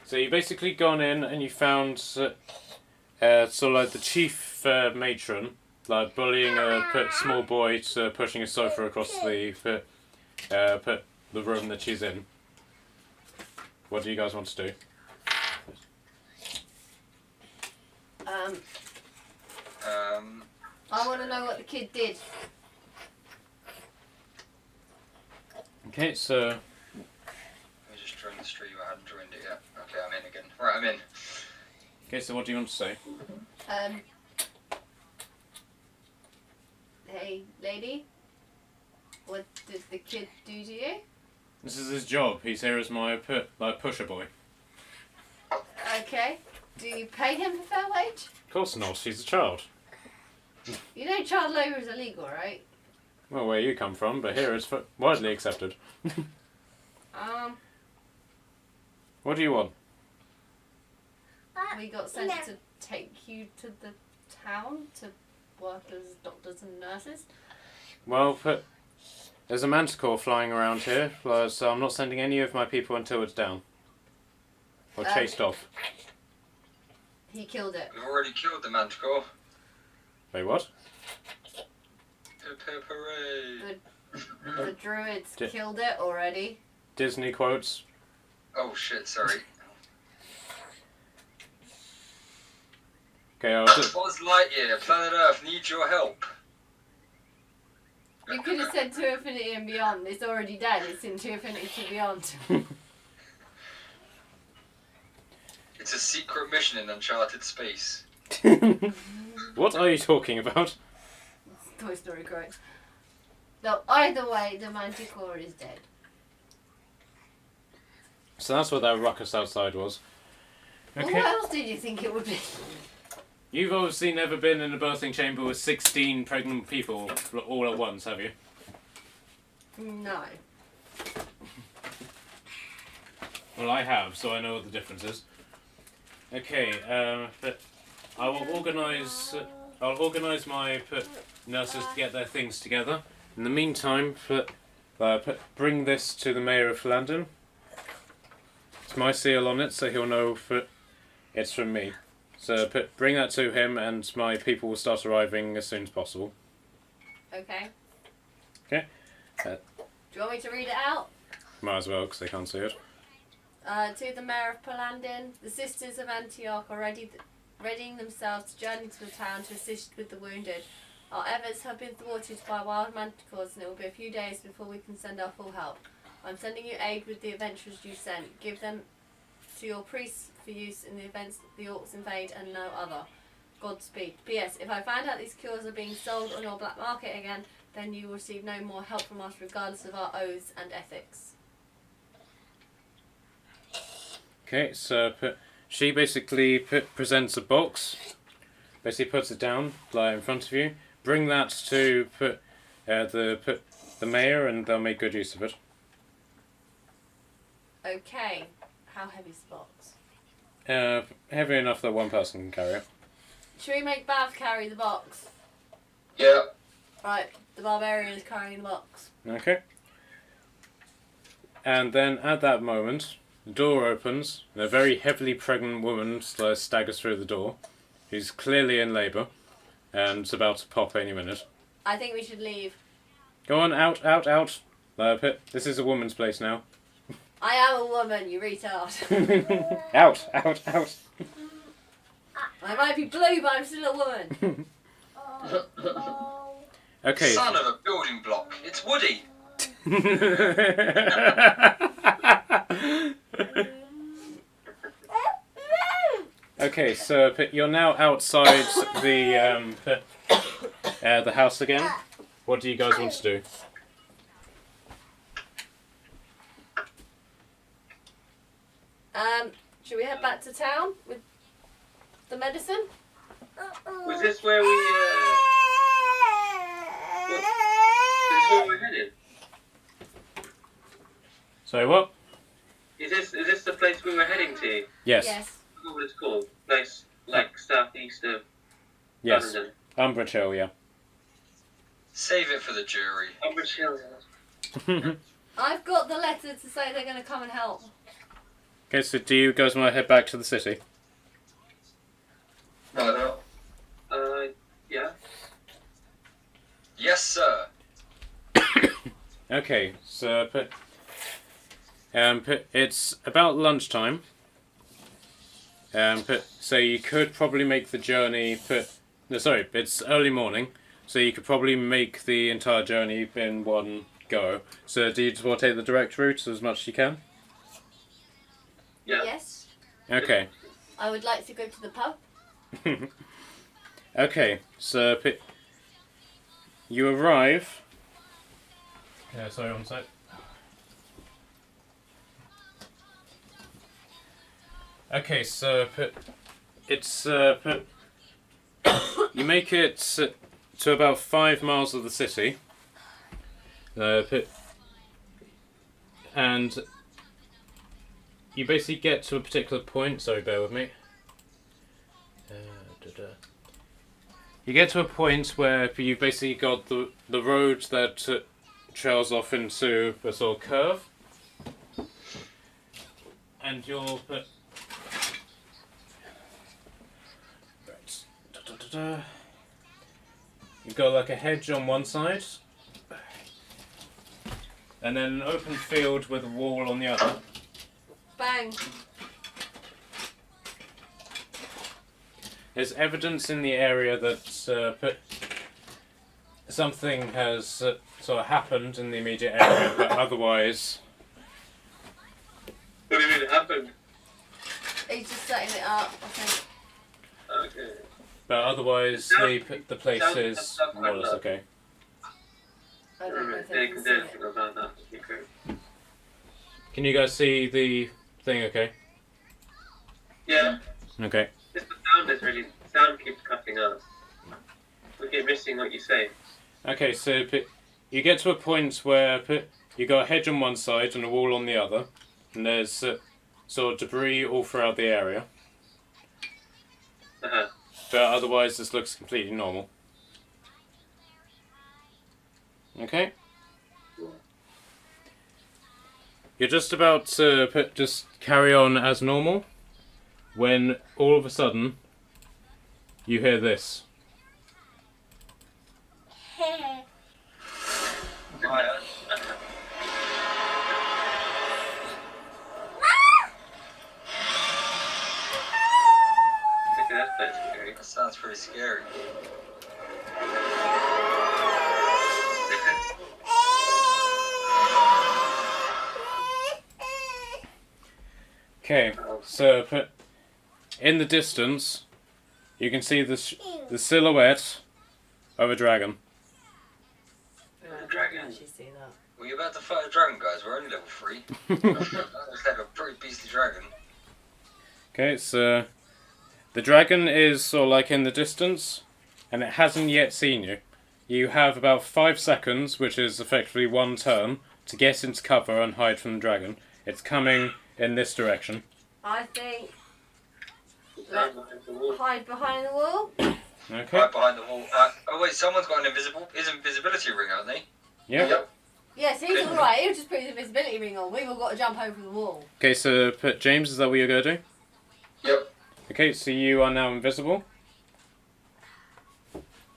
So you've basically gone in and you found sort of like the chief matron, like bullying a small boy to pushing a sofa across the room that she's in. What do you guys want to do? I want to know what the kid did. Okay, so Let me just join the stream. I hadn't joined it yet. Okay, I'm in again. Right, I'm in. okay, so what do you want to say? Hey, lady, what did the kid do to you? This is his job. He's here as my pusher boy. Okay. Do you pay him a fair wage? Of course not. He's a child. You know child labour is illegal, right? Well, where you come from, but here it's widely accepted. What do you want? We got sent to take you to the town to work as doctors and nurses. Well, there's a manticore flying around here, so I'm not sending any of my people until it's down. Or chased off. He killed it. We've already killed the manticore. Wait, what? Hip hip hooray! The druids killed it already. Disney quotes. Oh shit, sorry. Okay, Buzz Lightyear, Planet Earth needs your help. You could have said to infinity and beyond. It's already dead. It's into infinity to beyond. It's a secret mission in uncharted space. What are you talking about? Toy Story quote. No, either way, the manticore is dead. So that's what that ruckus outside was. Well, Okay. what else did you think it would be? You've obviously never been in a birthing chamber with 16 pregnant people all at once, have you? No. Well, I have, so I know what the difference is. Okay, but I will organise. I'll organise my nurses to get their things together. In the meantime, bring this to the mayor of Phalandin. It's my seal on it, so he'll know it's from me. So bring that to him, and my people will start arriving as soon as possible. Okay. Okay. Do you want me to read it out? Might as well, because they can't see it. To the mayor of Phalandin, the sisters of Antioch are readying themselves to journey to the town to assist with the wounded. Our efforts have been thwarted by wild manticores, and it will be a few days before we can send our full help. I'm sending you aid with the adventurers you sent. Give them to your priests for use in the events the orcs invade and no other. Godspeed. P.S. If I find out these cures are being sold on your black market again, then you will receive no more help from us regardless of our oaths and ethics. Okay, so she basically presents a box, basically puts it down, like in front of you. Bring that to the mayor, and they'll make good use of it. Okay. How heavy's the box? Heavy enough that one person can carry it. Should we make Bav carry the box? Yeah. Right, the barbarian is carrying the box. Okay. And then at that moment, the door opens, and a very heavily pregnant woman staggers through the door. She's clearly in labour, and is about to pop any minute. I think we should leave. Go on, out, out, out. This is a woman's place now. I am a woman, you retard. Out, out, out. I might be blue, but I'm still a woman. Okay. Son of a building block. It's Woody. Okay, so you're now outside the house again. What do you guys want to do? Should we head back to town? The medicine? Was this where we? Is this where we're headed? Sorry, what? Is this the place we were heading to? Yes. I don't know what it's called. Place like southeast of Yes. London. Umbridge Hill, yeah. Save it for the jury. Umbridge Hill. I've got the letter to say they're going to come and help. Okay, so do you guys want to head back to the city? No. Yeah. Yes, sir. Okay, so it's about lunchtime. So you could probably make the journey. No, sorry, it's early morning, so you could probably make the entire journey in one go. So do you just want to take the direct route as much as you can? Yeah. Yes. Okay. I would like to go to the pub. Okay, so you arrive. Sorry, one sec. Okay, so it's you make it to about 5 miles of the city, and you basically get to a particular point. Sorry, bear with me. You get to a point where you've basically got the road that trails off into a sort of curve, and you'll put. You've got like a hedge on one side, and then an open field with a wall on the other. Bang. There's evidence in the area that something has sort of happened in the immediate area, but otherwise. What do you mean it happened? He's just setting it up, I think. Okay. But otherwise, the place is more or less okay. I don't know if They they can can do see anything it. about that. That'd be great. Can you guys see the thing okay? Yeah. Okay. Just the sound keeps cutting out. We keep missing what you say. Okay, so you get to a point where you got a hedge on one side and a wall on the other, and there's sort of debris all throughout the area. Uh-huh. But otherwise, this looks completely normal. Okay. You're just about to just carry on as normal, when all of a sudden you hear this. Okay, that's quite scary. That sounds pretty scary. Okay, so in the distance, you can see the silhouette of a dragon. Dragon. Actually see that. Were you about to fight a dragon, guys? We're only level 3. That looks like a pretty beastly dragon. Okay, so the dragon is sort of like in the distance, and it hasn't yet seen you. You have about 5 seconds, which is effectively one turn, to get into cover and hide from the dragon. It's coming in this direction. I think Down behind the wall. hide behind the wall. Okay. Right behind the wall. Oh wait, someone's got an invisibility ring, haven't they? Yeah. Yep. Yes, he's alright. He'll just put his invisibility ring on. We've all got to jump over the wall. Okay, so James, is that what you're going to do? Yep. Okay, so you are now invisible.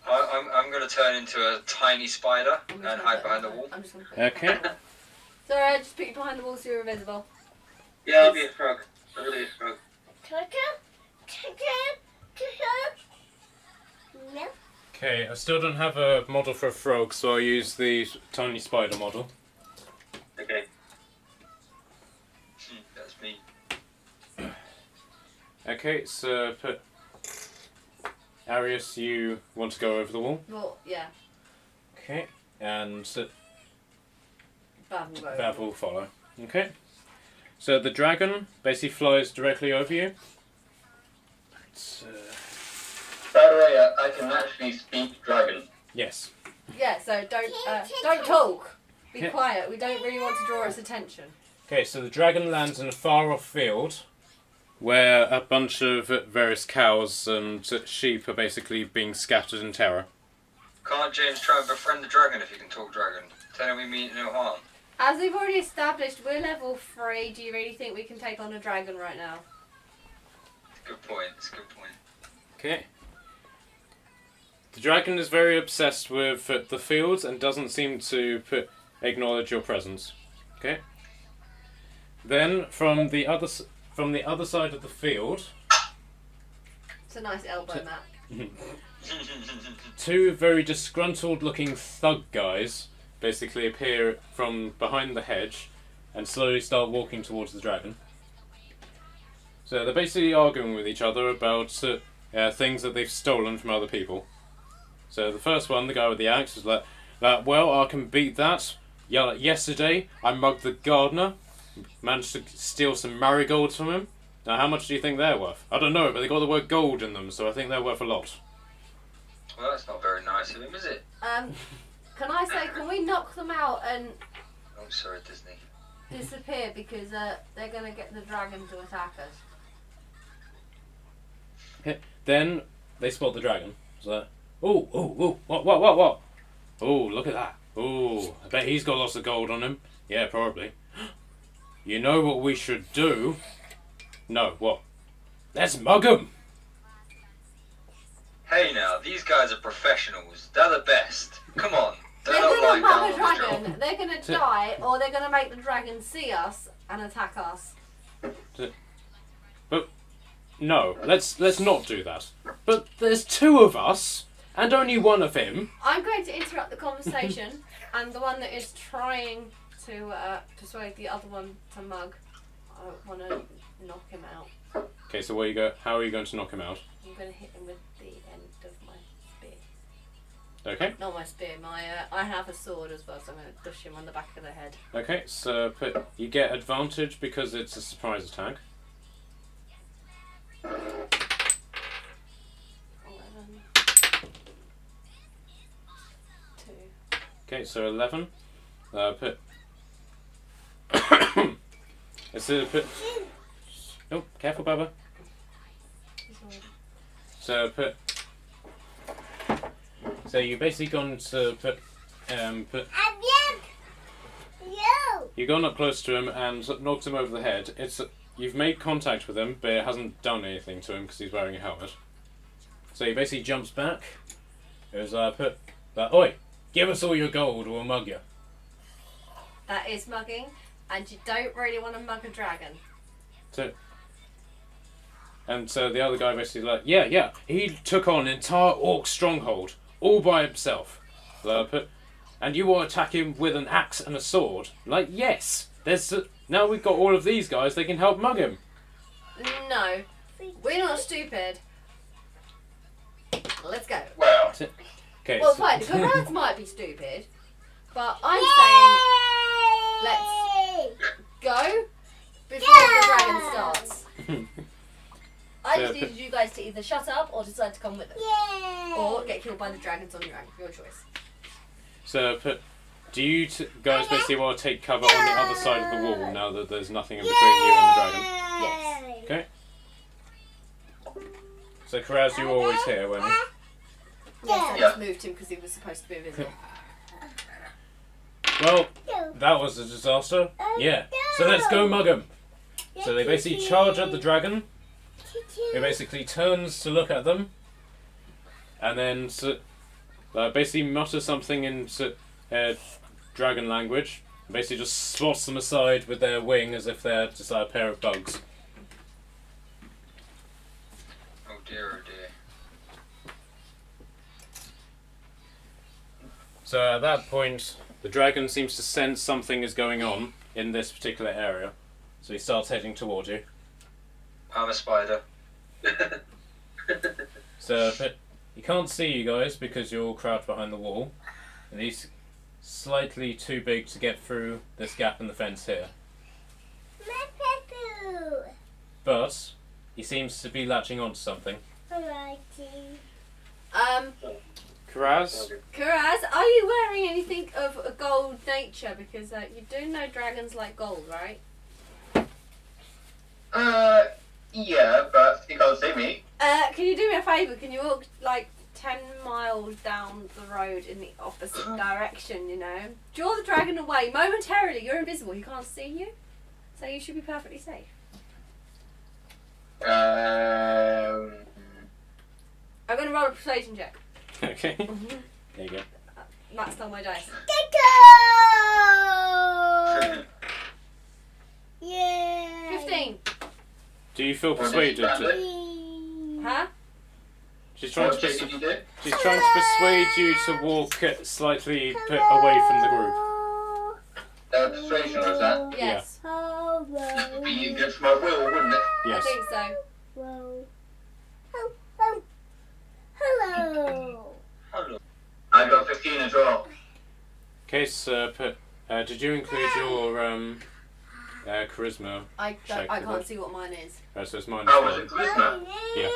I'm going to turn into a tiny spider I'm and just gonna hide put- behind the wall. I'm just going to put Okay. Sorry, I just put you behind the wall so you're invisible. Yeah, I'll be a frog. I'm gonna be a frog. No. Okay, I still don't have a model for a frog, so I'll use the tiny spider model. Okay. That's me. Okay, so Arius, you want to go over the wall? Well, yeah. Okay, and Bav will go. Bav will follow. Okay, so the dragon basically flies directly over you, By the way, I can actually speak dragon. Yes. Yeah, so don't talk. Be quiet. We don't really want to draw its attention. Okay, so the dragon lands in a far-off field where a bunch of various cows and sheep are basically being scattered in terror. Can't James try and befriend the dragon if he can talk dragon? Tell him we mean no harm. As we've already established, we're level 3. Do you really think we can take on a dragon right now? Good point. It's a good point. Okay. The dragon is very obsessed with the fields and doesn't seem to acknowledge your presence. Okay. Then from the other side of the field, It's a nice elbow map. 2 very disgruntled-looking thug guys basically appear from behind the hedge and slowly start walking towards the dragon. So they're basically arguing with each other about things that they've stolen from other people. So the first one, the guy with the axe, is like, well, I can beat that. Yeah, like yesterday, I mugged the gardener, managed to steal some marigolds from him. Now, how much do you think they're worth? I don't know, but they got the word gold in them, so I think they're worth a lot. Well, that's not very nice of him, is it? Can I say, can we knock them out and I'm sorry, Disney. disappear because they're going to get the dragon to attack us? Then they spot the dragon. So, what? Oh, look at that. Oh, I bet he's got lots of gold on him. Yeah, probably. You know what we should do? No, what? Let's mug him. Hey now, these guys are professionals. They're the best. Come on. They're not going to lying mug down a on the job. dragon. They're going to die, or they're going to make the dragon see us and attack us. But no, let's not do that. But there's 2 of us and only 1 of him. I'm going to interrupt the conversation, and the one that is trying to persuade the other one to mug, I want to knock him out. Okay, so how are you going to knock him out? I'm going to hit him with the end of my spear. Okay. Not my spear, I have a sword as well, so I'm going to push him on the back of the head. Okay, so you get advantage because it's a surprise attack. 11. Okay, so 11. Oh, careful, Baba. So you basically gone to you've gone up close to him and knocked him over the head. You've made contact with him, but it hasn't done anything to him because he's wearing a helmet. So he basically jumps back. It was oi, give us all your gold, we'll mug you. That is mugging, and you don't really want to mug a dragon. So the other guy basically like, yeah, he took on an entire orc stronghold all by himself. And you want to attack him with an axe and a sword? Like, yes. Now we've got all of these guys, they can help mug him. No, we're not stupid. Let's go. Well, Okay. Well, fine, the rats might be stupid, but I'm saying let's go before the dragon starts. I just needed you guys to either shut up or decide to come with us. Or get killed by the dragons on your own. Your choice. So, do you guys basically want to take cover on the other side of the wall now that there's nothing in between you and the dragon? Yes. Okay. So, Karaz, you were always here, weren't you? Yes, I just moved him because he was supposed to be invisible. Well, that was a disaster. Yeah. So let's go mug him. So they basically charge at the dragon. He basically turns to look at them, and then basically mutters something in dragon language. Basically just swats them aside with their wing as if they're just like a pair of bugs. Oh dear, oh dear. So at that point, the dragon seems to sense something is going on in this particular area. So he starts heading towards you. I'm a spider. So he can't see you guys because you're all crouched behind the wall. And he's slightly too big to get through this gap in the fence here. But he seems to be latching onto something. Alrighty. Karaz? Karaz, are you wearing anything of a gold nature? Because you do know dragons like gold, right? Yeah, but you can't see me. Can you do me a favour? Can you walk like 10 miles down the road in the opposite direction, you know? Draw the dragon away momentarily. You're invisible. He can't see you. So you should be perfectly safe. I'm going to roll a persuasion check. Okay. There you go. Matt stole my dice. Go! Yeah. 15. Do you feel persuaded? Huh? She's trying What to check did you do? she's trying to persuade you to walk slightly away from the group. Persuasion was that? Yes. Be against my will, wouldn't it? Yes. I think so. Whoa. Hello. Hello. I got 15 as well. Okay, so did you include your charisma? I Check can't with it. see what mine is. So it's minus Oh, was 1. it charisma? Yeah.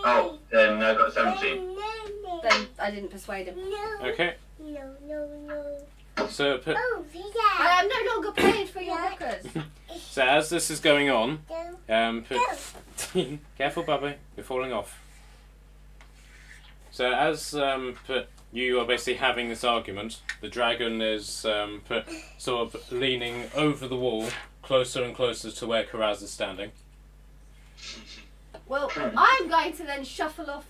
Oh, then I got 17. Then I didn't persuade him. Okay. No. So Oh, I am no longer paid for your hookers. so as this is going on, yeah. careful, Bubby, you're falling off. So as you are basically having this argument, the dragon is sort of leaning over the wall, closer and closer to where Karaz is standing. Well, I'm going to then shuffle off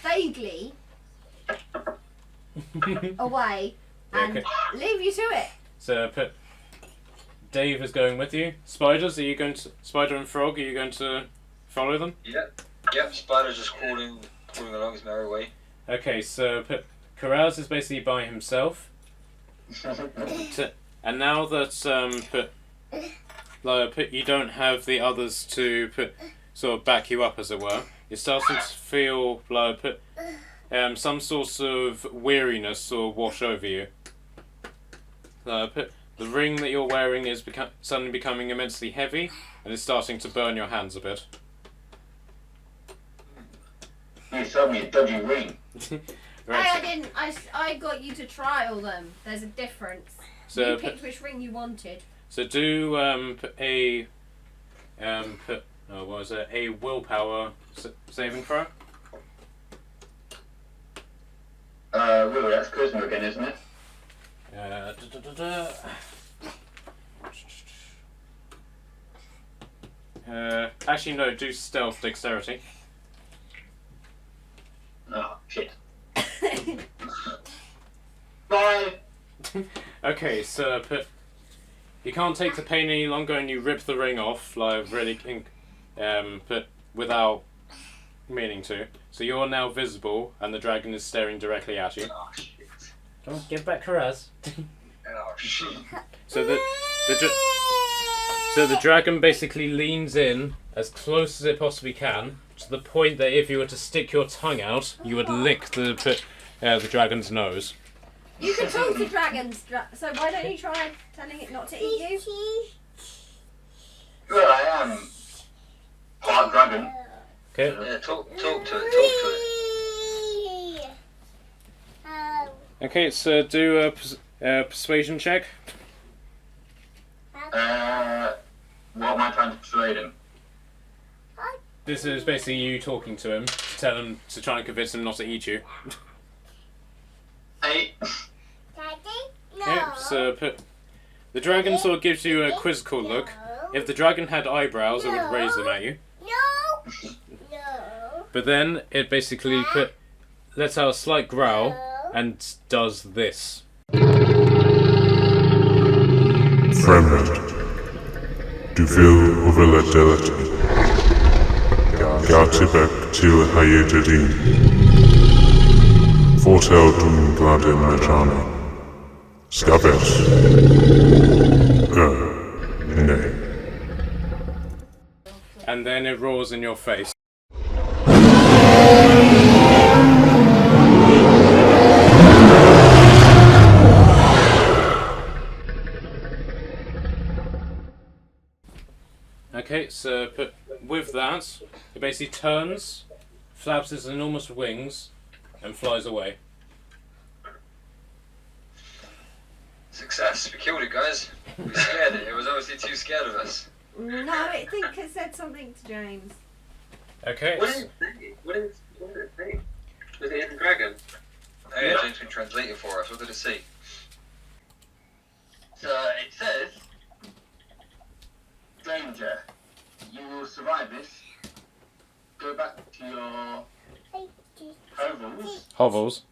vaguely away and Okay. leave you to it. So Dave is going with you. Spiders, are you going to Spider and Frog? Are you going to follow them? Yep, Spider's just crawling along his merry way. Okay, so Karaz is basically by himself. And now that you don't have the others to sort of back you up, as it were, you're starting to feel like some sort of weariness sort of wash over you. The ring that you're wearing is suddenly becoming immensely heavy, and it's starting to burn your hands a bit. You sold me a dodgy ring. Right. Hey, I didn't. I got you to trial them. There's a difference. So You picked which ring you wanted. So do a willpower saving throw. Will, that's charisma again, isn't it? Actually no, do stealth dexterity. Oh, shit. 5. Okay, so you can't take the pain any longer, and you rip the ring off, like really, without meaning to. So you're now visible, and the dragon is staring directly at you. Oh, shit. Come on, get back, Karaz. Oh, shit. So the dragon basically leans in as close as it possibly can, to the point that if you were to stick your tongue out, you would lick the dragon's nose. You can talk to dragons, so why don't you try telling it not to eat you? Well, I am part dragon. Okay. Yeah, talk to it. Okay, so do a persuasion check. What am I trying to persuade him? This is basically you talking to him, to tell him to try and convince him not to eat you. 8. Okay, so the dragon sort of gives you a quizzical look. If the dragon had eyebrows, it would raise them at you. No. But then it basically lets out a slight growl and does this. Friend, du vill overlättelete. Gatibek till hayetadin. Fortel dum gladden metana. Skabet. Nay. And then it roars in your face. Okay, so with that, it basically turns, flaps its enormous wings, and flies away. Success. We killed it, guys. We scared it. It was obviously too scared of us. No, I think it said something to James. Okay. What did it say? What did it say? Was it in Dragon? Oh yeah, James can translate it for us. What did it say? So it says, danger. You will survive this. Go back to your hovels. Hovels.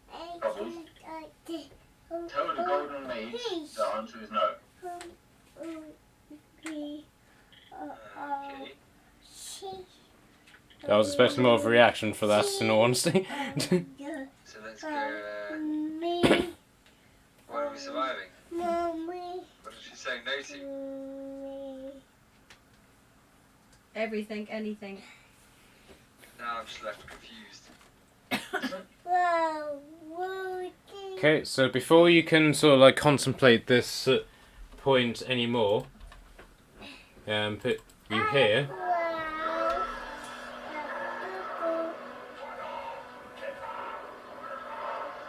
Hovels. Tell the golden mage the answer is no. Okay. I was expecting more of a reaction for that, in all honesty. So let's go. What are we surviving? What did she say no to? Everything, anything. Now I'm just left confused. Okay, so before you can sort of like contemplate this point anymore, you hear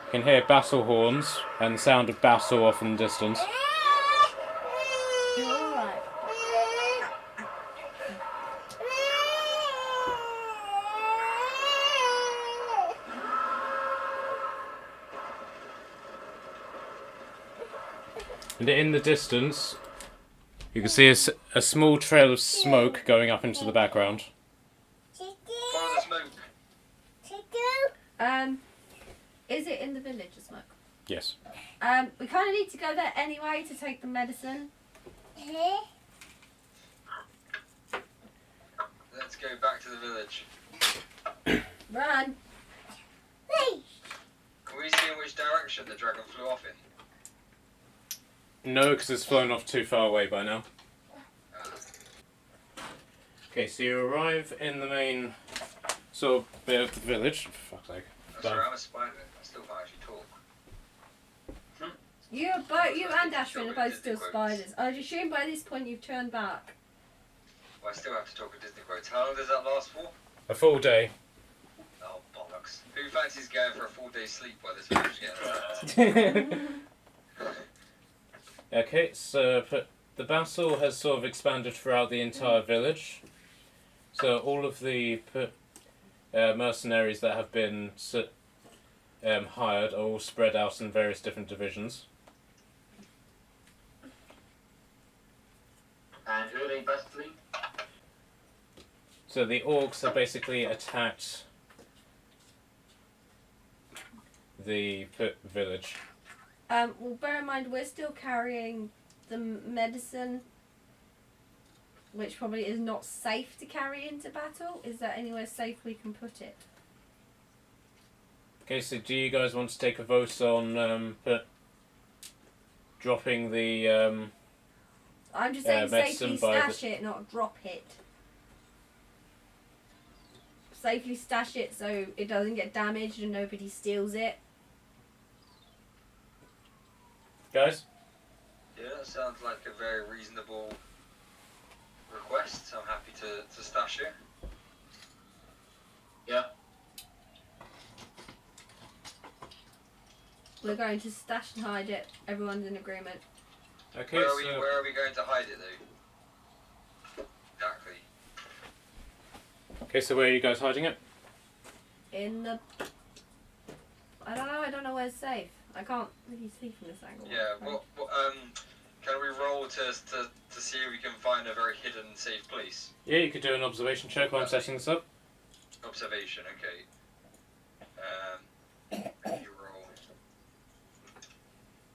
you can hear battle horns and the sound of battle off in the distance. You're alright. And in the distance, you can see a small trail of smoke going up into the background. Follow the smoke. Is it in the village, the smoke? Yes. We kind of need to go there anyway to take the medicine. Let's go back to the village. Run! Can we see in which direction the dragon flew off in? No, because it's flown off too far away by now. Okay, so you arrive in the main sort of bit of the village. For fuck's sake. I'm sorry, I'm a spider. I still can't actually talk. You and Ashwin are both still spiders. I'd assume by this point you've turned back. Well, I still have to talk with Disney quotes. How long does that last for? A full day. Oh, bollocks. Who fancies going for a full day's sleep while this village is getting attacked? Okay, so the battle has sort of expanded throughout the entire village. So all of the mercenaries that have been hired are all spread out in various different divisions. And who are they battling? So the orcs have basically attacked the village. Well, bear in mind we're still carrying the medicine, which probably is not safe to carry into battle. Is there anywhere safe we can put it? Okay, so do you guys want to take a vote on dropping the I'm just saying medicine safely by stash it, not drop it. Safely stash it so it doesn't get damaged and nobody steals it. guys? Yeah, that sounds like a very reasonable request. I'm happy to stash it. Yeah. We're going to stash and hide it. Everyone's in agreement. Okay, Where so are we going to hide it though? Exactly. okay, so where are you guys hiding it? In the... I don't know where's safe. I can't really see from this angle. Yeah. What can we roll to see if we can find a very hidden, safe place? Yeah, you could do an observation check while I'm setting this up. Observation. Okay. You roll.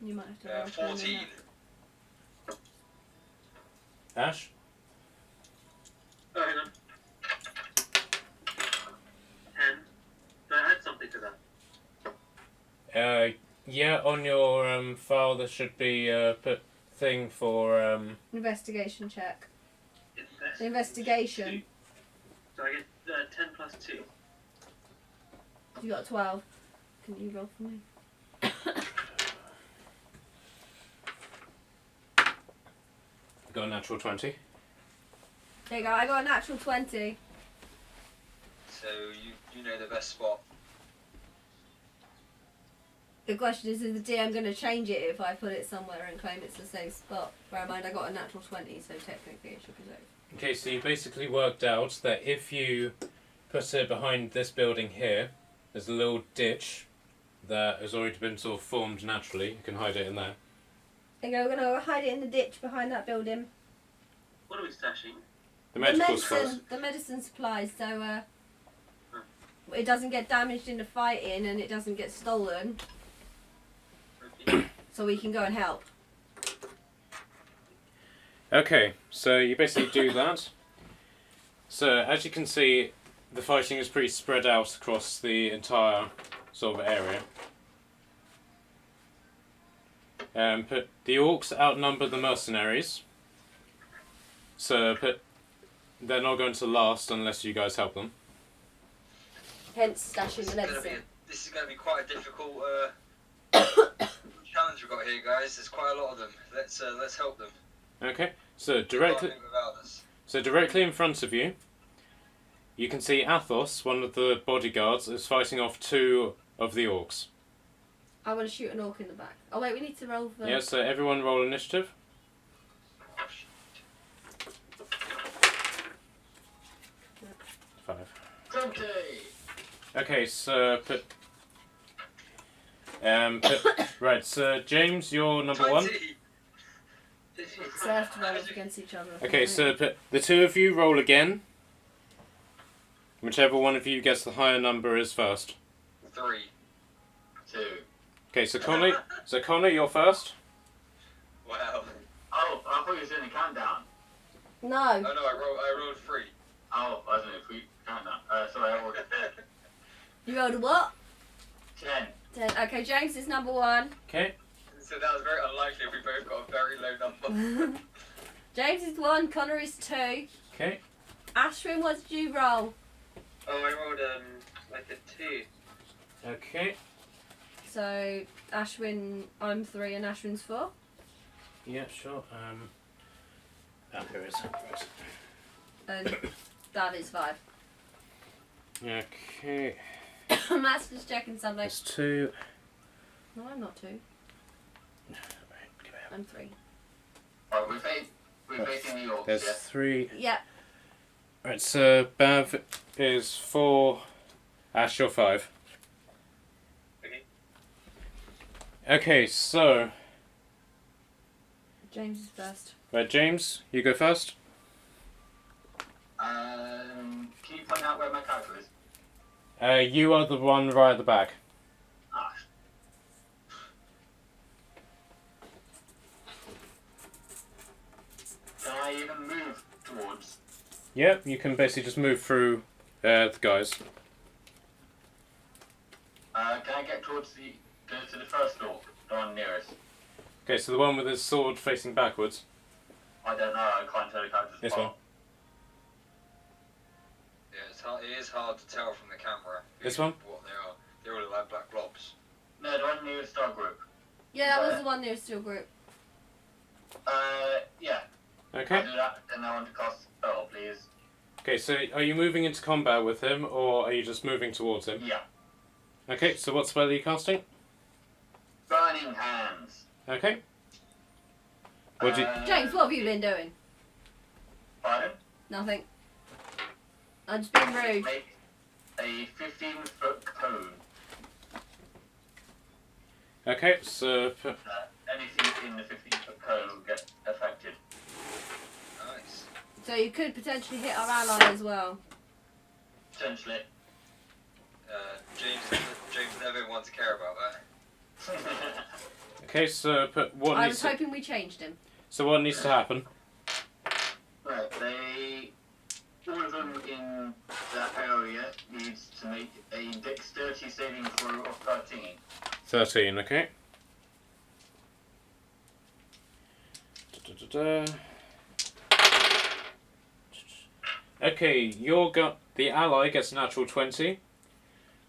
You might have to roll for a 14. minute. Ash? Oh, hang on. 10. So I had something to that. Yeah, on your file there should be a thing for Investigation check. Investigation. So I get 10 plus 2. You got 12. Can you roll for me? got a natural 20. There you go. I got a natural 20. So you know the best spot. The question is the DM going to change it if I put it somewhere and claim it's the same spot? Bear in mind, I got a natural 20, so technically it should be safe. Okay, so you basically worked out that if you put it behind this building here, there's a little ditch that has already been sort of formed naturally. You can hide it in there. There you go. We're going to hide it in the ditch behind that building. What are we stashing? The medical supplies. The medicine supplies, so it doesn't get damaged in the fighting and it doesn't get stolen. So we can go and help. Okay, so you basically do that. So as you can see, the fighting is pretty spread out across the entire sort of area. But the orcs outnumber the mercenaries. So they're not going to last unless you guys help them. Hence stashing the medicine. This is going to be quite a difficult challenge we've got here, guys. There's quite a lot of them. Let's help them. Okay, so directly in front of you, you can see Athos, one of the bodyguards, is fighting off 2 of the orcs. I want to shoot an orc in the back. Oh wait, we need to roll for... Yeah, so everyone roll initiative. 5. 20! Okay, so right, so James, you're number 1. So I have to roll against each other. Okay, so the 2 of you roll again. Whichever one of you gets the higher number is first. 3. 2. Okay, so Connor, you're first. Wow. Oh, I thought you were doing a countdown. No. Oh no, I rolled 3. Oh, I don't know if we countdown. Sorry, I rolled a 10. You rolled a what? 10. 10. Okay, James is number 1. Okay. So that was very unlikely if we both got a very low number. James is 1, Connor is 2. Okay. Ashwin, what did you roll? Oh, I rolled like a 2. Okay. So, Ashwin, I'm 3 and Ashwin's 4. Yeah, sure. Here it is. Right. And that is 5. Okay. Matt's just checking something. There's 2. No, I'm not 2. I'm 3. Right, we're facing the orcs, There's yeah? 3. Yeah. Right, so Bav is 4. Ash, you're 5. Okay. Okay, so... James is first. Right, James, you go first. Can you point out where my character is? You are the one right at the back. Ah. Can I even move towards? Yep, you can basically just move through the guys. Can I get towards to the first orc, the one nearest? Okay, so the one with his sword facing backwards. I don't know, I can't tell the character's This apart. one. Yeah, it is hard to tell from the camera. This one? What they are. They're all like black blobs. No, the one nearest our group. Yeah, that was the one nearest your group. Yeah. Okay. I'll do that, and I want to cast a spell, please. Okay, so are you moving into combat with him, or are you just moving towards him? Yeah. Okay, so what spell are you casting? Burning Hands. Okay. What do you... James, what have you been doing? Pardon? Nothing. I'm just being rude. Make a 15-foot cone. Okay, so... Anything in the 15-foot cone will get affected. Nice. So you could potentially hit our ally as well. Potentially. James never wants to care about that. Okay, so what I needs was to... hoping we changed him. So what needs to happen? Right, all of them in that area needs to make a dexterity saving throw of 13. 13, okay. Da-da-da-da. Okay, the ally gets a natural 20.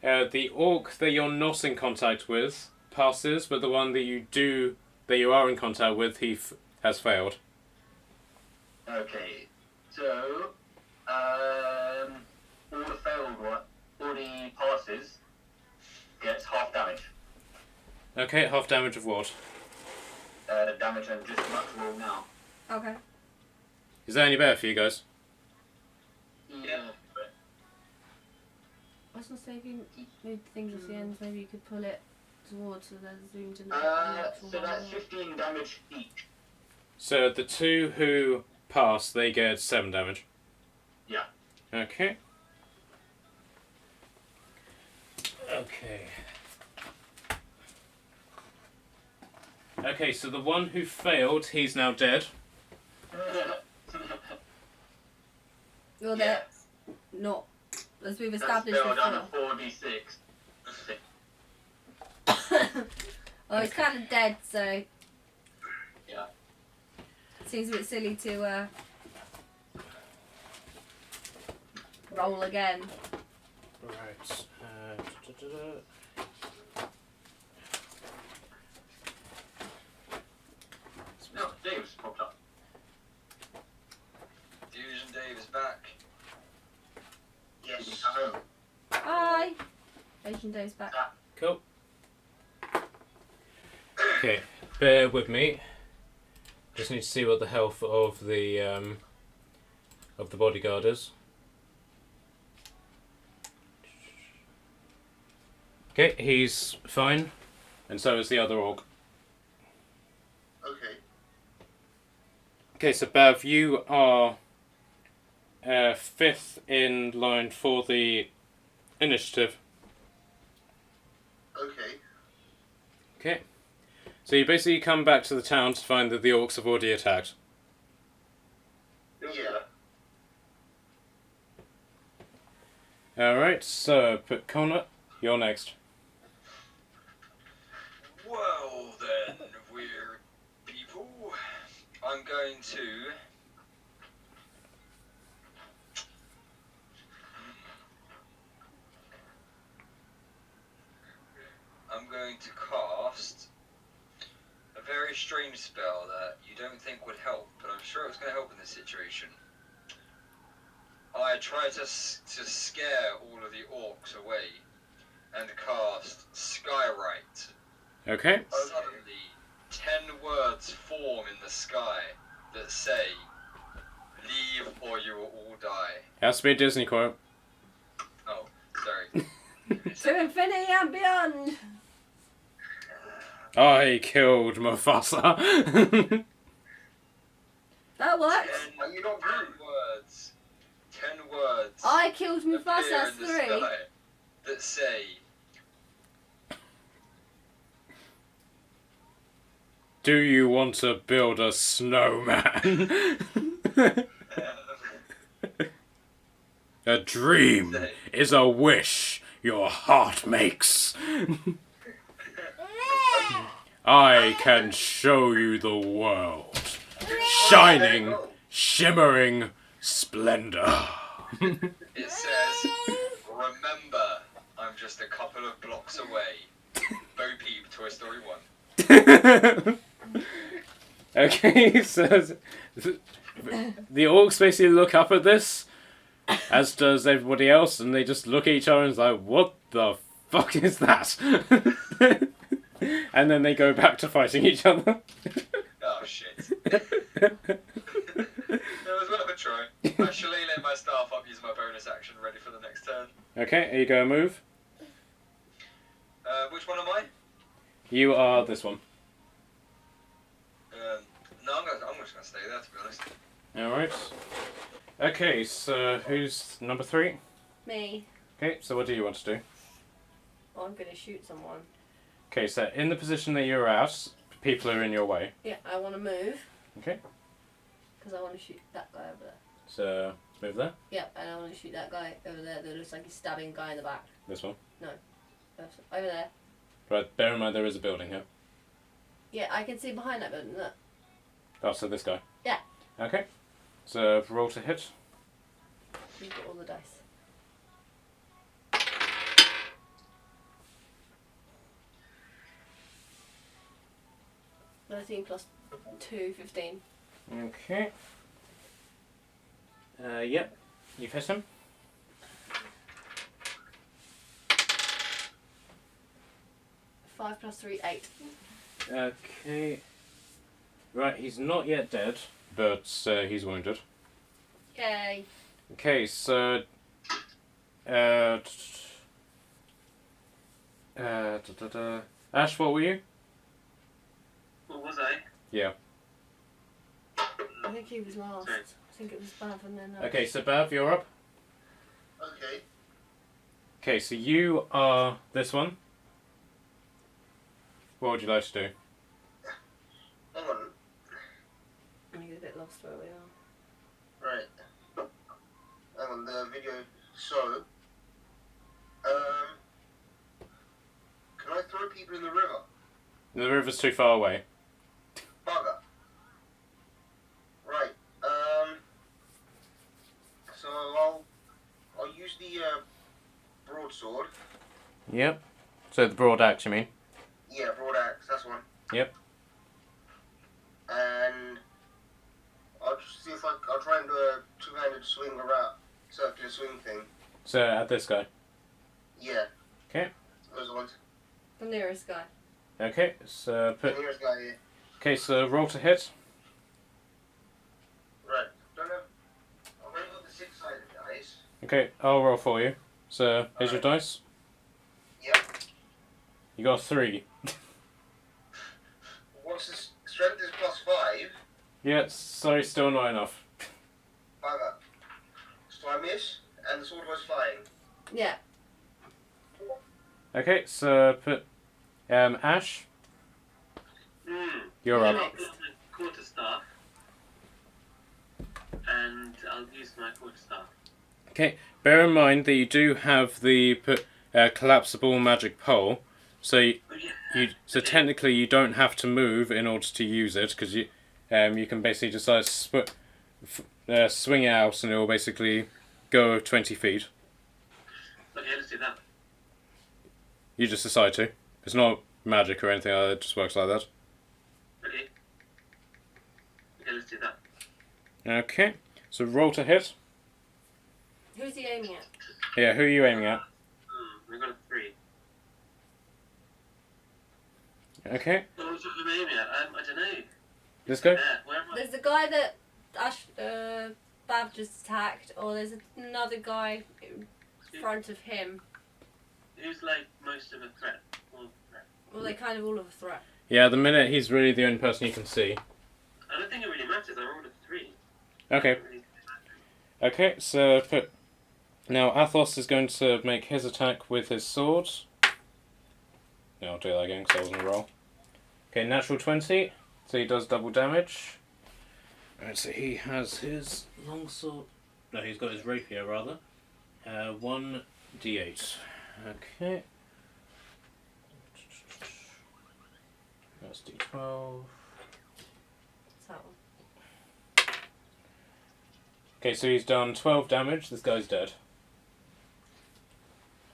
The orc that you're not in contact with passes, but the one that you are in contact with, he has failed. Okay, So, all the failed one, all the passes gets half damage. Okay, half damage of what? Damage I'm just about to roll now. Okay. Is that any better for you guys? Yeah. I was gonna say if you move things at the end, maybe you could pull it towards so they're zoomed in. So that's 15 damage each. So the two who pass, they get 7 damage. Yeah. Okay. Okay. Okay, so the one who failed, he's now dead. Well, they're not, as we've That's established failed on a before. 4d6. Oh, he's kind of dead, so Yeah. seems a bit silly to roll again. Right. No, Dave's popped up. Fusion Dave is back. Yes. Home. Hi! Asian Dave's back. Cool. Okay, bear with me. Just need to see what the health of the bodyguard is. Okay, he's fine, and so is the other orc. Okay. Okay, so Bav, you are 5th in line for the initiative. Okay. Okay. So you basically come back to the town to find that the orcs have already attacked. Yeah. Alright, so Connor, you're next. Well then, weird people, I'm going to cast a very strange spell that you don't think would help, but I'm sure it's going to help in this situation. I try to scare all of the orcs away and cast Skywrite. Okay. Suddenly, 10 words form in the sky that say, "Leave or you will all die." Has to be a Disney quote. Oh, sorry. To infinity and beyond! I killed Mufasa. That worked. 10 words. 10 words. I killed appear Mufasa in the 3. sky that say, Do you want to build a snowman? A dream is a wish your heart makes. I can show you the world. Shining, shimmering splendor. it says, "Remember, I'm just a couple of blocks away." Bo Peep, Toy Story 1. Okay, so the orcs basically look up at this, as does everybody else, and they just look at each other and is like, what the fuck is that? And then they go back to fighting each other. Oh shit. It was worth a try. I shall let my staff up, use my bonus action, ready for the next turn. Okay, here you go, move. Which one am I? You are this one. No, I'm just going to stay there, to be honest. Alright. Okay, so who's number 3? Me. Okay, so what do you want to do? Oh, I'm gonna shoot someone. Okay, so in the position that you're at, people are in your way. Yeah, I want to move. Okay. Because I want to shoot that guy over there. So, let's move there. Yeah, and I want to shoot that guy over there that looks like he's stabbing a guy in the back. This one. Over there. But bear in mind there is a building here. Yeah, I can see behind that building. Look. Oh, so this guy? Yeah. Okay. So, roll to hit. You've got all the dice. 13 plus 2, 15. Okay. Yep. You've hit him. Five plus 3, 8. Okay. Right, he's not yet dead, but he's wounded. Yay. Okay, so... Ash, what were you? What was I? Yeah. I think he was last. Sorry. I think it was Bav and then... Okay, so Bav, you're up. Okay. Okay, so you are this one. What would you like to do? Hang on. I'm a bit lost where we are. Right. Hang on, the video. So, can I throw people in the river? The river's too far away. Bugger. Right. So I'll use the broadsword. Yep. So the broad axe, you mean? Yeah, broad axe. That's one. Yep. And I'll just see if I'll try and do a two-handed swing around, circular swing thing. So at this guy. Yeah. Okay. Those ones. The nearest guy. Okay, so The put... nearest guy here. Okay, so roll to hit. Right. Don't know. I've already got the six-sided dice. Okay, I'll roll for you. So, here's your dice. Yep. You got 3. What's the strength is +5. Yeah, sorry, still not enough. Bugger. So I miss, and the sword was flying. Yeah. Okay, so put... Ash, you're Yeah, up. I'll put my quarterstaff, and I'll use my quarterstaff. Okay, bear in mind that you do have the collapsible magic pole, so so technically you don't have to move in order to use it, because you can basically just swing it out and it will basically go 20 feet. Okay, let's do that. You just decide to. It's not magic or anything, it just works like that. Okay. Okay, let's do that. Okay, so roll to hit. Who's he aiming at? Yeah, who are you aiming at? We got a 3. Okay, What was I'm aiming at? I don't know. this guy? Where am I? There's the guy that Bav just attacked, or there's another guy in front of him. Who's like most of a threat? Well, they kind of all have a threat. Yeah, at the minute he's really the only person you can see. I don't think it really matters. I rolled a 3. Okay. Okay, so now Athos is going to make his attack with his sword. Yeah, I'll do that again because I wasn't roll. Okay, natural 20, so he does double damage. Alright, so he has his longsword. No, he's got his rapier rather. 1d8. Okay. That's d12. What's that one? Okay, so he's done 12 damage. This guy's dead.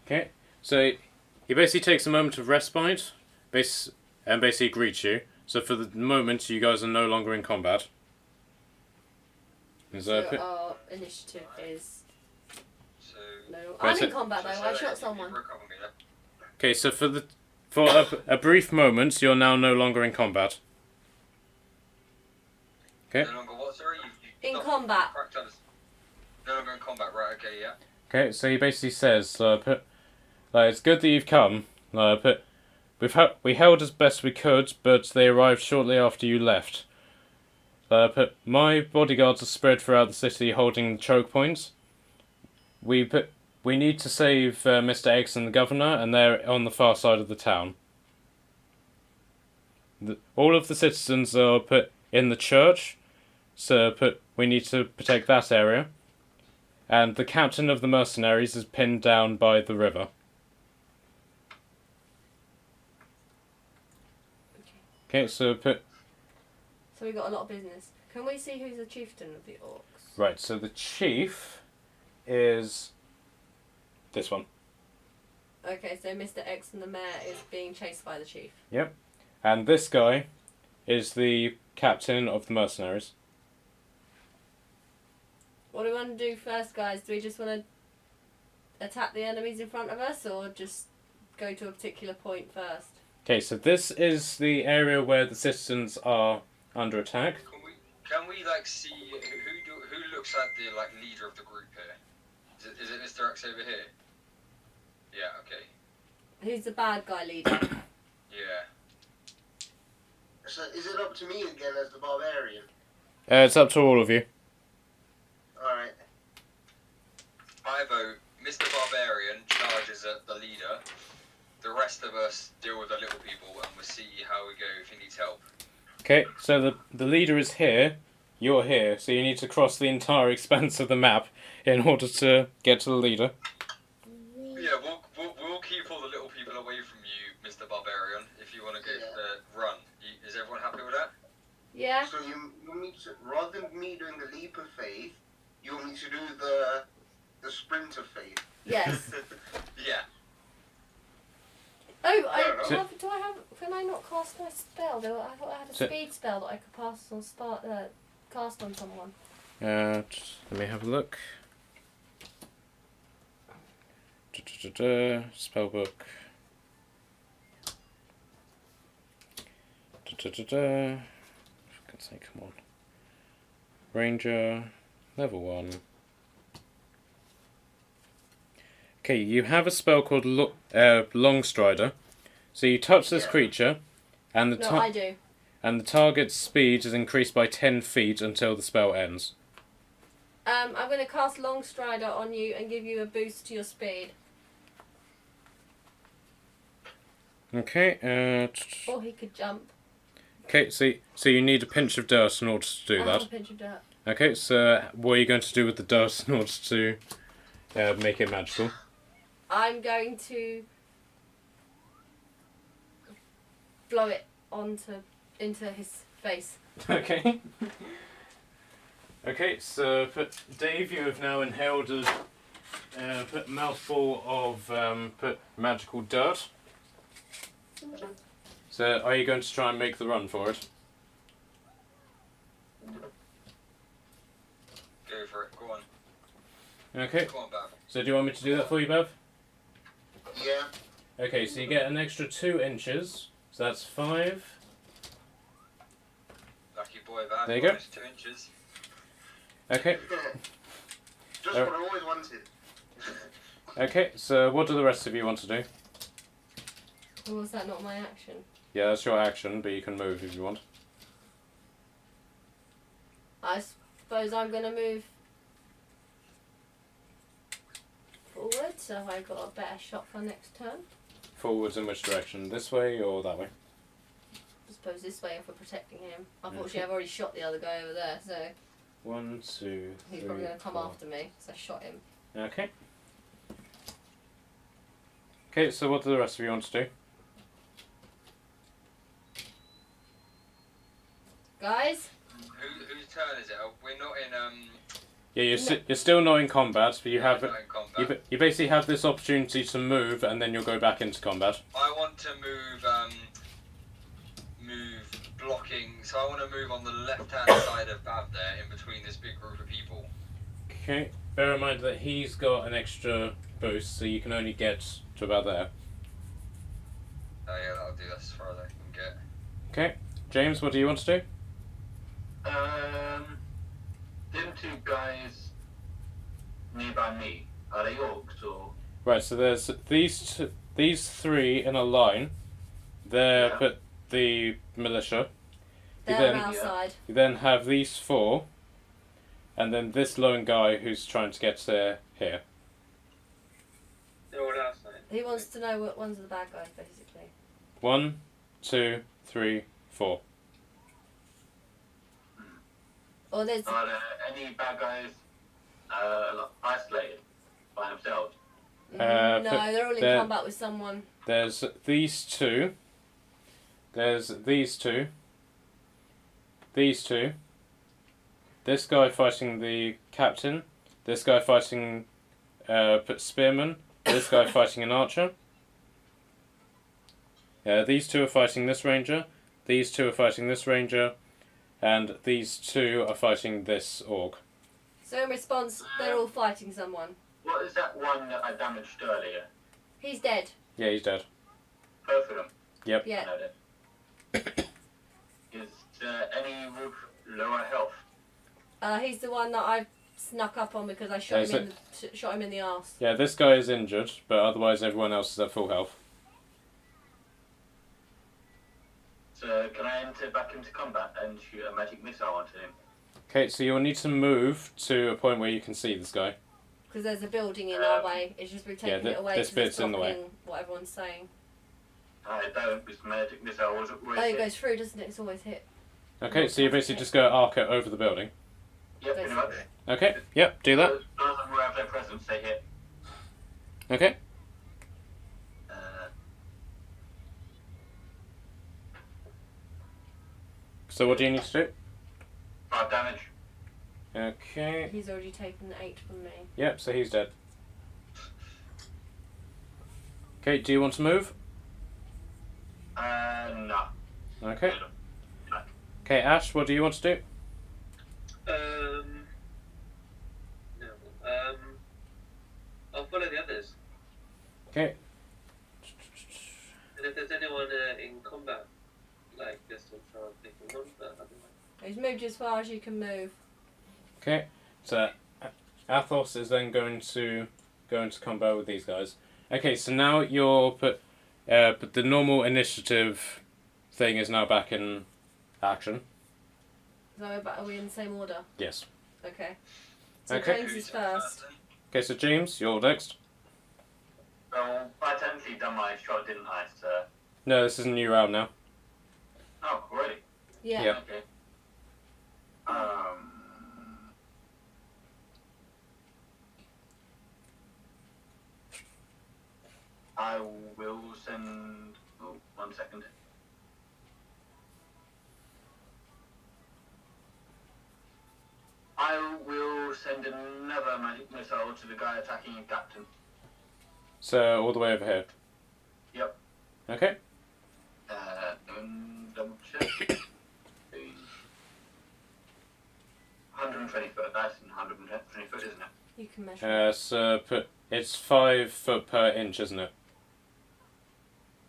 Okay, so he basically takes a moment of respite and basically greets you. So for the moment, you guys are no longer in combat. So our initiative is... So, No, Right, I'm so- in combat though. I shot someone. Okay, so for a brief moment, you're now no longer in combat. Okay. No longer what, sorry? In stopped combat. practice. No longer in combat, right, okay, yeah. Okay, so he basically says, it's good that you've come. We held as best we could, but they arrived shortly after you left. My bodyguards are spread throughout the city holding the choke points. We need to save Mr. X and the governor, and they're on the far side of the town. All of the citizens are put in the church, so we need to protect that area. And the captain of the mercenaries is pinned down by the river. Okay, so So we got a lot of business. Can we see who's the chieftain of the orcs? right, so the chief is this one. Okay, so Mr. X and the mayor is being chased by the chief. Yep. And this guy is the captain of the mercenaries. What What do we want to do first, guys? Do we just want to attack the enemies in front of us, or just go to a particular point first? Okay, so this is the area where the citizens are under attack. Can we like see who looks like the like leader of the group here? Is it Mr. X over here? Yeah. Okay. Who's the bad guy leader? Yeah. So is it up to me again as the barbarian? It's up to all of you. Alright. I vote Mr. Barbarian charges at the leader. The rest of us deal with the little people, and we'll see how we go if he needs help. Okay, so the leader is here. You're here, so you need to cross the entire expanse of the map in order to get to the leader. Yeah, we'll keep all the little people away from you, Mr. Barbarian. If you want to go run, is everyone happy with that? Yeah. So you want me to, rather than me doing the leap of faith, you want me to do the sprint of faith? Yes. Yeah. Oh, can I not cast my spell? I thought I had a speed spell that I could cast on someone. Let me have a look. Spellbook. For God's sake, come on. Ranger, level 1. Okay, you have a spell called Longstrider. So you touch this creature, and I do. And the target's speed is increased by 10 feet until the spell ends. I'm going to cast Longstrider on you and give you a boost to your speed. Okay. Or he could jump. Okay, so you need a pinch of dirt in order to do that. A pinch of dirt. Okay, so what are you going to do with the dirt in order to make it magical? I'm going to blow it into his face. Okay. Okay, so Dave, you have now inhaled a mouthful of magical dirt. So, are you going to try and make the run for it? Go for it. Go on. Okay. Go on, Bev. So, do you want me to do that for you, Bev? Yeah. Okay, so you get an extra 2 inches. So that's 5. Lucky boy, Bev. There you go. 2 inches. Okay. Just what I always wanted. Okay, so what do the rest of you want to do? Or was that not my action? Yeah, that's your action, but you can move if you want. I suppose I'm going to move forward, so have I got a better shot for next turn? Forwards in which direction? This way or that way? I suppose this way if we're protecting him. Unfortunately, I've already shot the other guy over there, so 1, 2, he's 3, probably going to come 4. after me, so I shot him. Okay. Okay, so what do the rest of you want to do? Guys? Whose turn is it? We're not in Yeah, you're still not in combat, but you not have in combat. you basically have this opportunity to move, and then you'll go back into combat. I want to move blocking. So I want to move on the left-hand side of Bav there, in between this big group of people. Okay. Bear in mind that he's got an extra boost, so you can only get to about there. Oh yeah, that'll do. That's as far as I can get. Okay. James, what do you want to do? Them 2 guys nearby me, are they orcs or? Right, so there's these 3 in a line. They're the militia. They're on our side. You then have these 4, and then this lone guy who's trying to get here. They're all outside. He wants to know what ones are the bad guys, basically. 1, 2, 3, 4. Or there's... Are there any bad guys isolated by themselves? no, they're all in combat with someone. There's these 2. There's these 2. These 2. This guy fighting the captain. This guy fighting spearman. This guy fighting an archer. These 2 are fighting this ranger. These 2 are fighting this ranger. And these 2 are fighting this orc. So in response, they're all fighting someone. What is that one that I damaged earlier? He's dead. Yeah, he's dead. Both of them. Yep. Yeah. No, dead. Is there any with lower health? He's the one that I snuck up on because I shot him in the arse. Yeah, this guy is injured, but otherwise everyone else is at full health. So can I enter back into combat and shoot a magic missile onto him? Okay, so you'll need to move to a point where you can see this guy. Because there's a building in our way. It's just we're taking it away. This 'cause bit's it's in the way. blocking what everyone's saying. I don't. This magic missile was always Oh, it hit. goes through, doesn't it? It's always hit. Okay, so you basically just go arc it over the building. Yep, pretty much. Okay, yep, do that. Those of them who have their presence, they hit. Okay. So what do you need to do? 5 damage. Okay. He's already taken 8 from me. Yep, so he's dead. Okay, do you want to move? No. Okay. Okay, Ash, what do you want to do? No. I'll follow the others. Okay. And if there's anyone in combat like this, I'll try and take them on, but otherwise. He's moved as far as you can move. Okay, so Athos is then going to go into combat with these guys. Okay, so now you're but the normal initiative thing is now back in action. So are we in the same order? Yes. Okay. So Okay. James is first. Okay, so James, you're next. Well, I technically done my shot, didn't I? So. No, this is a new round now. Oh, already? Yeah. Yep. Okay. I will send. Oh, 1 second. I will send another magic missile to the guy attacking your captain. So all the way over here. Yep. Okay. Double check. 120 foot. That's 120 foot, isn't it? You can measure. So it's 5 foot per inch, isn't it?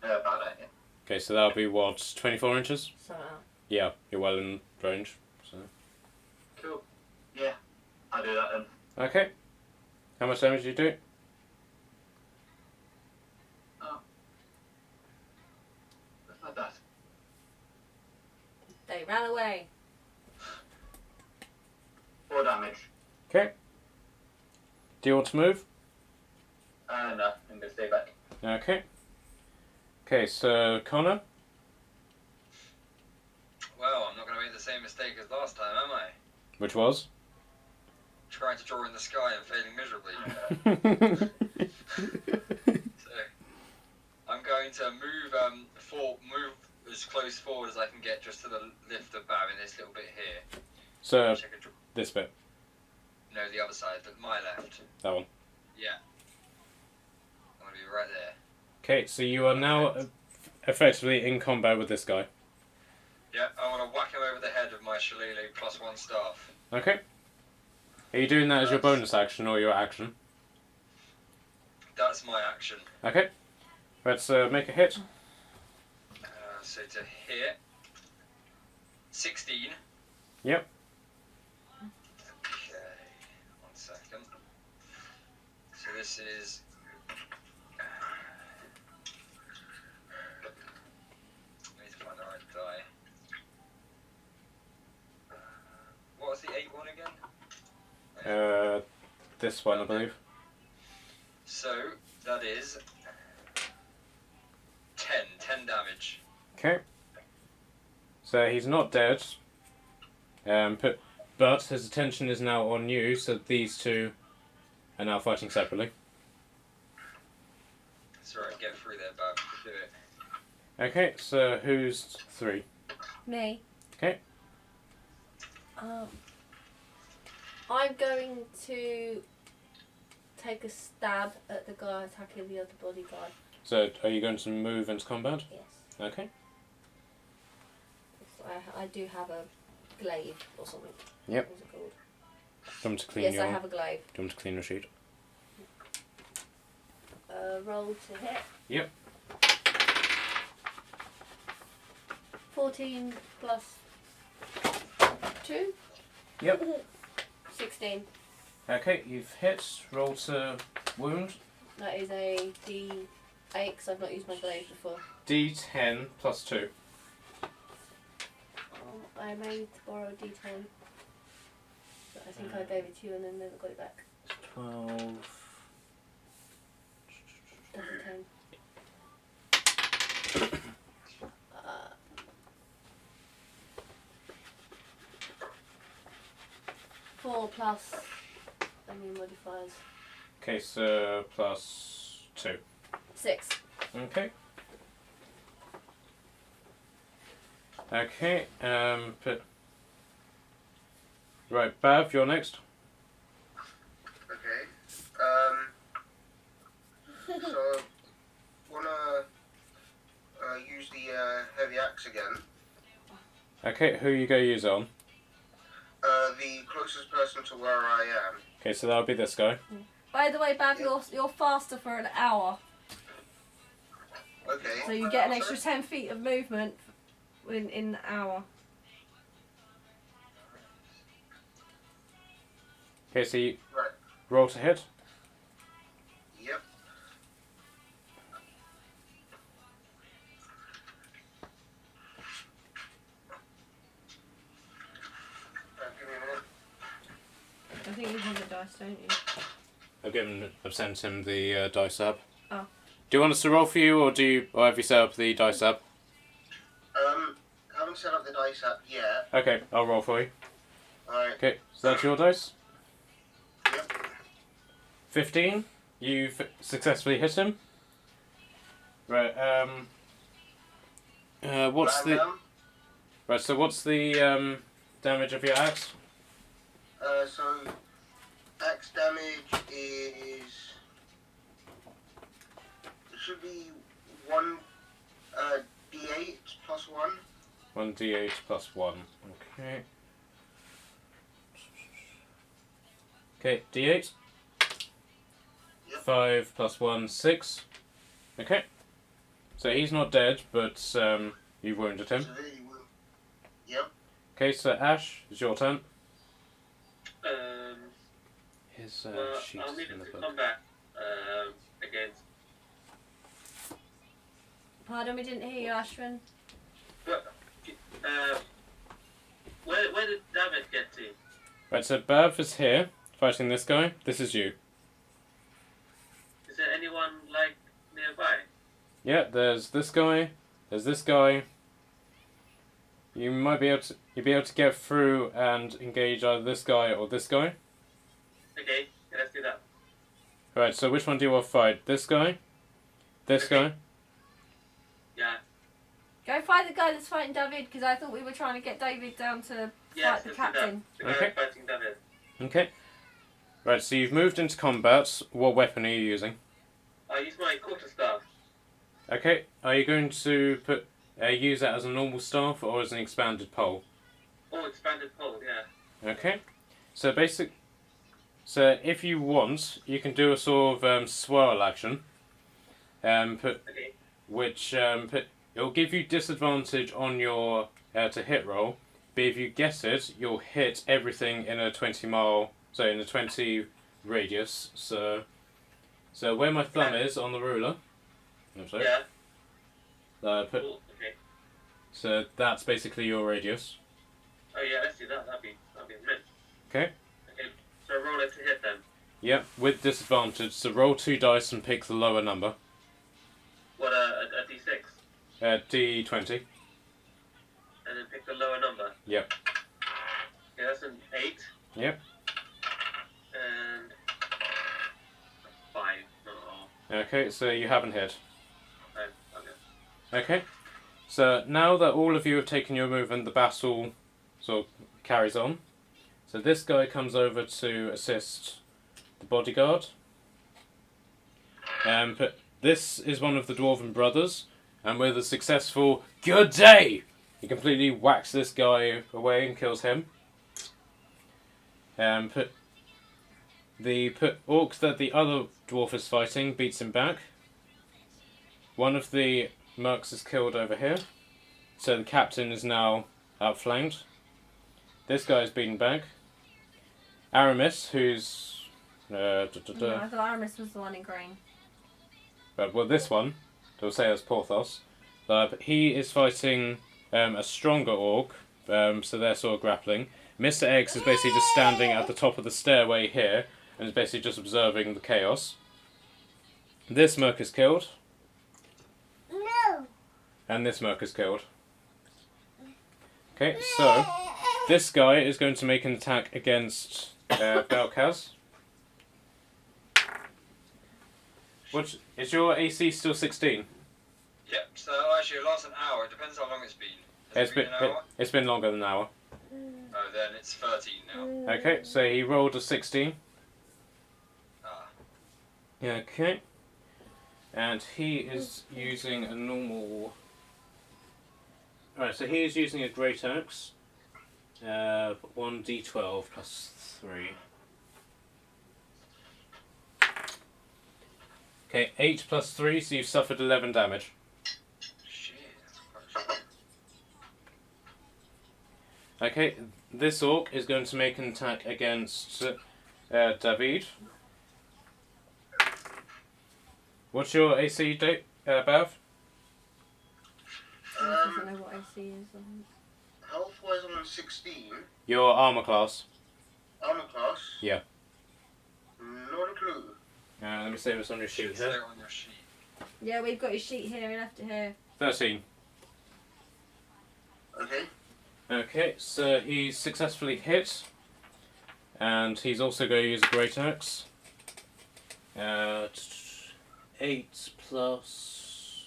About that, yeah. Okay, so that'll be what, 24 inches? So Yeah, you're well in range. So. Cool. Yeah, I'll do that then. Okay. How much damage do you do? Just like that. they ran away. 4 damage. Okay. Do you want to move? No, I'm going to stay back. Okay. Okay, so Connor? Well, I'm not going to make the same mistake as last time, am I? Which was? Trying to draw in the sky and failing miserably. So, I'm going to move as close forward as I can get just to the lift of bow in this little bit here. So, Which I could this bit. no, the other side, my left. That one. Yeah. I'm going to be right there. Okay, so you are now effectively in combat with this guy. Yeah, I want to whack him over the head with my shillelagh +1 staff. Okay. Are you doing that as your bonus action or your action? That's my action. Okay. Let's make a hit. So to hit, 16. Yep. Okay, 1 second. So this is. I need to find the right die. What was the 8 one again? This one, I believe. So that is 10 damage. Okay. So he's not dead. But his attention is now on you, so these two are now fighting separately. Sorry, get through there, but do it. Okay, so who's 3? Me. Okay. I'm going to take a stab at the guy attacking the other bodyguard. So are you going to move into combat? Yes. Okay. So I do have a glaive or something. Yep. What's it called? Do you want me to clean Yes, your? I have a glaive. Do you want me to clean your sheet? Roll to hit. Yep. 14 plus 2. Yep. 16. Okay, you've hit. Roll to wound. That is a D8 because I've not used my glaive before. D10 plus 2. I made to borrow a D10. But I think I gave it to you and then never got it back. 12. Double 10. 4 plus any modifiers. Okay, so plus 2. 6. Okay. Okay, right, Bav, you're next. Okay. So, wanna use the heavy axe again. Okay, who you go use on? The closest person to where I am. Okay, so that'll be this guy. By the way, Bav, you're faster for an hour. Okay. So you get an extra 10 feet of movement in an hour. Okay, so you Right. roll to hit. Yep. Give me a minute. I think you have a dice, don't you? I've sent him the dice app. Oh. Do you want us to roll for you, or have you set up the dice app? Haven't set up the dice app yet. Okay, I'll roll for you. Alright. Okay, so that's your dice. Yep. 15. You've successfully hit him. Right. What's Bam, the bam. right? So what's the damage of your axe? So axe damage is it should be 1 d8 plus 1. 1d8 plus 1. Okay. Okay, d8. Yep. 5 plus 1, 6. Okay. So he's not dead, but you wounded him. Severely wounded. Yep. Okay, so Ash, it's your turn. His Well, sheet I'll is need in the it to book. combat against. Pardon, we didn't hear you, Ashwin. Where did David get to? Right, so Bav is here, fighting this guy. This is you. Is there anyone like nearby? Yeah, there's this guy. There's this guy. You might be able to. You'll be able to get through and engage either this guy or this guy. Okay, yeah, let's do that. Right, so which one do you want to fight? This guy? This Okay. guy? Yeah. Go fight the guy that's fighting David, because I thought we were trying to get David down to Yes, fight the let's captain. do that. The guy Okay. fighting David. Okay. Right, so you've moved into combat. What weapon are you using? I use my quarterstaff. Okay, are you going to use that as a normal staff or as an expanded pole? Oh, expanded pole, yeah. Okay. So So if you want, you can do a sort of swirl action. Okay. Which it'll give you disadvantage on your to hit roll, but if you get it, you'll hit everything in a 20 radius. So where my thumb is on the ruler. I'm sorry. Yeah. Put Cool. Okay. So that's basically your radius. Oh yeah, let's do that. That'd be immense. Okay. Okay. So roll it to hit then. Yep, with disadvantage. So roll 2 dice and pick the lower number. What a d6, D20. and then pick the lower number. Yep. Okay, that's an 8. Yep. And 5. Oh. Okay, so you haven't hit. Okay. Okay. So now that all of you have taken your movement, the battle sort of carries on. So this guy comes over to assist the bodyguard. But this is one of the Dwarven brothers, and with a successful "Good day," he completely whacks this guy away and kills him. Put orc that the other dwarf is fighting beats him back. One of the mercs is killed over here, so the captain is now outflanked. This guy is beaten back. Aramis, who's I thought Aramis was the one in green. well, this one, they'll say that's Porthos, but he is fighting a stronger orc, so they're sort of grappling. Mr. X is basically just standing at the top of the stairway here, and is basically just observing the chaos. This merc is killed. No. And this merc is killed. Okay, so this guy is going to make an attack against Belkaz. What is your AC still 16? Yep, so actually it lasts an hour. It depends how long it's been. Has it been an hour? It's been longer than an hour. Oh, then it's 13 now. Okay, so he rolled a 16. Ah. Okay. And he is using a normal... Alright, so he is using a great axe. 1d12 plus 3. Okay, 8 plus 3, so you've suffered 11 damage. Shit, that's quite Okay, this orc is going to make an attack against David. What's your AC, Bav? I don't know what AC is. Health-wise, I'm on 16. Your armor class. Armor class? Yeah. Not a clue. Let me save this on your sheet It's here. there on your sheet. Yeah, we've got your sheet here. We left it here. 13. Okay. Okay, so he's successfully hit. And he's also going to use a great axe. 8 plus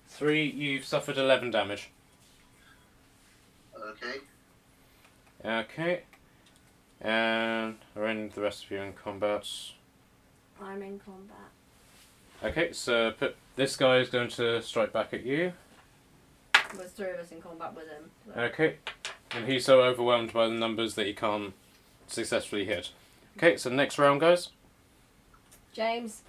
3, you've suffered 11 damage. Okay. Okay. And are the rest of you in combat? I'm in combat. Okay, so this guy is going to strike back at you. There's 3 of us in combat with him. So. Okay. And he's so overwhelmed by the numbers that he can't successfully hit. Okay, so next round, guys. James.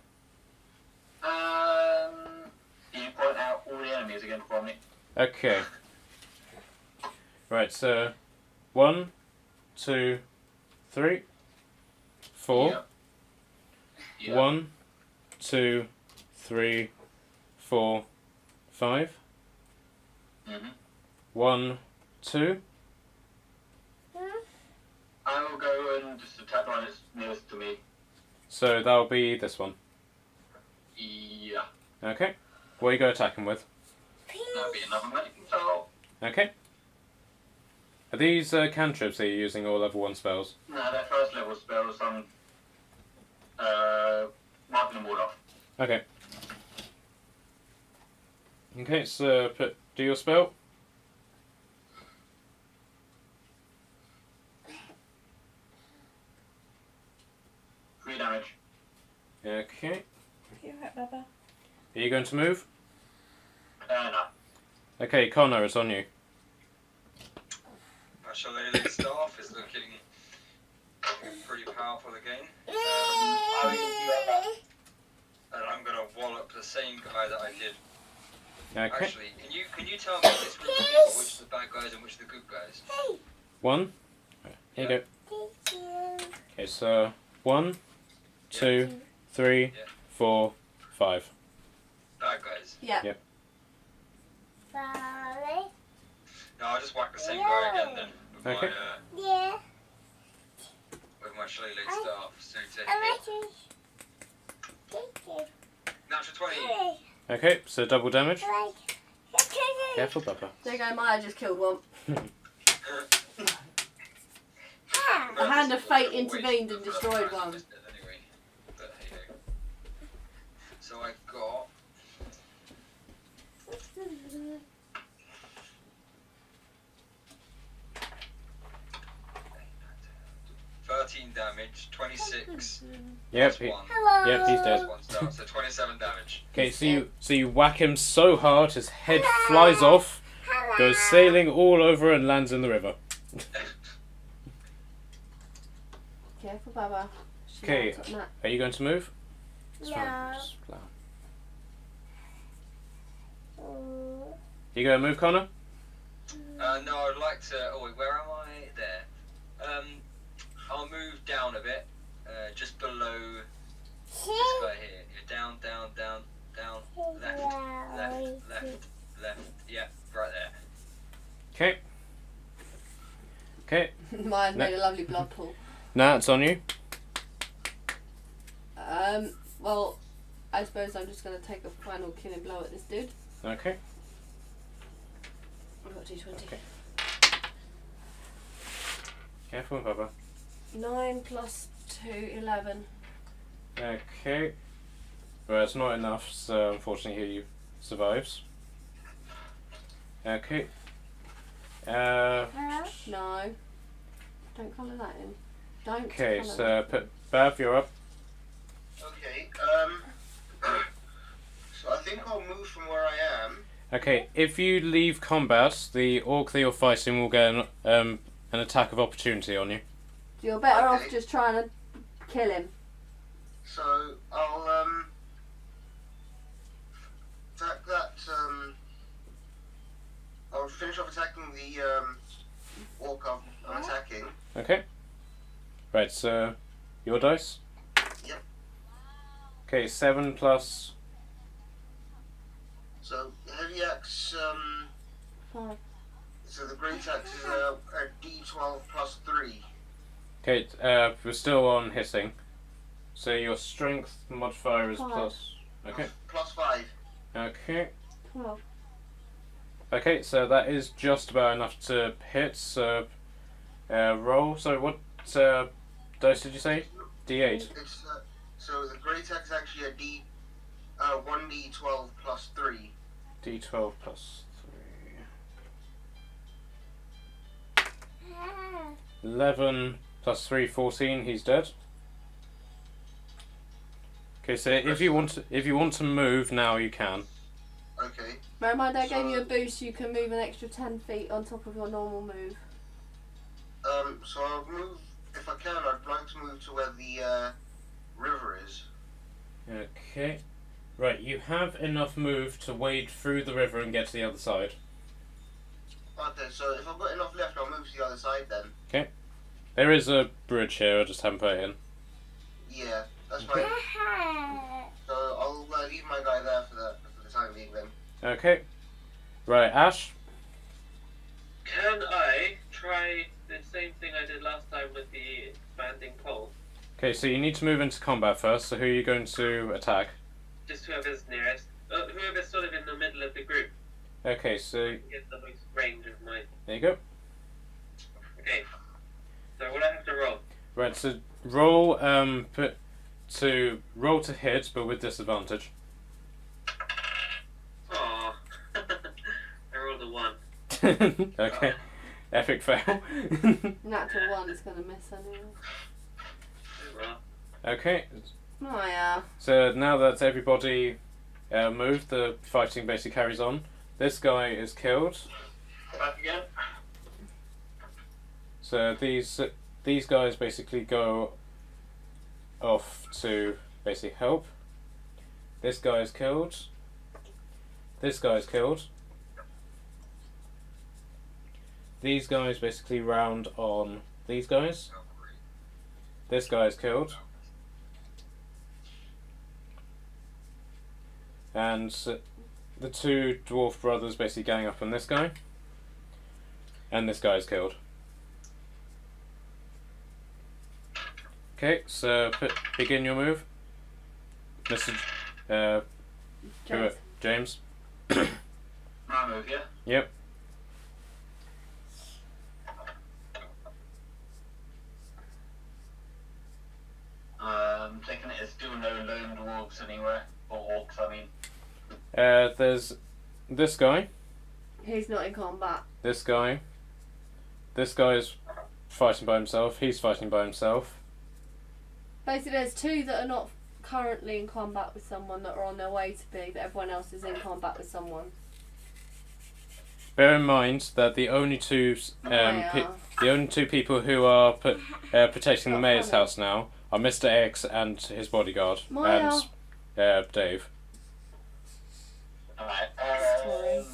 You point out all the enemies again for me. Okay. Right, so 1, 2, 3, 4. Yep. Yep. 1, 2, 3, 4, 5. Mm-hmm. 1, 2. I will go and just attack the one that's nearest to me. So that'll be this one. Yeah. Okay. What are you going to attack him with? That'll be another magic missile. Okay. Are these cantrips that you're using or level 1 spells? No, they're first level spells. I'm marking them all off. Okay. Okay, so do your spell. Three damage. Okay. You right, Baba? Are you going to move? No. Okay, Connor, it's on you. My shillelagh staff is looking pretty powerful again. I will you have that. And I'm gonna wallop the same guy that I did. Okay. Actually, can you tell me this group of people which are the bad guys and which are the good guys? 1. Here you go. Thank you. Okay, so 1, 2, 3, Yeah. 4, 5. Bad guys. Yeah. Yep. Sorry. No, I'll just whack the same guy again then. With Okay. Yeah. my shillelagh staff. So to I'm hit. actually. Thank you. Natural 20. Hey, Okay, so double damage. like. Careful, Papa. There you go, Maya just killed one. Ah. A hand of fate intervened and destroyed one. Anyway, but hey ho. So I got 13 damage, 26 Yep. plus 1. Hello. Yep, he's dead. Plus 1's down, so 27 damage. Okay, so you whack him so hard his head flies off, Hello. goes sailing all over and lands in the river. Careful, Baba. She Okay. might not- Are you going to move? It's fine, No. just allow. Mm. You going to move, Connor? No, I'd like to. Oh, wait, where am I? There. I'll move down a bit, just below this guy here. Yeah, down, left. Yeah, right there. Okay. Okay. Mine's made a lovely blood pool. Now it's on you. Well, I suppose I'm just going to take a final killing blow at this dude. Okay. I've got 220. Okay. Careful, Baba. 9 plus 2, 11. Okay. Well, it's not enough, so unfortunately he survives. Okay. No. Don't colour that in. Don't. Okay, colour so that put Bav, you're up. Okay. So I think I'll move from where I am. Okay, if you leave combat, the orc that you're fighting will get an attack of opportunity on you. You're better off Okay. just trying to kill him. So I'll attack that. I'll finish off attacking the orc I'm attacking. Okay. Right, so your dice? Yep. Okay, 7 plus. So heavy axe. 5. So the great axe is a D12 plus 3. Okay, we're still on hitting. So your strength modifier is 5. plus. Okay. Plus 5. Okay. 12. Okay, so that is just about enough to hit. So roll. So what dice did you say? D8. It's so the great axe is actually a 1D12 plus 3. D12 plus 3. 11 plus 3, 14. He's dead. Okay, so if you want to move now, you can. Okay. Bear in mind, I gave you a boost. You can move an extra 10 feet on top of your normal move. So I'll move if I can. I'd like to move to where the river is. Okay. Right, you have enough move to wade through the river and get to the other side. Okay, so if I've got enough left, I'll move to the other side then. There is a bridge here. I just haven't put it in. Yeah, that's fine. So I'll leave my guy there for the time being then. Okay. Right, Ash. Can I try the same thing I did last time with the expanding pole? Okay, so you need to move into combat first. So who are you going to attack? Just whoever's nearest. Whoever's sort of in the middle of the group. Okay, so Get the most range of my... there you go. Okay. So what do I have to roll? Right, so roll roll to hit, but with disadvantage. Aww. I rolled a 1. Okay. Epic fail. Natural 1 is going to miss anyway. Oh, well. Okay. Oh yeah. So now that everybody moved, the fighting basically carries on. This guy is killed. Back again. So these guys basically go off to basically help. This guy is killed. This guy is killed. These guys basically round on these guys. This guy is killed. And the two dwarf brothers basically gang up on this guy. And this guy is killed. Okay, so begin your move. Mr. James. James. My move, yeah? Yep. Taking it as still no lone dwarves anywhere. Or orcs, I mean. There's this guy. He's not in combat. This guy. This guy's fighting by himself. He's fighting by himself. Basically, there's 2 that are not currently in combat with someone that are on their way to be, but everyone else is in combat with someone. bear in mind that the only two people who are protecting the mayor's house now are Mr. X and his bodyguard Maya. and Dave. Alright, Sorry.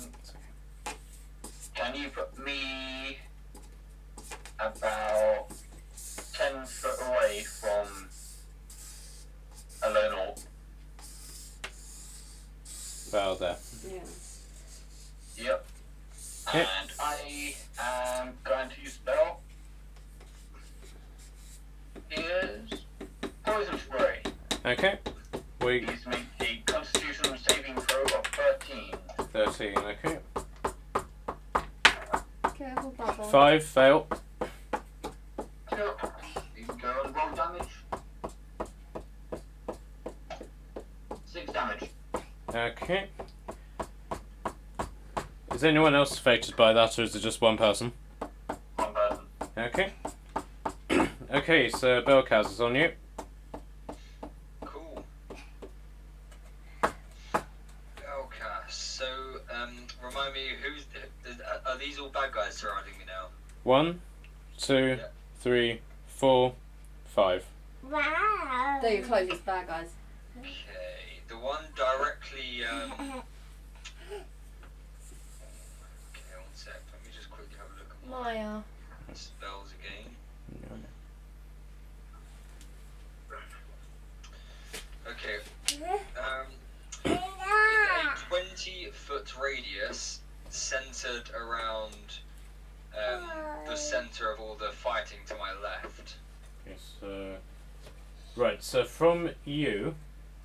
can you put me about 10 foot away from a lone orc? About there. Yeah. Yep. Okay. And I am going to use spell. Is poison spray. Okay. We Needs to make a constitution saving throw of 13. 13. Okay. Careful, Bubba. 5 fail. Yep. You can go and roll damage. 6 damage. Okay. Is anyone else affected by that, or is it just one person? One person. Okay. Okay, so Belkaz is on you. Cool. Okay, so remind me, are these all bad guys surrounding me now? 1, 2, 3, 4, 5. Wow. They're your closest bad guys. Okay, the one directly. Okay, one sec. Let me just quickly have a look at my Maya. spells again. Okay. Is a 20-foot radius centered around the center of all the fighting to my left. Yes. Right. So from you,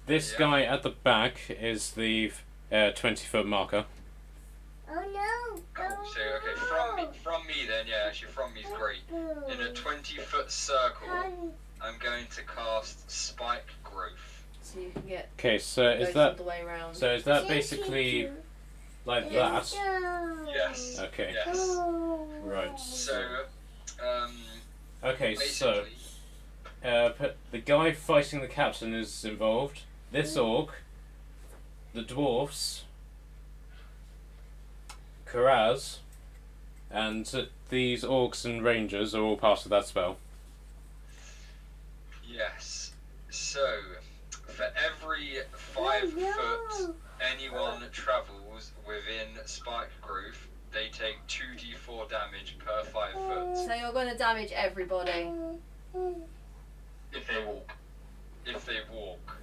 this Yeah. guy at the back is the 20-foot marker. Oh no. Cool. So okay, from me then, yeah, actually from me is great. In a 20-foot circle, I'm going to cast Spike Growth. So you can get Okay. So is goes that all the way around. so is that basically like that? Yes. Okay. Yes. Right. So, Okay. So basically, the guy fighting the captain is involved. This orc, the dwarfs, Karaz, and these orcs and rangers are all part of that spell. yes. So, for every 5 foot anyone travels within Spike Growth, they take 2d4 damage per 5 foot. So you're going to damage everybody. If they walk. If they walk.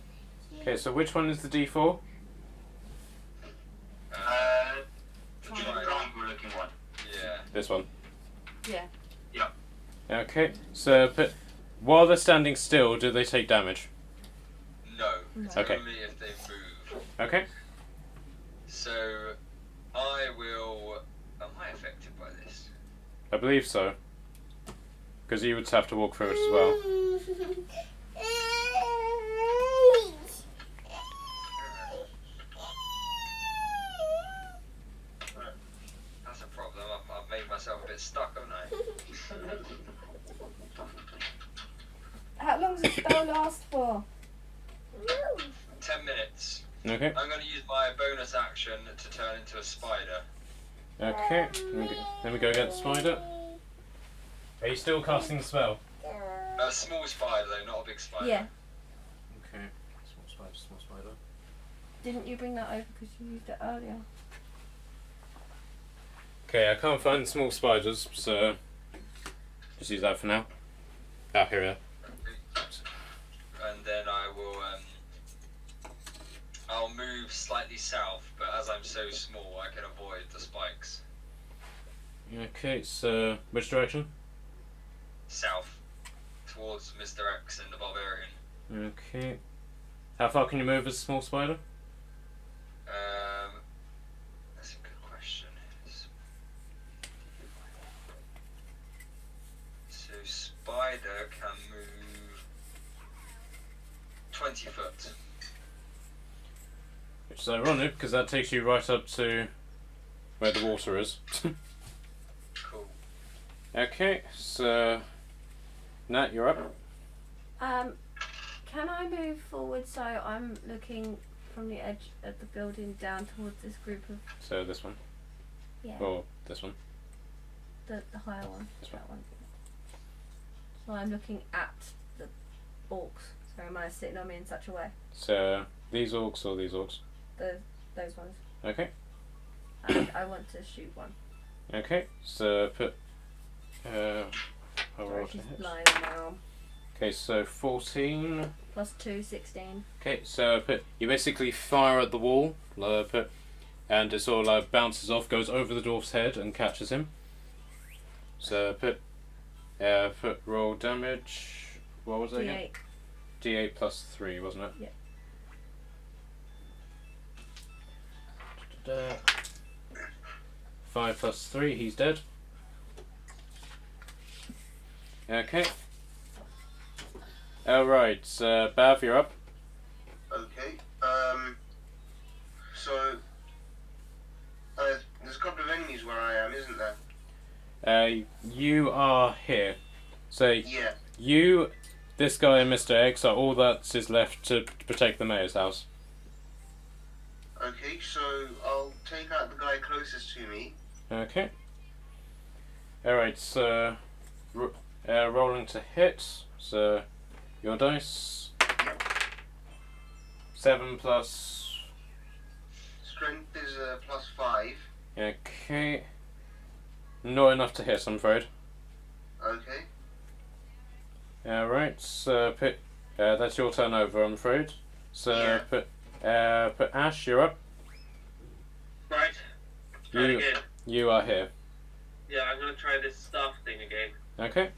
Okay, so which one is the D4? The The triangle. triangle looking one. Yeah. This one. Yeah. Okay, so but while they're standing still, do they take damage? No. It's Okay. only if they move. Okay. So, I will. Am I affected by this? I believe so. Because you would have to walk through it as well. That's a problem. I've made myself a bit stuck, haven't I? How long does the spell last for? 10 minutes. Okay. I'm going to use my bonus action to turn into a spider. Okay. Let me go get the spider. Are you still casting the spell? A small spider, though, not a big spider. Yeah. Okay. Small spider. Didn't you bring that over because you used it earlier? Okay, I can't find small spiders, so just use that for now. Ah, here we are. And then I will. I'll move slightly south, but as I'm so small, I can avoid the spikes. Okay, so which direction? South, towards Mr. X and the Barbarian. Okay. How far can you move as a small spider? That's a good question. So spider can move 20 foot. Which is ironic because that takes you right up to where the water is. Cool. Okay, so Nat, you're up. Can I move forward so I'm looking from the edge of the building down towards this group of... So this one. Yeah. Or this one? The higher one. This That one. So I'm looking at the orcs. So am I sitting on me in such a way? So, these orcs or these orcs? Those ones. Okay. And I want to shoot one. Okay, so put. I'll Sorry, roll to she's hit. lying on my arm. Okay, so 14. Plus 2, 16. Okay, so put. You basically fire at the wall, put, and it sort of bounces off, goes over the dwarf's head, and catches him. So put roll damage. What was it again? D8. D8 plus 3, wasn't it? Yep. Da-da-da. 5 plus 3, he's dead. Okay. Alright, Bav, you're up. Okay. So there's a couple of enemies where I am, isn't there? You are here. So Yeah. you, this guy and Mr. X are all that is left to protect the mayor's house. Okay, so I'll take out the guy closest to me. Okay. Alright, so rolling to hit. So your dice. 7 plus. Strength is +5. Okay. Not enough to hit, I'm afraid. Okay. Alright, so that's your turn over, I'm afraid. So Yeah. put Ash, you're up. Right. Try it again. You are here. Yeah, I'm gonna try this staff thing again. Okay.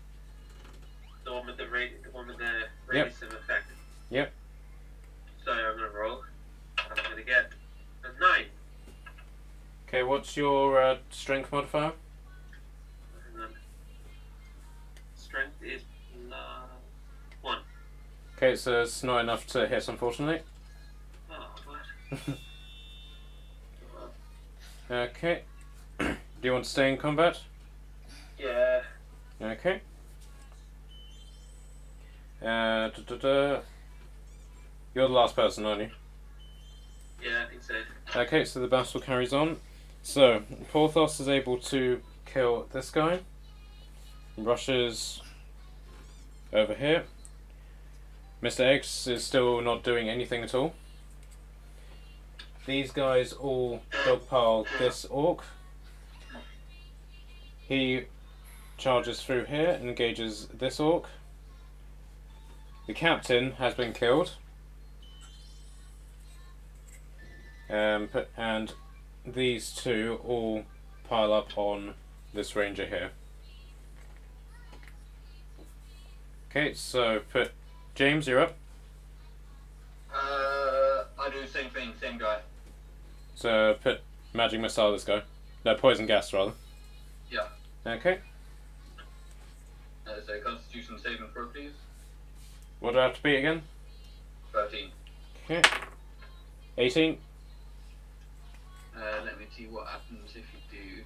The one with the radius of effect. Yep. So I'm gonna roll. And I'm gonna get a 9. Okay, what's your strength modifier? Hang on. Strength is +1. Okay, so it's not enough to hit, unfortunately. Oh, what? Okay. Do you want to stay in combat? Yeah. Okay. You're the last person, aren't you? Yeah, I think so. Okay, so the battle carries on. So, Porthos is able to kill this guy. Rushes over here. Mr. X is still not doing anything at all. These guys all dogpile this orc. He charges through here and engages this orc. The captain has been killed. And these two all pile up on this ranger here. Okay, so put James, you're up. I do the same thing, same guy. So put magic missile this guy. No, poison gas rather. Yeah. Okay. So Constitution saving throw, please. What do I have to beat again? 13. Okay. 18. Let me see what happens if you do.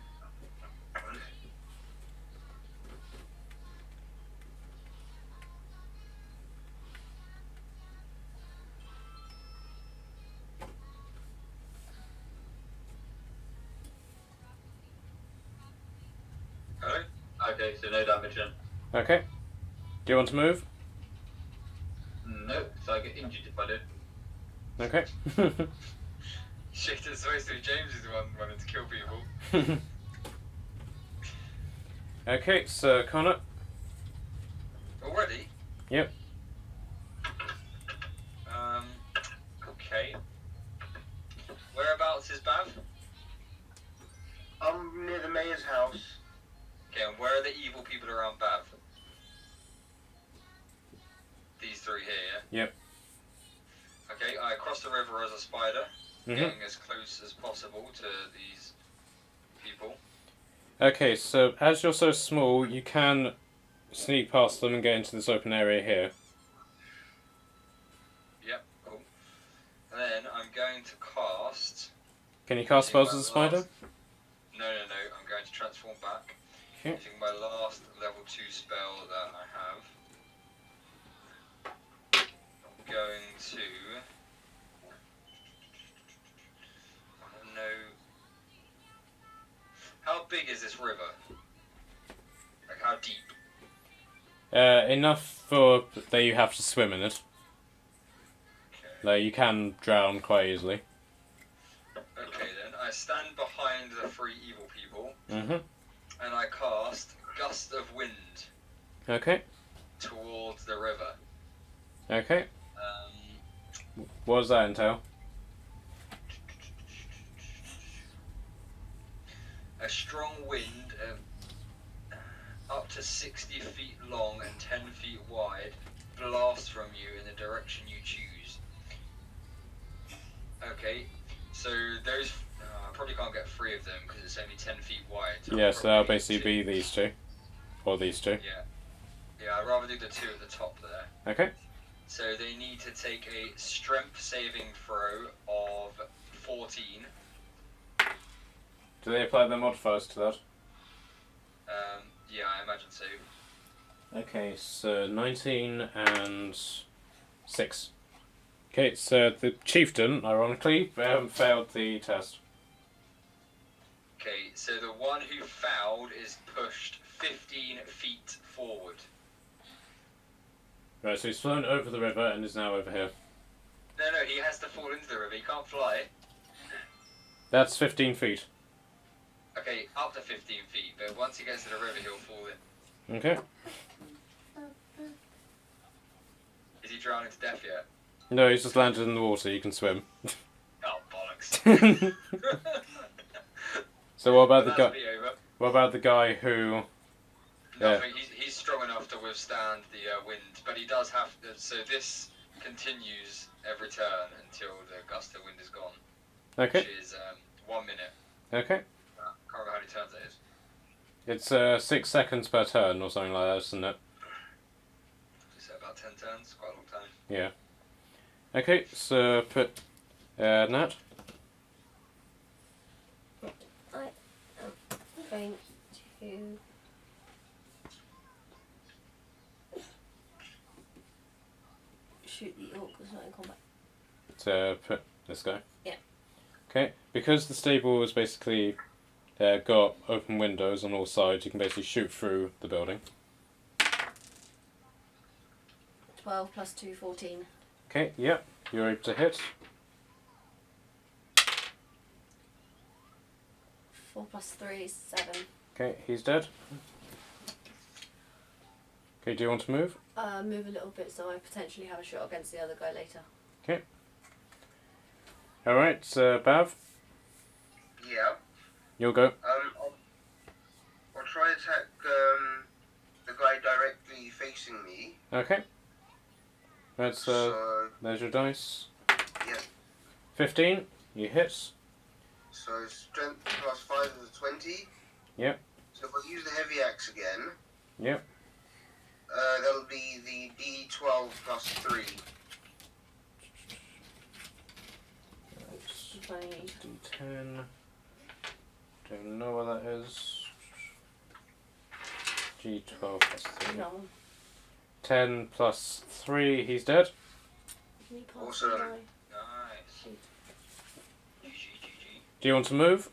Hello? Okay, so no damage then. Okay. Do you want to move? Nope, so I get injured if I do. Okay. Shit, it's supposed to be James is the one running to kill people. Okay, so Connor. Already? Yep. Okay. Whereabouts is Bav? I'm near the mayor's house. Okay, and where are the evil people around Bav? These three here, yeah? Yep. Okay, I cross the river as a spider, getting as close as possible to these people. Okay, so as you're so small, you can sneak past them and get into this open area here. Yep, cool. And then I'm going to cast... Can you cast spells as a spider? No, I'm going to transform back. Okay. Using my last level 2 spell that I have. I'm going to... big is this river? Like, how deep? Enough for that you have to swim in it. Okay. Like, you can drown quite easily. Okay, then. I stand behind the three evil people, Mm-hmm. and I cast Gust of Wind Okay. towards the river. Okay. What does that entail? A strong wind up to 60 feet long and 10 feet wide blasts from you in the direction you choose. Okay, so those... I probably can't get 3 of them because it's only 10 feet wide. So Yes, I'll that'll probably basically do- be these two. Or these two. Yeah, I'd rather do the 2 at the top there. Okay. So they need to take a strength saving throw of 14. Do they apply their modifiers to that? Yeah, I imagine so. Okay, so 19 and 6. Okay, so the chieftain, ironically, failed the test. Okay, so the one who fouled is pushed 15 feet forward. Right, so he's flown over the river and is now over here. No, he has to fall into the river. He can't fly. That's 15 feet. Okay, up to 15 feet, but once he gets to the river, he'll fall in. Okay. Is he drowning to death yet? No, he's just landed in the water, you can swim. Oh, bollocks. So what about the That'll guy? be over. What about the guy who? Nothing. He's strong enough to withstand the wind, but he does have to. So this continues every turn until the gust of wind is gone. Okay. Which is 1 minute. Okay. Can't remember how many turns it is. It's 6 seconds per turn or something like that, isn't it? So about 10 turns, quite a long time. Yeah. Okay, so put Nat. I am going to shoot the orc that's not in combat. To put this guy. Yeah. Okay, because the stable is basically got open windows on all sides, you can basically shoot through the building. 12 plus 2, 14. Okay, yep, you're able to hit. 4 plus 3 is 7. Okay, he's dead. Okay, do you want to move? Move a little bit so I potentially have a shot against the other guy later. Okay. Alright, Bav, Yeah. you'll go. I'll try to attack the guy directly facing me. Okay. That's So there's your dice. yeah. 15, you hit. So strength plus 5 is a 20. Yep. So if I use the heavy axe again, Yep. that'll be the D12 plus 3. D10. Don't know what that is. G12 plus 3. No. 10 plus 3, he's dead. Can you pass Awesome. the die? Nice. GG. Do you want to move?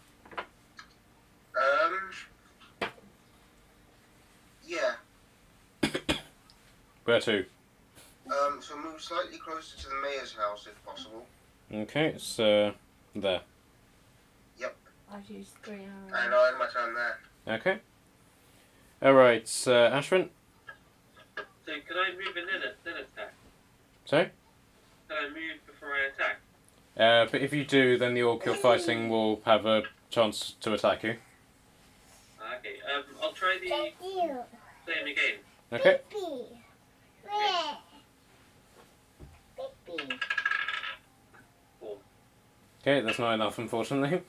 Yeah. Where to? So move slightly closer to the mayor's house if possible. Okay, so there. I've used 3 arrows. And I'll end my turn there. Okay. Alright, Ashwin. So can I move and then attack? Sorry? Can I move before I attack? But if you do, then the orc you're fighting will have a chance to attack you. Okay, I'll try the same again. Okay. Okay, that's not enough, unfortunately.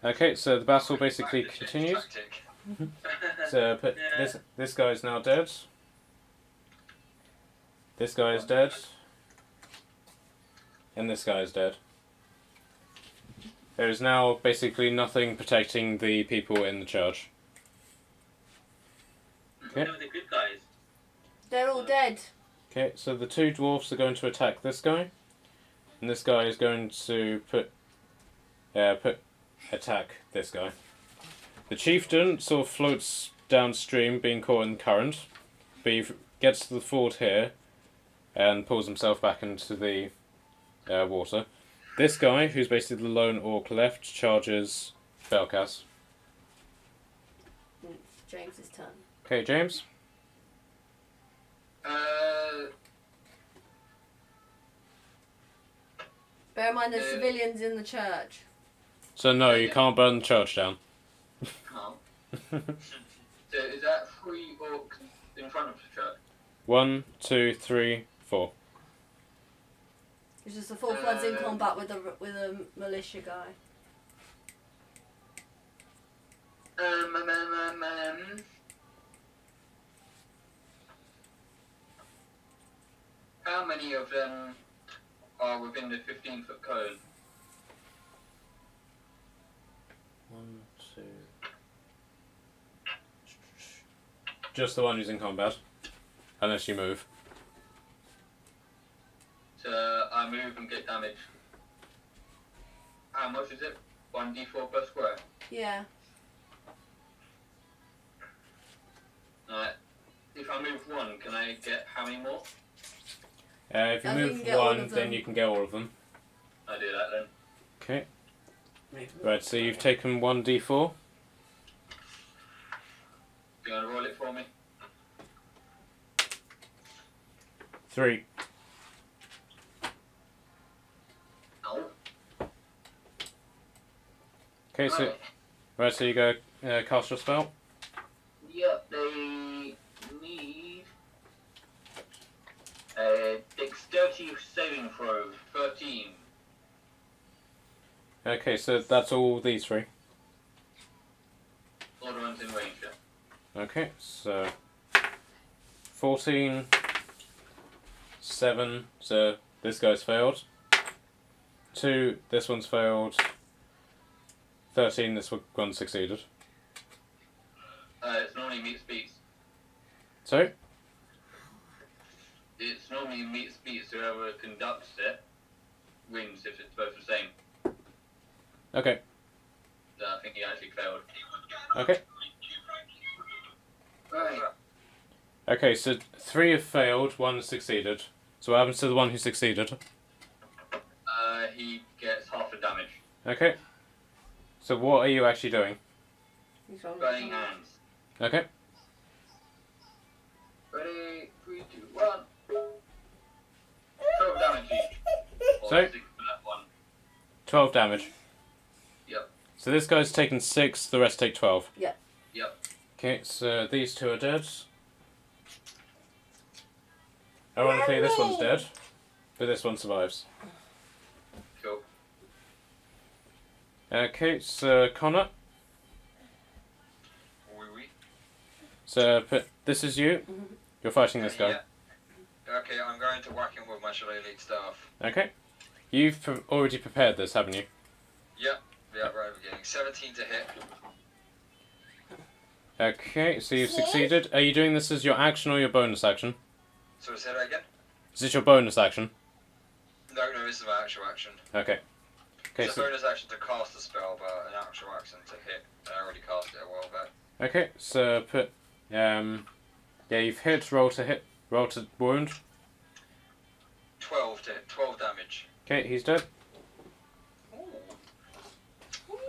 Okay, so the battle basically continues. Tactic. So, but this guy is now dead. This guy is dead. And this guy is dead. There is now basically nothing protecting the people in the charge. Okay. Who are the good guys? They're all dead. Okay, so the 2 dwarfs are going to attack this guy. And this guy is going to put attack this guy. The chieftain sort of floats downstream, being caught in the current, but he gets to the ford here and pulls himself back into the water. This guy, who's basically the lone orc left, charges Belkas. It's James's turn. Okay, James. Bear in mind there's civilians in the church. So no, you can't burn the church down. Oh. So is that 3 orcs in front of the church? 1, 2, 3, 4. It's just the fourth one's in combat with a militia guy. How many of them are within the 15-foot cone? 1, 2. Just the one who's in combat. Unless you move. So I move and get damage. How much is it? 1d4 per square. Yeah. Alright. If I move 1, can I get how many more? If you I move think you get all 1, of then them. you can get all of them. I do that then. Okay. Right, so you've taken 1d4. Do you want to roll it for me? 3. No. Okay, so right, so you go cast your spell. Yep, they need a dexterity saving throw, 13. Okay, so that's all these 3. All the ones in range, yeah. Okay, so 14, 7, so this guy's failed. 2, this one's failed. 13, this one succeeded. It's normally meets beats. So, It's normally meets beats, whoever conducts it wins if it's both the same. okay, So I think he actually failed. okay. Right. Okay, so 3 have failed, 1 succeeded. So what happens to the one who succeeded? He gets half the damage. Okay. So what are you actually doing? He's on Burning hands. Okay. Ready? 3, 2, 1. 12 damage each. Or So? 6 for that one. 12 damage. Yep. So this guy's taken 6, the rest take 12. Yep. Okay, so these 2 are dead. Ironically, this one's dead, but this one survives. Cool. Okay, so Connor. Oui, oui. So this is you. You're fighting this guy. Yeah. Okay, I'm going to whack him with my shillelagh staff. Okay. You've already prepared this, haven't you? Yep. Yeah, right at the beginning. 17 to hit. Okay, so you've succeeded. Are you doing this as your action or your bonus action? So say that again? Is this your bonus action? No, this is my actual action. Okay. Okay, It's a so bonus action to cast a spell, but an actual action to hit. I already cast it a while back. okay, so put yeah, you've hit. Roll to wound. 12 to hit. 12 damage. Okay, he's dead.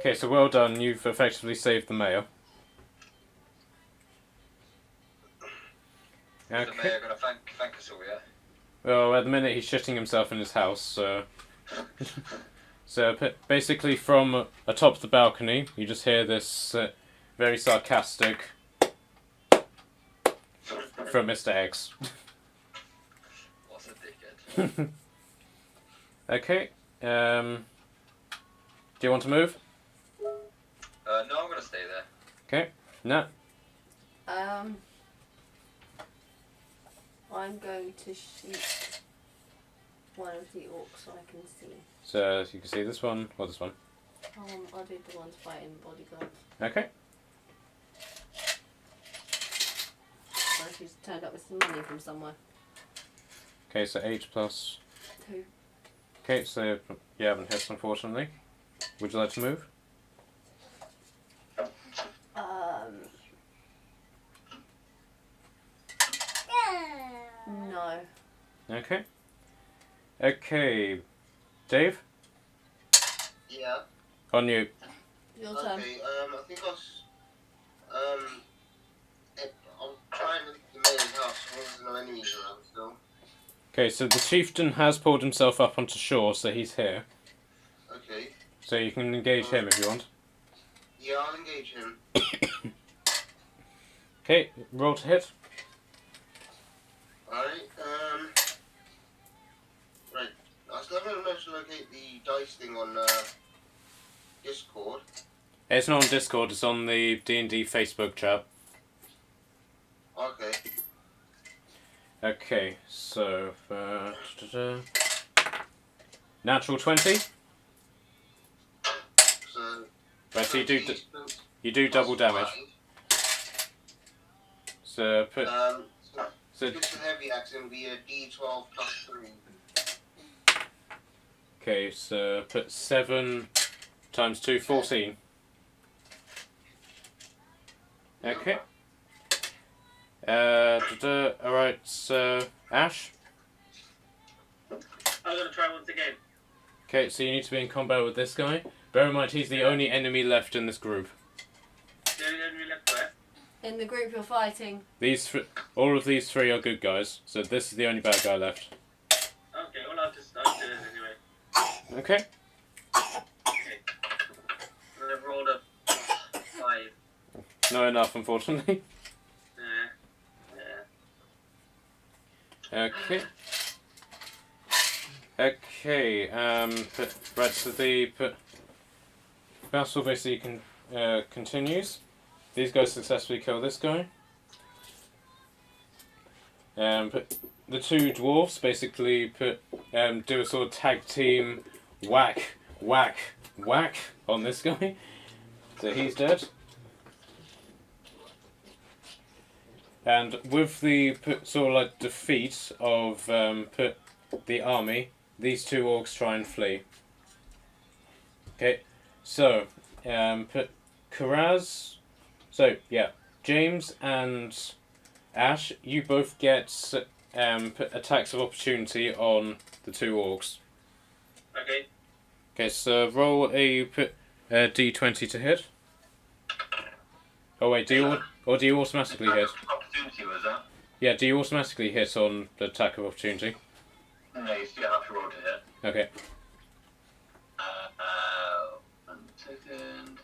Okay, so well done. You've effectively saved the mayor. The mayor gonna thank us all, yeah? Well, at the minute he's shitting himself in his house, so... So basically from atop the balcony, you just hear this very sarcastic from Mr. X. What's a dickhead? Okay, do you want to move? No, I'm gonna stay there. Okay, no. I'm going to shoot one of the orcs so I can see. So you can see this one, or this one. I'll do the ones fighting bodyguard. Okay. So she's turned up with some money from somewhere. Okay, so 8 plus... 2. Okay, so you haven't hit, unfortunately. Would you like to move? No. Okay. Okay. Dave? Yeah. On you. Your turn. Okay, I think I'm trying the main house. There's no enemies around still. Okay, so the chieftain has pulled himself up onto shore, so he's here. Okay. So you can engage him if you want. Yeah, I'll engage him. Okay, roll to hit. Alright, right. I still haven't managed to locate the dice thing on Discord. It's not on Discord, it's on the D&D Facebook chat. Okay. Okay, so... Natural 20. So, Right, so you do plus double damage. 5. So put... So So, this heavy axe will be a D12 plus 3. okay, so put 7 times 2, 14. Okay. Alright, so Ash? I'm gonna try once again. Okay, so you need to be in combat with this guy. Bear in mind, he's the only enemy left in this group. The only enemy left where? In the group you're fighting. All of these three are good guys, so this is the only bad guy left. Okay, well I'll do it anyway. Okay. Okay. And I've rolled a 5. Not enough, unfortunately. Yeah. Okay. Okay, right, so the battle basically continues. These guys successfully kill this guy. But the two dwarfs basically do a sort of tag team whack, whack, whack on this guy. So he's dead. And with the sort of like defeat of the army, these two orcs try and flee. Okay, so Karaz. So yeah, James and Ash, you both get attacks of opportunity on the two orcs. Okay. Okay, so roll a d20 to hit. Oh wait, do you automatically hit? Opportunity was that? Yeah, do you automatically hit on the attack of opportunity? No, you still have to roll to hit. Okay. 1 second.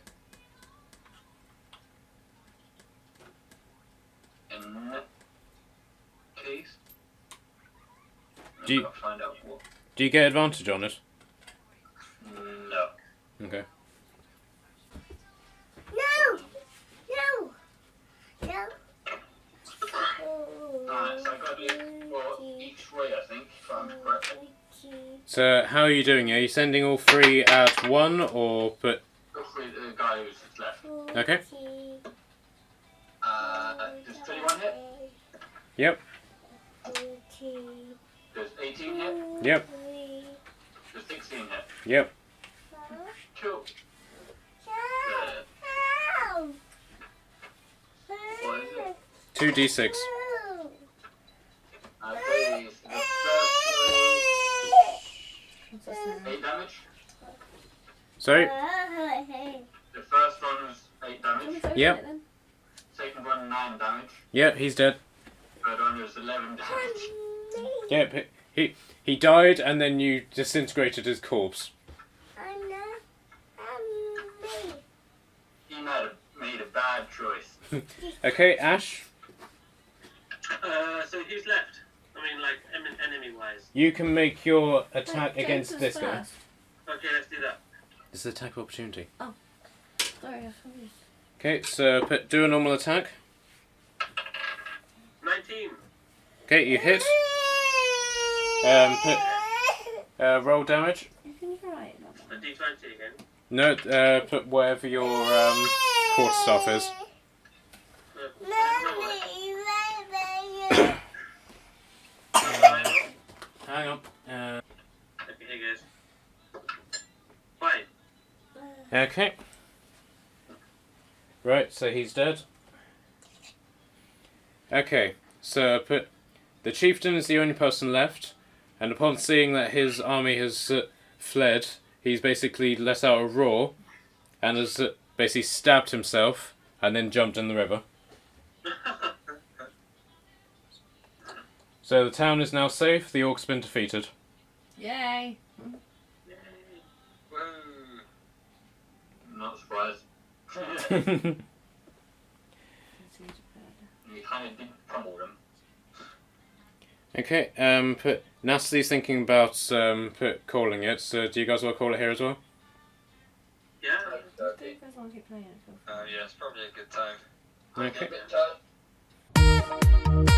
In that case, Do you- I'll find out what. Do you get advantage on it? No. Okay. Alright, so I got to do for each way, I think, if I'm correct. So how are you doing? Are you sending all three at one or put? Go for the guy who's left. Okay. Does 21 hit? Yep. Does 18 hit? Yep. Does 16 hit? Yep. Cool. What is it? 2d6. Okay, so the first one, 8 damage. Sorry. The first one was 8 damage. Yep. Second one, 9 damage. Yep. He's dead. Third one was 11 damage. Yep. He died, and then you disintegrated his corpse. He made a bad choice. Okay, Ash. So who's left? I mean, like, enemy-wise. You can make your attack against this guy. Okay, let's do that. This is the attack of opportunity. Sorry, Okay, so do a normal attack. 19. Okay, you hit. Roll damage. A D20 again. No, put whatever your quarterstaff is. Hang on. Okay, here goes. 5. Okay. Right, so he's dead. Okay, so the chieftain is the only person left, and upon seeing that his army has fled, he's basically let out a roar, and has basically stabbed himself, and then jumped in the river. So the town is now safe, the orc's been defeated. Yay! Woo. Not surprised. You kind of did pummel them. Okay, Natalie's thinking about calling it, so do you guys want to call it here as well? Yeah. Do you guys want to keep playing it? Yeah, it's probably a good time. Okay. Keep in touch.